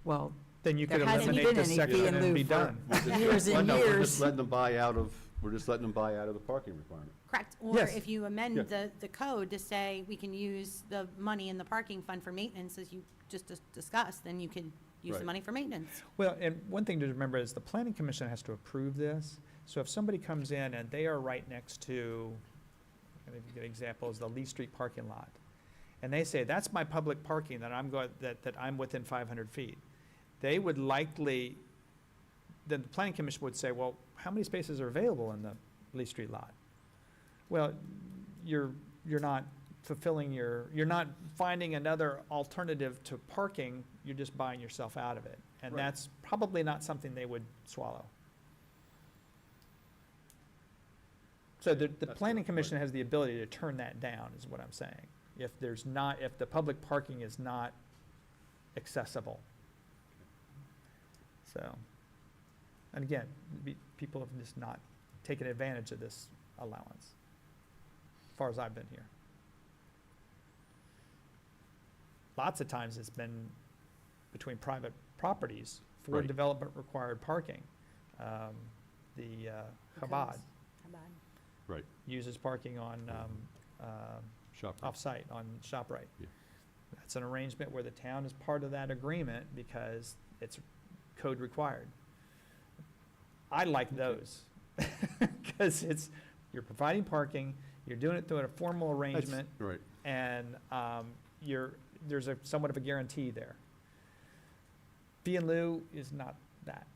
Well, Then you There could hasn't eliminate been the any section fee in and lieu be for- done. years and We're years. just letting them buy out of the parking requirement. Correct, or Yes. if you amend Yeah. the code to say we can use the money in the parking fund for maintenance, as you just discussed, then you can use the Right. money for maintenance. Well, and one thing to remember is the planning commission has to approve this. So if somebody comes in and they are right next to, I think a good example is the Lee Street parking lot. And they say, that's my public parking that that I'm within 500 feet. They would likely, then the planning commission would say, well, how many spaces are available in the Lee Street lot? Well, you're not fulfilling you're not finding another alternative to parking, you're just buying yourself out of it. And Right. that's probably not something they would swallow. So the That's planning correct, commission right. has the ability to turn that down, is what I'm saying. If the public parking is not accessible. So, and again, people have just not taken advantage of this allowance, as far as I've been here. Lots of times it's been between private properties for Right. development required parking. Chabad Right. uses parking on, Shop. off-site, on ShopRite. Yeah. That's an arrangement where the town is part of that agreement because it's code required. I like those, because you're providing parking, you're doing it through a formal arrangement, Right. and there's somewhat of a guarantee there. Fee in lieu is not that.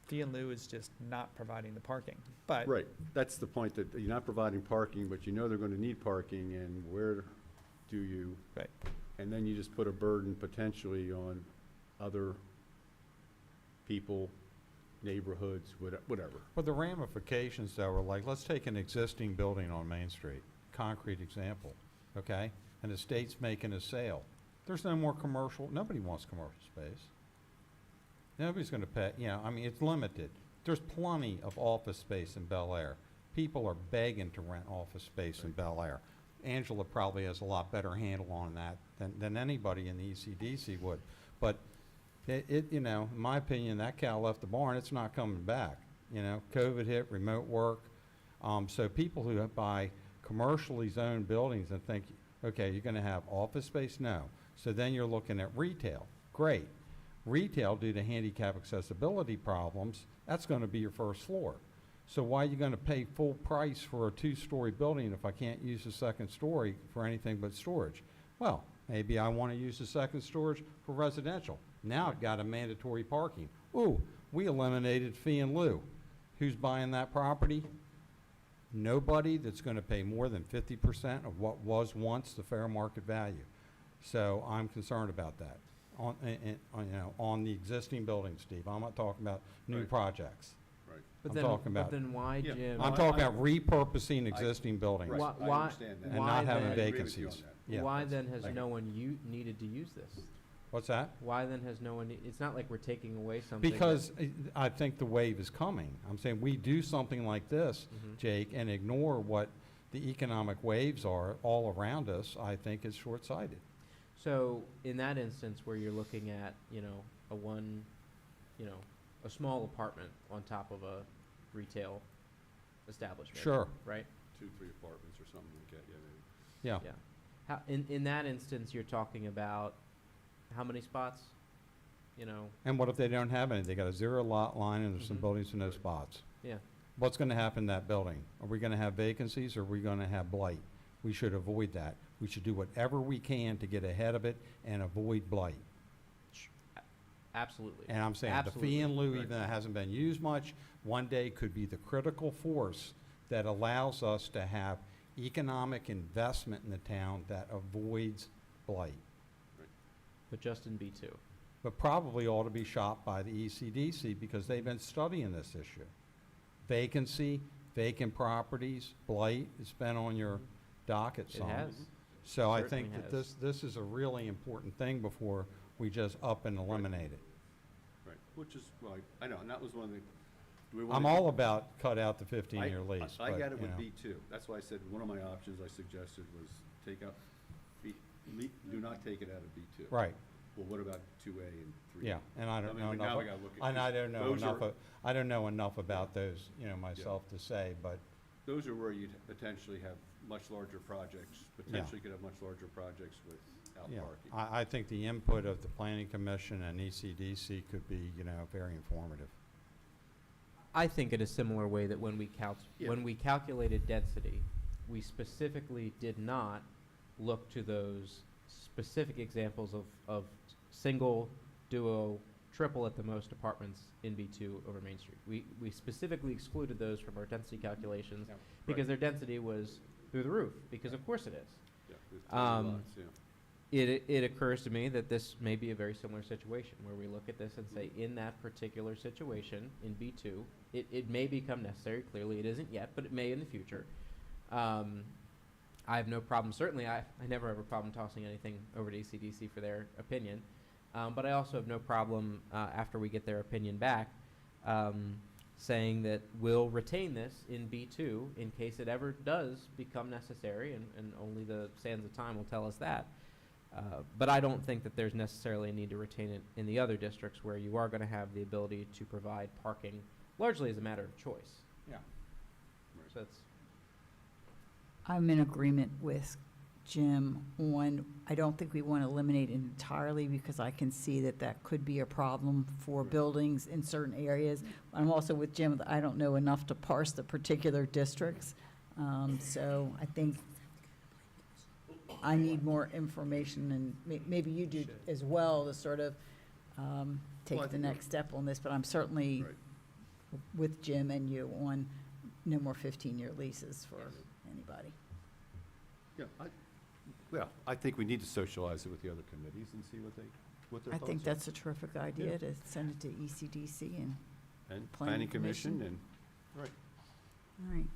Fee in lieu is just not providing the parking, but. Right, that's the point, that you're not providing parking, but you know they're gonna need parking, and where do you? Right. And then you just put a burden potentially on other people, neighborhoods, whatever. Well, the ramifications though are like, let's take an existing building on Main Street, concrete example, okay? And the state's making a sale. There's no more commercial, nobody wants commercial space. Nobody's gonna pay, I mean, it's limited. There's plenty of office space in Bel Air. People are begging to rent office space in Bel Air. Angela probably has a lot better handle on that than anybody in the ECDC would. But in my opinion, that cow left the barn, it's not coming back. COVID hit, remote work. So people who buy commercially zoned buildings and think, okay, you're gonna have office space? No. So then you're looking at retail. Great. Retail, due to handicap accessibility problems, that's gonna be your first floor. So why are you gonna pay full price for a 2-story building if I can't use the second story for anything but storage? Well, maybe I wanna use the second storage for residential. Now I've got a mandatory parking. Ooh, we eliminated fee in lieu. Who's buying that property? Nobody that's gonna pay more than 50% of what was once the fair market value. So I'm concerned about that. on, on the existing buildings, Steve. I'm not talking about new Right. projects. Right. But I'm then, talking but about- then why, Yeah. Jim? I'm talking about repurposing existing buildings Right, Why- I why- understand that. and why not having then- I agree with you on vacancies. that. Yeah. Why then has Like- no one needed to use this? What's that? Why then has no one, it's not like we're taking away something. that- Because I think the wave is coming. I'm saying we do something like this, Mhm. Jake, and ignore what the economic waves are all around us, I think is short-sighted. So in that instance where you're looking at, a one, a small apartment on top of a retail establishment. Sure. Right? 2-3 apartments or something like that, yeah, maybe. Yeah. Yeah. In that instance, you're talking about how many spots? And what if they don't have any? They got a 0 lot line and there's some Mhm. buildings with no Right. spots. Yeah. What's gonna happen in that building? Are we gonna have vacancies or are we gonna have blight? We should avoid that. We should do whatever we can to get ahead of it and avoid blight. Absolutely. And I'm saying the Absolutely. fee in lieu, Right. even though it hasn't been used much, one day could be the critical force that allows us to have economic investment in the town that avoids blight. But just in B2. But probably ought to be shopped by the ECDC because they've been studying this issue. Vacancy, vacant properties, blight, it's been on your docket It some. has. So I Certainly think that has. this is a really important thing before we just up and eliminate it. Right, which is, well, I know, and that was one of the, do we want I'm to? all about cut out the 15-year lease, I but, got it you with know. B2. That's why I said, one of my options I suggested was take out, do not take it out of B2. Right, Well, what about 2A and 3A? yeah, and I don't mean, know but now enough, we gotta look at- and I don't know those enough, are- I don't know enough about those, myself to say, but Those are where you'd potentially have much larger projects, potentially could have much larger projects without yeah, parking. I think the input of the planning commission and ECDC could be, very informative. I think in a similar way that when we Yeah. when we calculated density, we specifically did not look to those specific examples of single, duo, triple at the most apartments in B2 over Main Street. We specifically excluded those from our density calculations Yeah, because right. their density was through the roof, because of course it is. Yeah, there's tons of lots, yeah. It occurs to me that this may be a very similar situation, where we look at this and say, in that particular situation, in B2, it may become necessary, clearly it isn't yet, but it may in the future. I have no problem, certainly I never have a problem tossing anything over to ECDC for their opinion, but I also have no problem, after we get their opinion back, saying that we'll retain this in B2 in case it ever does become necessary, and only the sands of time will tell us that. But I don't think that there's necessarily a need to retain it in the other districts where you are going to have the ability to provide parking largely as a matter of choice. Yeah. So that's, I'm in agreement with Jim on, I don't think we want to eliminate it entirely because I can see that that could be a problem for buildings in certain areas. I'm also with Jim, that I don't know enough to parse the particular districts. So I think I need more information and maybe you do as well to sort of Well, I take the think next step on this, but I'm certainly Right. with Jim and you on no more 15-year leases for anybody. Yeah, I think we need to socialize it with the other committees and see what their I thoughts are. think that's a terrific idea to send it to ECDC and, And Planning planning commission Commission. and, right, all right.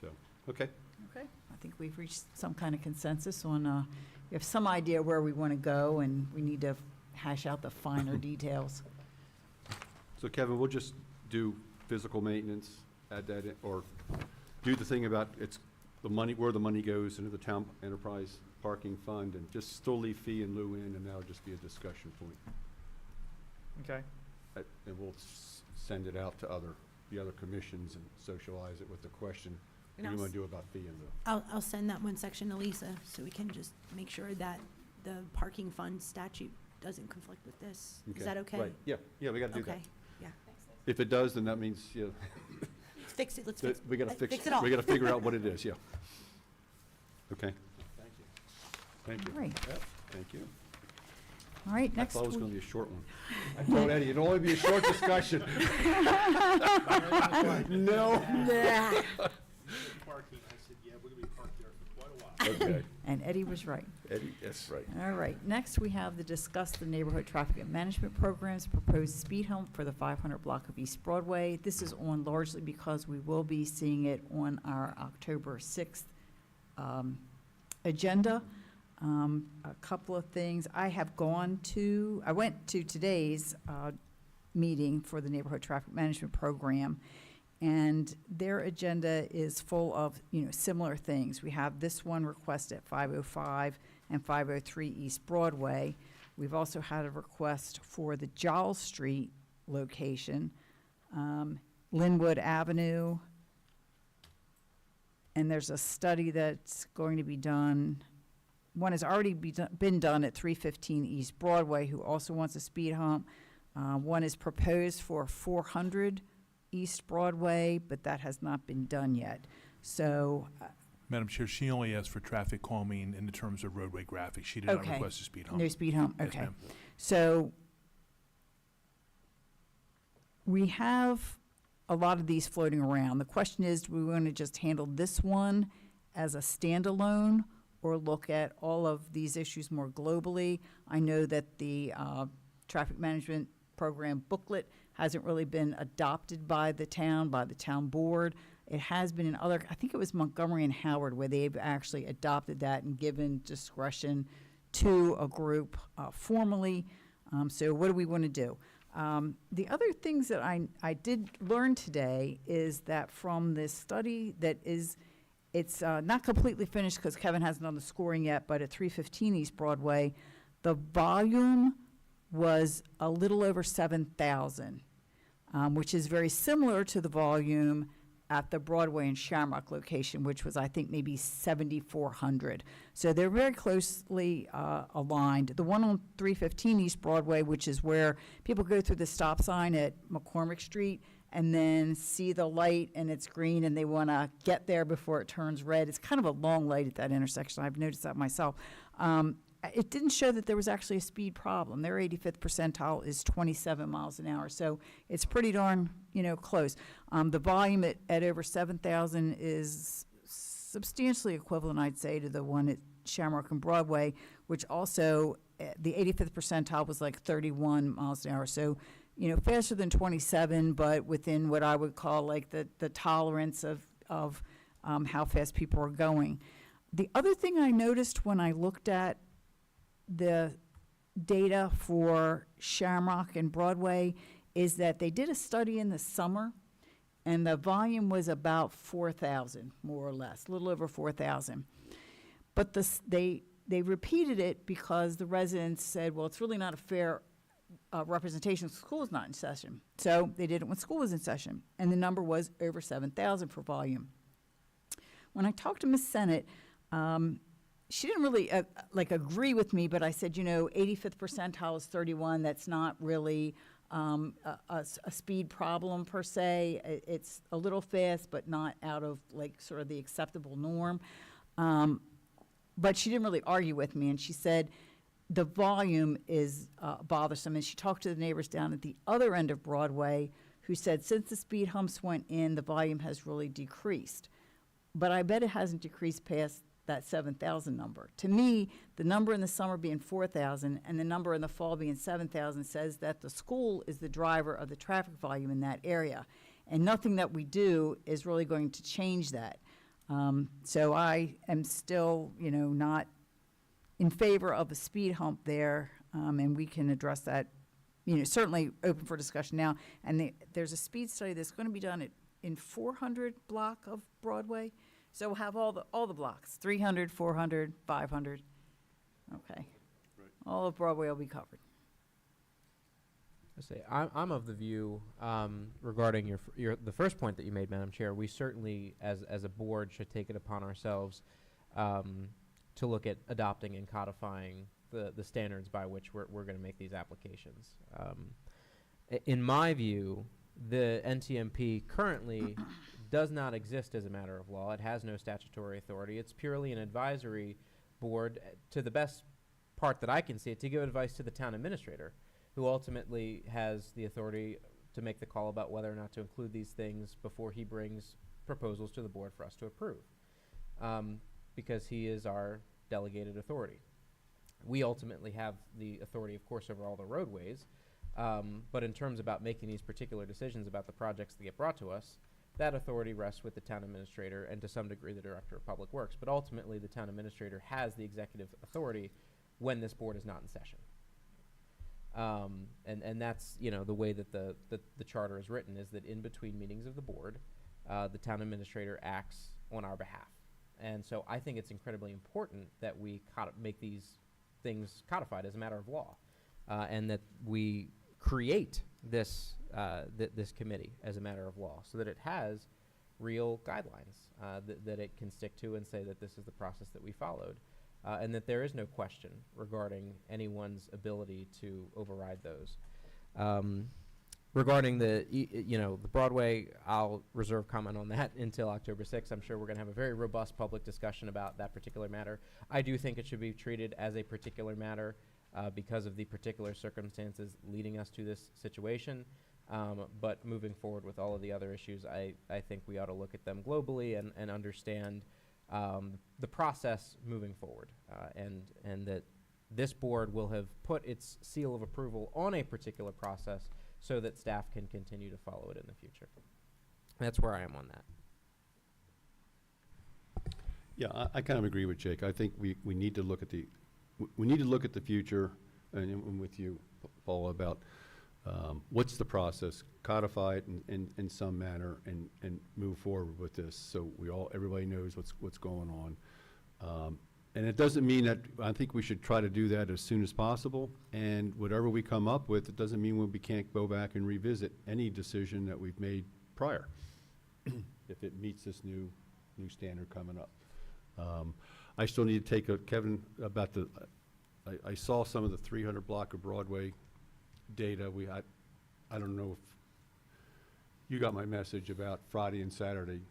so, okay. Okay. I think we've reached some kind of consensus on, we have some idea where we want to go and we need to hash out the finer details. So Kevin, we'll just do physical maintenance, add that in, or do the thing about it's the money, where the money goes into the town enterprise parking fund, and just still leave fee and lieu in, and that'll just be a discussion point. Okay. And we'll send it out to the other commissions and socialize it with the question, what do you want to do about fee and lieu? I'll send that one section to Lisa, so we can just make sure that the parking fund statute doesn't conflict with this. Is that okay? Right, yeah, we gotta do that. Okay, yeah. If it does, then that means, Fix it, let's fix it. we gotta Let's fix, fix it all. we gotta figure out what it is, yeah. Okay, thank you. All right. Thank you. All right, I next thought it was week. gonna be a short one. I told Eddie, it'd only be a short discussion. No. Nah. Parking, I said, yeah, we're gonna be parked there for quite a while. Okay. And Eddie was right. Eddie, that's right. All right, next we have the discuss the neighborhood traffic management programs, proposed speed hump for the 500 block of East Broadway. This is on largely because we will be seeing it on our October 6th agenda. A couple of things. I went to today's meeting for the neighborhood traffic management program, and their agenda is full of, similar things. We have this one request at 505 and 503 East Broadway. We've also had a request for the Giles Street location, Linwood Avenue, and there's a study that's going to be done. One has already been done at 315 East Broadway, who also wants a speed hump. One is proposed for 400 East Broadway, but that has not been done yet. So, Madam Chair, she only asked for traffic calming in the terms of roadway graphics. She did not Okay. request a speed hump. no speed hump, Yes, okay. ma'am. So we have a lot of these floating around. The question is, do we want to just handle this one as a standalone or look at all of these issues more globally? I know that the traffic management program booklet hasn't really been adopted by the town board. It has been in other, I think it was Montgomery and Howard, where they've actually adopted that and given discretion to a group formally. So what do we want to do? The other things that I did learn today is that from this study that it's not completely finished because Kevin hasn't done the scoring yet, but at 315 East Broadway, the volume was a little over 7,000, which is very similar to the volume at the Broadway and Shamrock location, which was, I think, maybe 7,400. So they're very closely aligned. The one on 315 East Broadway, which is where people go through the stop sign at McCormick Street and then see the light and it's green and they want to get there before it turns red. It's kind of a long light at that intersection. I've noticed that myself. It didn't show that there was actually a speed problem. Their 85th percentile is 27 miles an hour, so it's pretty darn, close. The volume at over 7,000 is substantially equivalent, I'd say, to the one at Shamrock and Broadway, which also, the 85th percentile was like 31 miles an hour. So, faster than 27, but within what I would call like the tolerance of how fast people are going. The other thing I noticed when I looked at the data for Shamrock and Broadway is that they did a study in the summer, and the volume was about 4,000, more or less, a little over 4,000. But they repeated it because the residents said, well, it's really not a fair representation. School is not in session. So they did it when school was in session, and the number was over 7,000 for volume. When I talked to Ms. Sennett, she didn't really agree with me, but I said, 85th percentile is 31. That's not really a speed problem per se. It's a little fast, but not out of sort of the acceptable norm. But she didn't really argue with me, and she said the volume is bothersome. And she talked to the neighbors down at the other end of Broadway who said since the speed humps went in, the volume has really decreased. But I bet it hasn't decreased past that 7,000 number. To me, the number in the summer being 4,000 and the number in the fall being 7,000 says that the school is the driver of the traffic volume in that area. And nothing that we do is really going to change that. So I am still, not in favor of a speed hump there, and we can address that, certainly open for discussion now. And there's a speed study that's going to be done in 400 block of Broadway. So we'll have all the blocks, 300, 400, 500. Okay. Right. All of Broadway will be covered. I'm of the view regarding the first point that you made, Madam Chair. We certainly, as a board, should take it upon ourselves to look at adopting and codifying the standards by which we're going to make these applications. In my view, the NTMP currently does not exist as a matter of law. It has no statutory authority. It's purely an advisory board, to the best part that I can see it, to give advice to the town administrator, who ultimately has the authority to make the call about whether or not to include these things before he brings proposals to the board for us to approve. because he is our delegated authority. We ultimately have the authority, of course, over all the roadways, but in terms about making these particular decisions about the projects that get brought to us, that authority rests with the town administrator and to some degree the director of public works. But ultimately, the town administrator has the executive authority when this board is not in session. And that's, you know, the way that the charter is written, is that in between meetings of the board, the town administrator acts on our behalf. And so I think it's incredibly important that we make these things codified as a matter of law, and that we create this this committee as a matter of law, so that it has real guidelines that it can stick to and say that this is the process that we followed, and that there is no question regarding anyone's ability to override those. Regarding the Broadway, I'll reserve comment on that until October 6th. I'm sure we're going to have a very robust public discussion about that particular matter. I do think it should be treated as a particular matter because of the particular circumstances leading us to this situation. But moving forward with all of the other issues, I think we ought to look at them globally and understand the process moving forward, and that this board will have put its seal of approval on a particular process so that staff can continue to follow it in the future. That's where I am on that. Yeah, I kind of agree with Jake. I think we need to look at the future, and with you, Paul, about what's the process, codify it in some manner, and move forward with this so everybody knows what's going on. And it doesn't mean that, I think we should try to do that as soon as possible, and whatever we come up with, it doesn't mean we can't go back and revisit any decision that we've made prior, if it meets this new standard coming up. I still need to take Kevin, about I saw some of the 300 block of Broadway data. I don't know if you got my message about Friday and Saturday.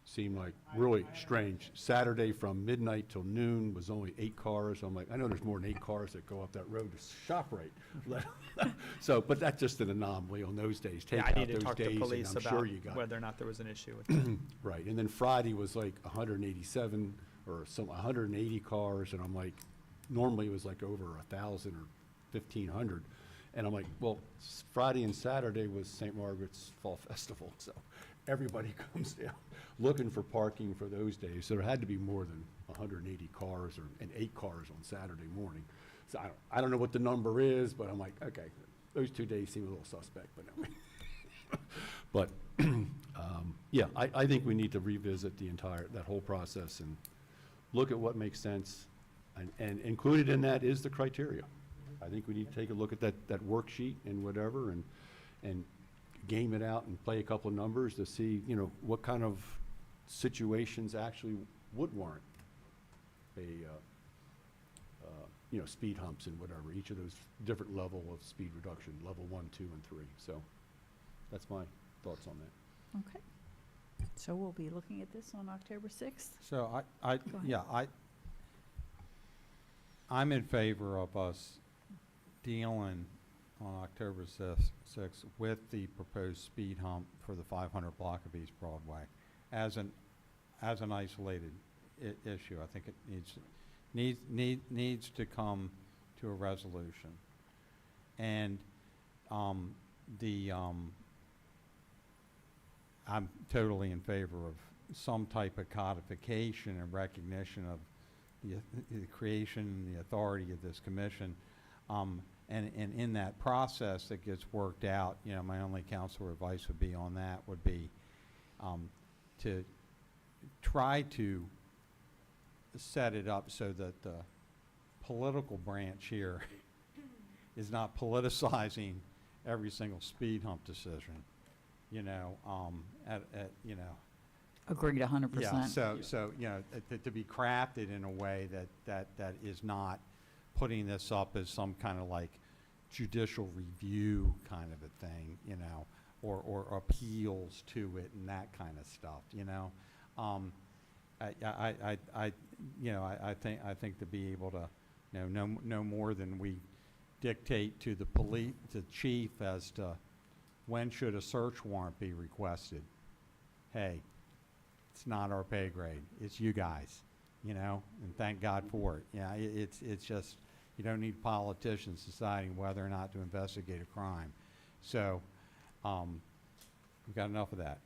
Seemed like really strange. Saturday from midnight till noon was only 8 cars. I'm like, I know there's more than 8 cars that go up that road to ShopRite. So, but that's just an anomaly on those days. Take Yeah, I out need to those talk to days, police and I'm about sure you got whether or not there was an issue with that. right. And then Friday was like 187 or 180 cars, and I'm like, normally it was like over 1,000 or 1,500. And I'm like, well, Friday and Saturday was St. Margaret's Fall Festival, so everybody comes down looking for parking for those days. So there had to be more than 180 cars and 8 cars on Saturday morning. So I don't know what the number is, but I'm like, okay, those 2 days seem a little suspect, but anyway. But yeah, I think we need to revisit that whole process and look at what makes sense, and included in that is the criteria. I think we need to take a look at that worksheet and whatever, and game it out and play a couple of numbers to see, what kind of situations actually would warrant speed humps and whatever, each of those different level of speed reduction, level 1, 2, and 3. So that's my thoughts on that. Okay. So we'll be looking at this on October 6th. So ahead. I'm in favor of us dealing on October 6th with the proposed speed hump for the 500 block of East Broadway as an isolated issue. I think it needs to come to a resolution. And I'm totally in favor of some type of codification and recognition of the creation and the authority of this commission. And in that process that gets worked out, my only counsel or advice would be on that would be to try to set it up so that the political branch here is not politicizing every single speed hump decision, Agreed 100%. Yeah, so to be crafted in a way that is not putting this up as some kind of like judicial review kind of a thing, or appeals to it and that kind of stuff, I think to be able to, no more than we dictate to the chief as to when should a search warrant be requested. Hey, it's not our pay grade. It's you guys. you know, and thank God for it. Yeah, it's just, you don't need politicians deciding whether or not to investigate a crime. So, we've got enough of that.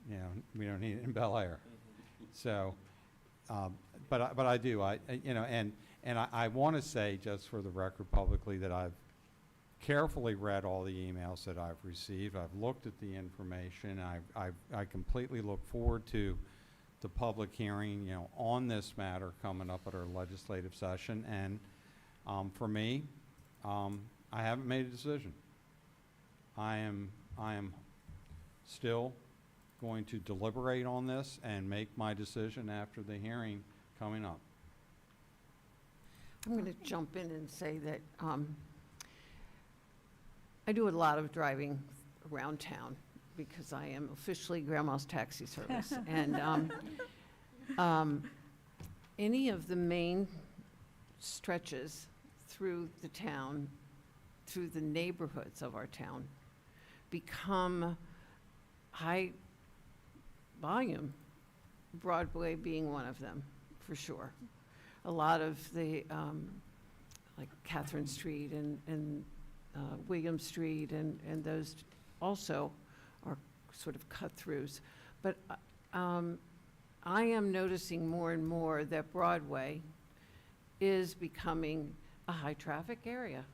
You know, we don't need it in Bel Air. So, but I do, you know, and I want to say, just for the record publicly, that I've carefully read all the emails that I've received. I've looked at the information. I completely look forward to the public hearing, you know, on this matter coming up at our legislative session. And for me, I haven't made a decision. I am still going to deliberate on this and make my decision after the hearing coming up. I'm going to jump in and say that I do a lot of driving around town because I am officially Grandma's Taxi Service. And any of the main stretches through the town, through the neighborhoods of our town, become high volume, Broadway being one of them, for sure. A lot of the, like Catherine Street and William Street and those also are sort of cut-throughs. But I am noticing more and more that Broadway is becoming a high-traffic area.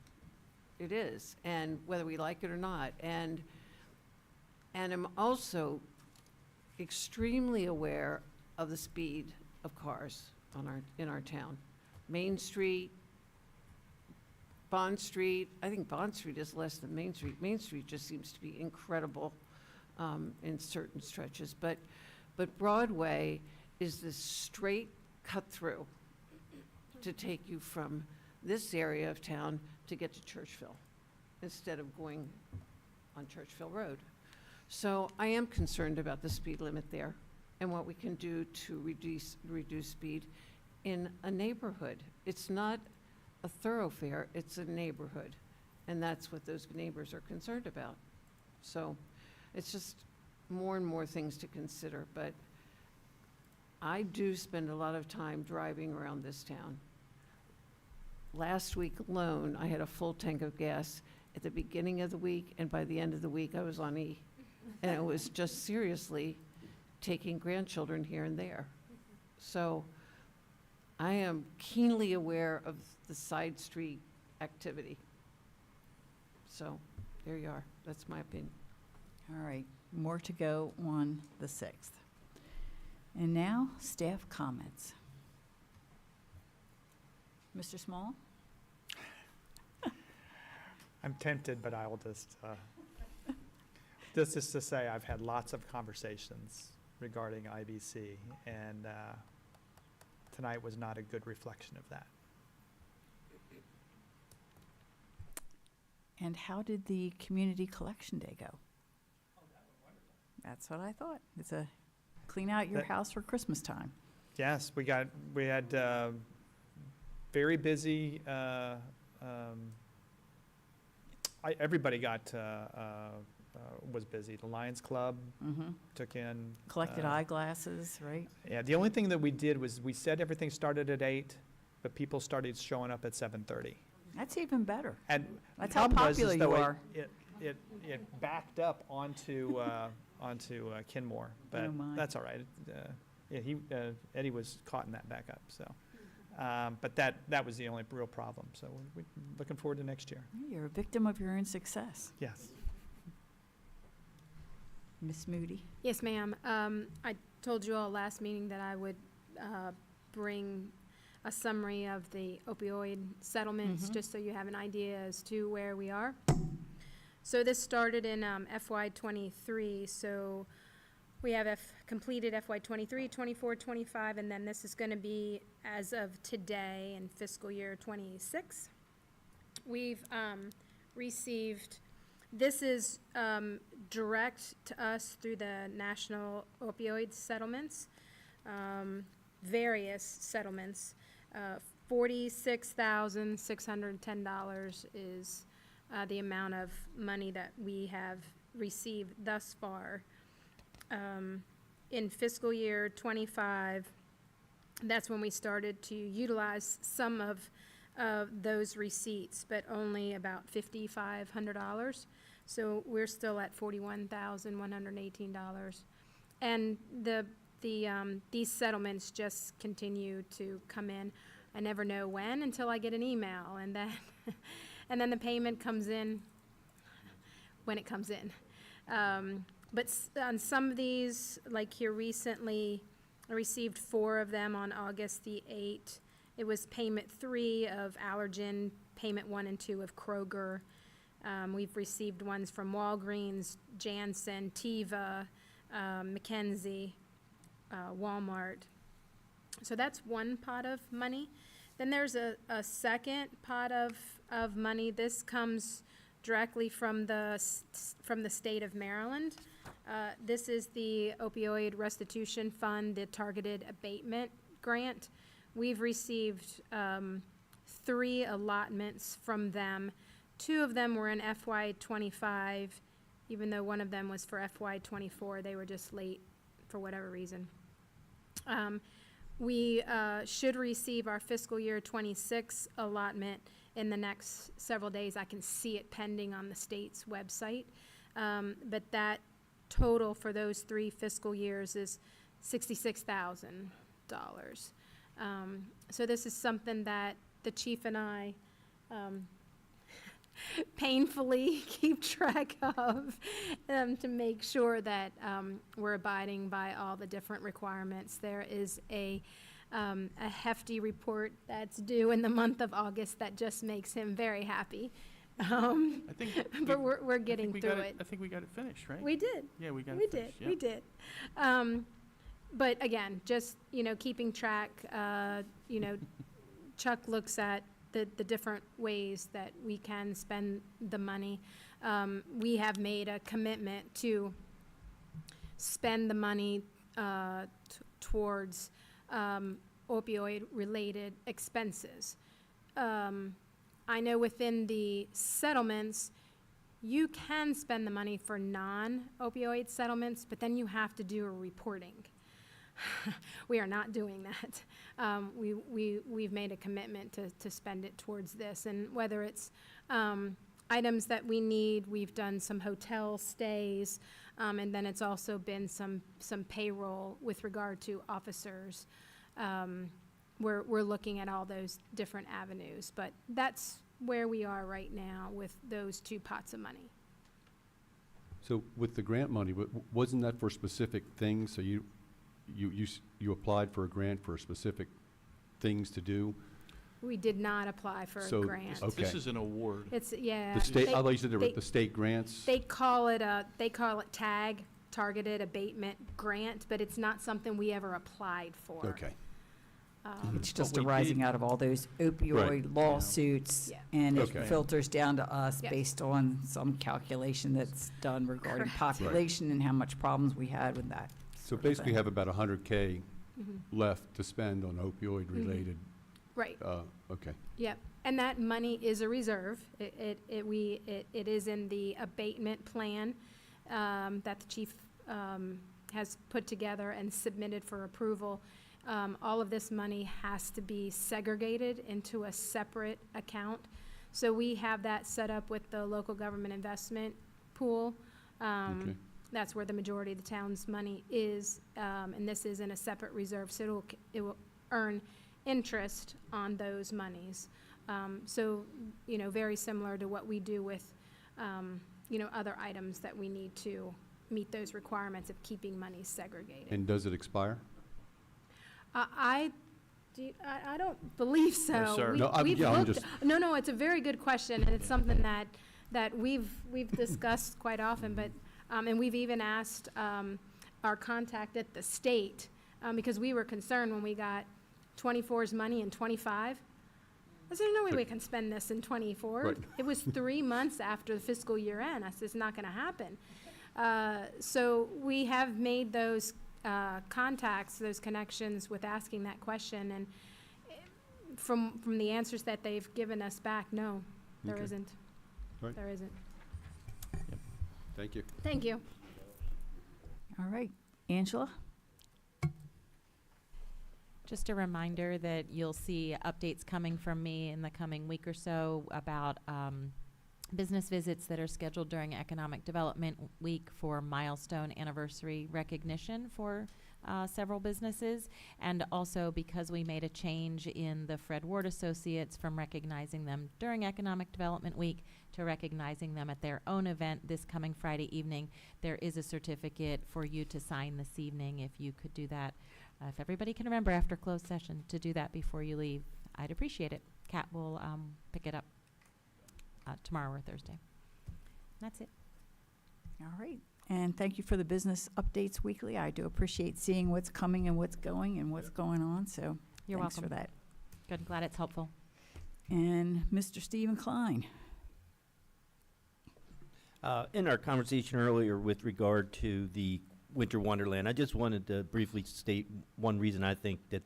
It is, and whether we like it or not. And I'm also extremely aware of the speed of cars in our town. Main Street, Bond Street, I think Bond Street is less than Main Street. Main Street just seems to be incredible in certain stretches. But Broadway is this straight cut-through to take you from this area of town to get to Churchville, instead of going on Churchville Road. So I am concerned about the speed limit there and what we can do to reduce speed in a neighborhood. It's not a thoroughfare, it's a neighborhood. And that's what those neighbors are concerned about. So it's just more and more things to consider. But I do spend a lot of time driving around this town. Last week alone, I had a full tank of gas at the beginning of the week, and by the end of the week, I was on E. And it was just seriously taking grandchildren here and there. So I am keenly aware of the side street activity. So there you are. That's my opinion. All right, more to go on the 6th. And now, staff comments. Mr. Small? I'm tempted, but I will just to say, I've had lots of conversations regarding IBC, and tonight was not a good reflection of that. And how did the community collection day go? That's what I thought. It's a clean out your house for Christmas time. Yes, we had very busy, everybody was busy. The Lions Club took in. Collected eyeglasses, right? Yeah, the only thing that we did was we said everything started at 8, but people started showing up at 7:30. That's even better. And That's the how problem was, popular is, you though, are. It backed up onto Kenmore, but Oh, my. that's all right. Eddie was caught in that backup, so. But that was the only real problem, so we're looking forward to next year. You're a victim of your own success. Yes. Miss Moody? Yes, ma'am. I told you all last meeting that I would bring a summary of the opioid settlements, just so you have an idea as to where we are. So this started in FY '23, so we have completed FY '23, '24, '25, and then this is going to be as of today in fiscal year '26. We've received, this is direct to us through the National Opioid Settlements, various settlements. $46,610 is the amount of money that we have received thus far. In fiscal year '25, That's when we started to utilize some of those receipts, but only about $5,500. So we're still at $41,118. And these settlements just continue to come in. I never know when until I get an email, and then and then the payment comes in when it comes in. But on some of these, like here recently, I received 4 of them on August the 8th. It was payment 3 of Allergen, payment 1 and 2 of Kroger. We've received ones from Walgreens, Janssen, Teva, McKenzie, Walmart. So that's one pot of money. Then there's a second pot of money. This comes directly from the state of Maryland. This is the Opioid Restitution Fund, the Targeted Abatement Grant. We've received 3 allotments from them. 2 of them were in FY25, even though one of them was for FY24. They were just late for whatever reason. We should receive our fiscal year 26 allotment in the next several days. I can see it pending on the state's website. But that total for those 3 fiscal years is $66,000. So this is something that the chief and I painfully keep track of to make sure that we're abiding by all the different requirements. There is a hefty report that's due in the month of August that just makes him very happy. I think But we're getting through it. I think we got it finished, right? We did. Yeah, we got We it did, finished. we did. But again, just, keeping track, Chuck looks at the different ways that we can spend the money. We have made a commitment to spend the money towards opioid-related expenses. I know within the settlements, you can spend the money for non-opioid settlements, but then you have to do a reporting. We are not doing that. We've made a commitment to spend it towards this, and whether it's items that we need, we've done some hotel stays, and then it's also been some payroll with regard to officers. We're looking at all those different avenues, but that's where we are right now with those 2 pots of money. So with the grant money, wasn't that for specific things? So you applied for a grant for specific things to do? We did not apply for a So, grant. okay. This is an award. It's, yeah. The state, they- I thought you said there were they- the state grants? They call it TAG, Targeted Abatement Grant, but it's not something we ever applied for. Okay. It's just But we arising did- out of all those opioid lawsuits, Yeah. and it Okay. filters down to us Yeah. based on some calculation that's done regarding Correct. population and how much problems we had with that. So sort of basically thing. have about 100K Mhm. left to spend on opioid-related, Right. okay. Yep, and that money is a reserve. It is in the abatement plan that the chief has put together and submitted for approval. All of this money has to be segregated into a separate account. So we have that set up with the local government investment pool. Okay. That's where the majority of the town's money is, and this is in a separate reserve, so it will earn interest on those monies. So, very similar to what we do with, other items that we need to meet those requirements of keeping money segregated. And does it expire? I don't believe so. No, sir. No, I'm- We've yeah, I'm looked- just- No, it's a very good question, and it's something that we've discussed quite often, but, and we've even asked our contact at the state, because we were concerned when we got 24's money in 25. I said, no way we can spend this in 24. Right. It was 3 months after the fiscal year end. I said, it's not going to happen. So we have made those contacts, those connections with asking that question, and from the answers that they've given us back, no, there Okay. isn't. Right. There isn't. Thank you. Thank you. All right, Angela? Just a reminder that you'll see updates coming from me in the coming week or so about business visits that are scheduled during Economic Development Week for milestone anniversary recognition for several businesses. And also because we made a change in the Fred Ward Associates from recognizing them during Economic Development Week to recognizing them at their own event this coming Friday evening, there is a certificate for you to sign this evening if you could do that. If everybody can remember after closed session to do that before you leave, I'd appreciate it. Kat will pick it up tomorrow or Thursday. That's it. All right. And thank you for the business updates weekly. I do appreciate seeing what's coming and what's going and what's going on. So You're thanks welcome. for that. Good. Glad it's helpful. And Mr. Stephen Klein. In our conversation earlier with regard to the Winter Wonderland, I just wanted to briefly state one reason I think that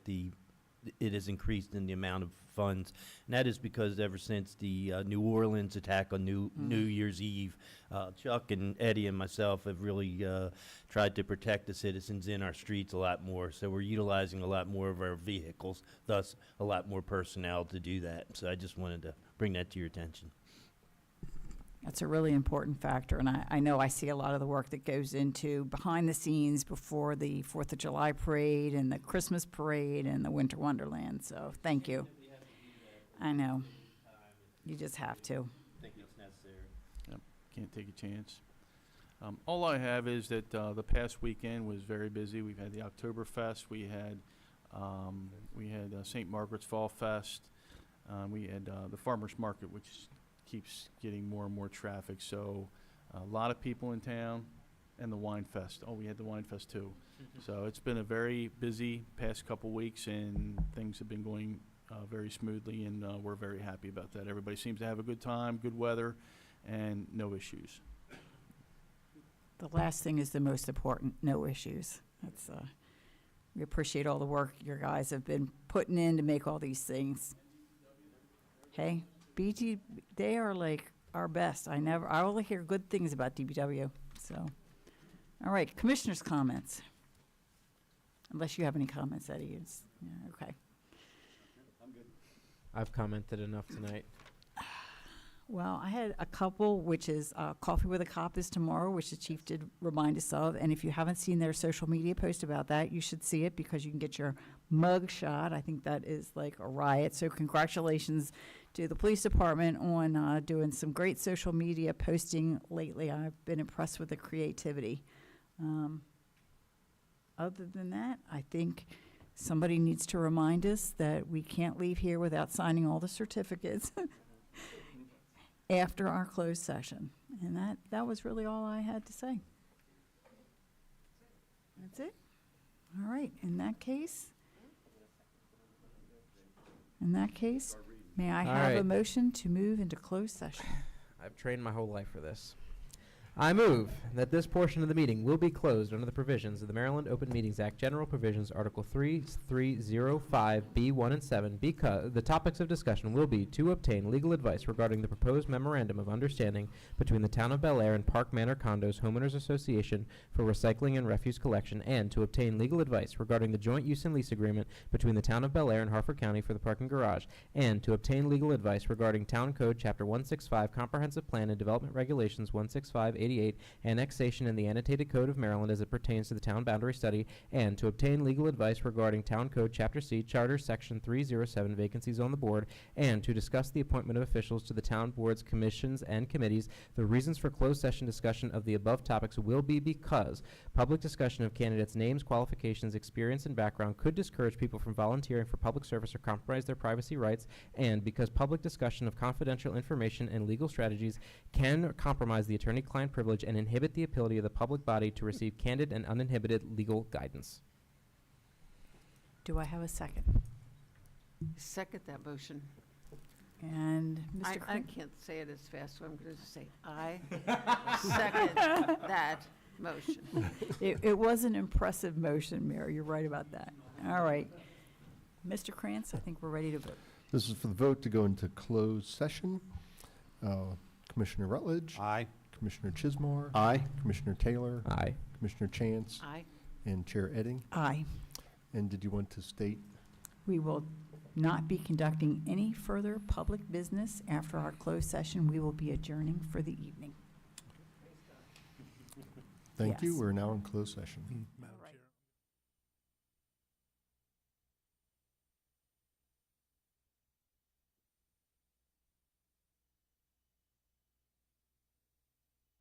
it has increased in the amount of funds, and that is because ever since the New Orleans attack on New Year's Eve, Chuck and Eddie and myself have really tried to protect the citizens in our streets a lot more. So we're utilizing a lot more of our vehicles, thus a lot more personnel to do that. So I just wanted to bring that to your attention. That's a really important factor, and I know I see a lot of the work that goes into behind the scenes before the 4th of July parade and the Christmas parade and the Winter Wonderland, so thank you. I know. You just have to. I think it's necessary. Yep, can't take a chance. All I have is that the past weekend was very busy. We've had the Oktoberfest, we had St. Margaret's Fall Fest, we had the Farmers Market, which keeps getting more and more traffic. So a lot of people in town, and the Wine Fest. Oh, we had the Wine Fest too. So it's been a very busy past couple weeks, and things have been going very smoothly, and we're very happy about that. Everybody seems to have a good time, good weather, and no issues. The last thing is the most important, no issues. That's, we appreciate all the work your guys have been putting in to make all these things. Hey, BT, they are like our best. I only hear good things about DBW, so. All right, commissioners' comments. Unless you have any comments, Eddie. Yeah, okay. I've commented enough tonight. Well, I had a couple, which is Coffee with a Cop is tomorrow, which the chief did remind us of. And if you haven't seen their social media post about that, you should see it because you can get your mug shot. I think that is like a riot. So congratulations to the police department on doing some great social media posting lately. I've been impressed with the creativity. Other than that, I think somebody needs to remind us that we can't leave here without signing all the certificates after our closed session. And that was really all I had to say. That's it. All right, in that case, may I All have a right. motion to move into closed session? I've trained my whole life for this. I move that this portion of the meeting will be closed under the provisions of the Maryland Open Meetings Act, General Provisions, Article 3305B1 and 7, because the topics of discussion will be to obtain legal advice regarding the proposed memorandum of understanding between the Town of Bel Air and Park Manor Condos Homeowners Association for recycling and refuse collection, and to obtain legal advice regarding the joint use and lease agreement between the Town of Bel Air and Harford County for the parking garage, and to obtain legal advice regarding Town Code Chapter 165 Comprehensive Plan and Development Regulations 16588 annexation in the annotated code of Maryland as it pertains to the town boundary study, and to obtain legal advice regarding Town Code Chapter C Charter Section 307 vacancies on the board, and to discuss the appointment of officials to the town boards, commissions, and committees. The reasons for closed session discussion of the above topics will be because public discussion of candidates' names, qualifications, experience, and background could discourage people from volunteering for public service or compromise their privacy rights, and because public discussion of confidential information and legal strategies can compromise the attorney-client privilege and inhibit the ability of the public body to receive candid and uninhibited legal guidance. Do I have a second? Second that motion. And Mr. I Crane? can't say it as fast, so I'm going to say I second that motion. It was an impressive motion, Mayor. You're right about that. All right. Mr. Krantz, I think we're ready to vote. This is for the vote to go into closed session. Commissioner Rutledge. Aye. Commissioner Chismar. Aye. Commissioner Taylor. Aye. Commissioner Chance. Aye. And Chair Edding. Aye. And did you want to state We will not be conducting any further public business. After our closed session, we will be adjourning for the evening. Thank you. Yes. We're now in closed session.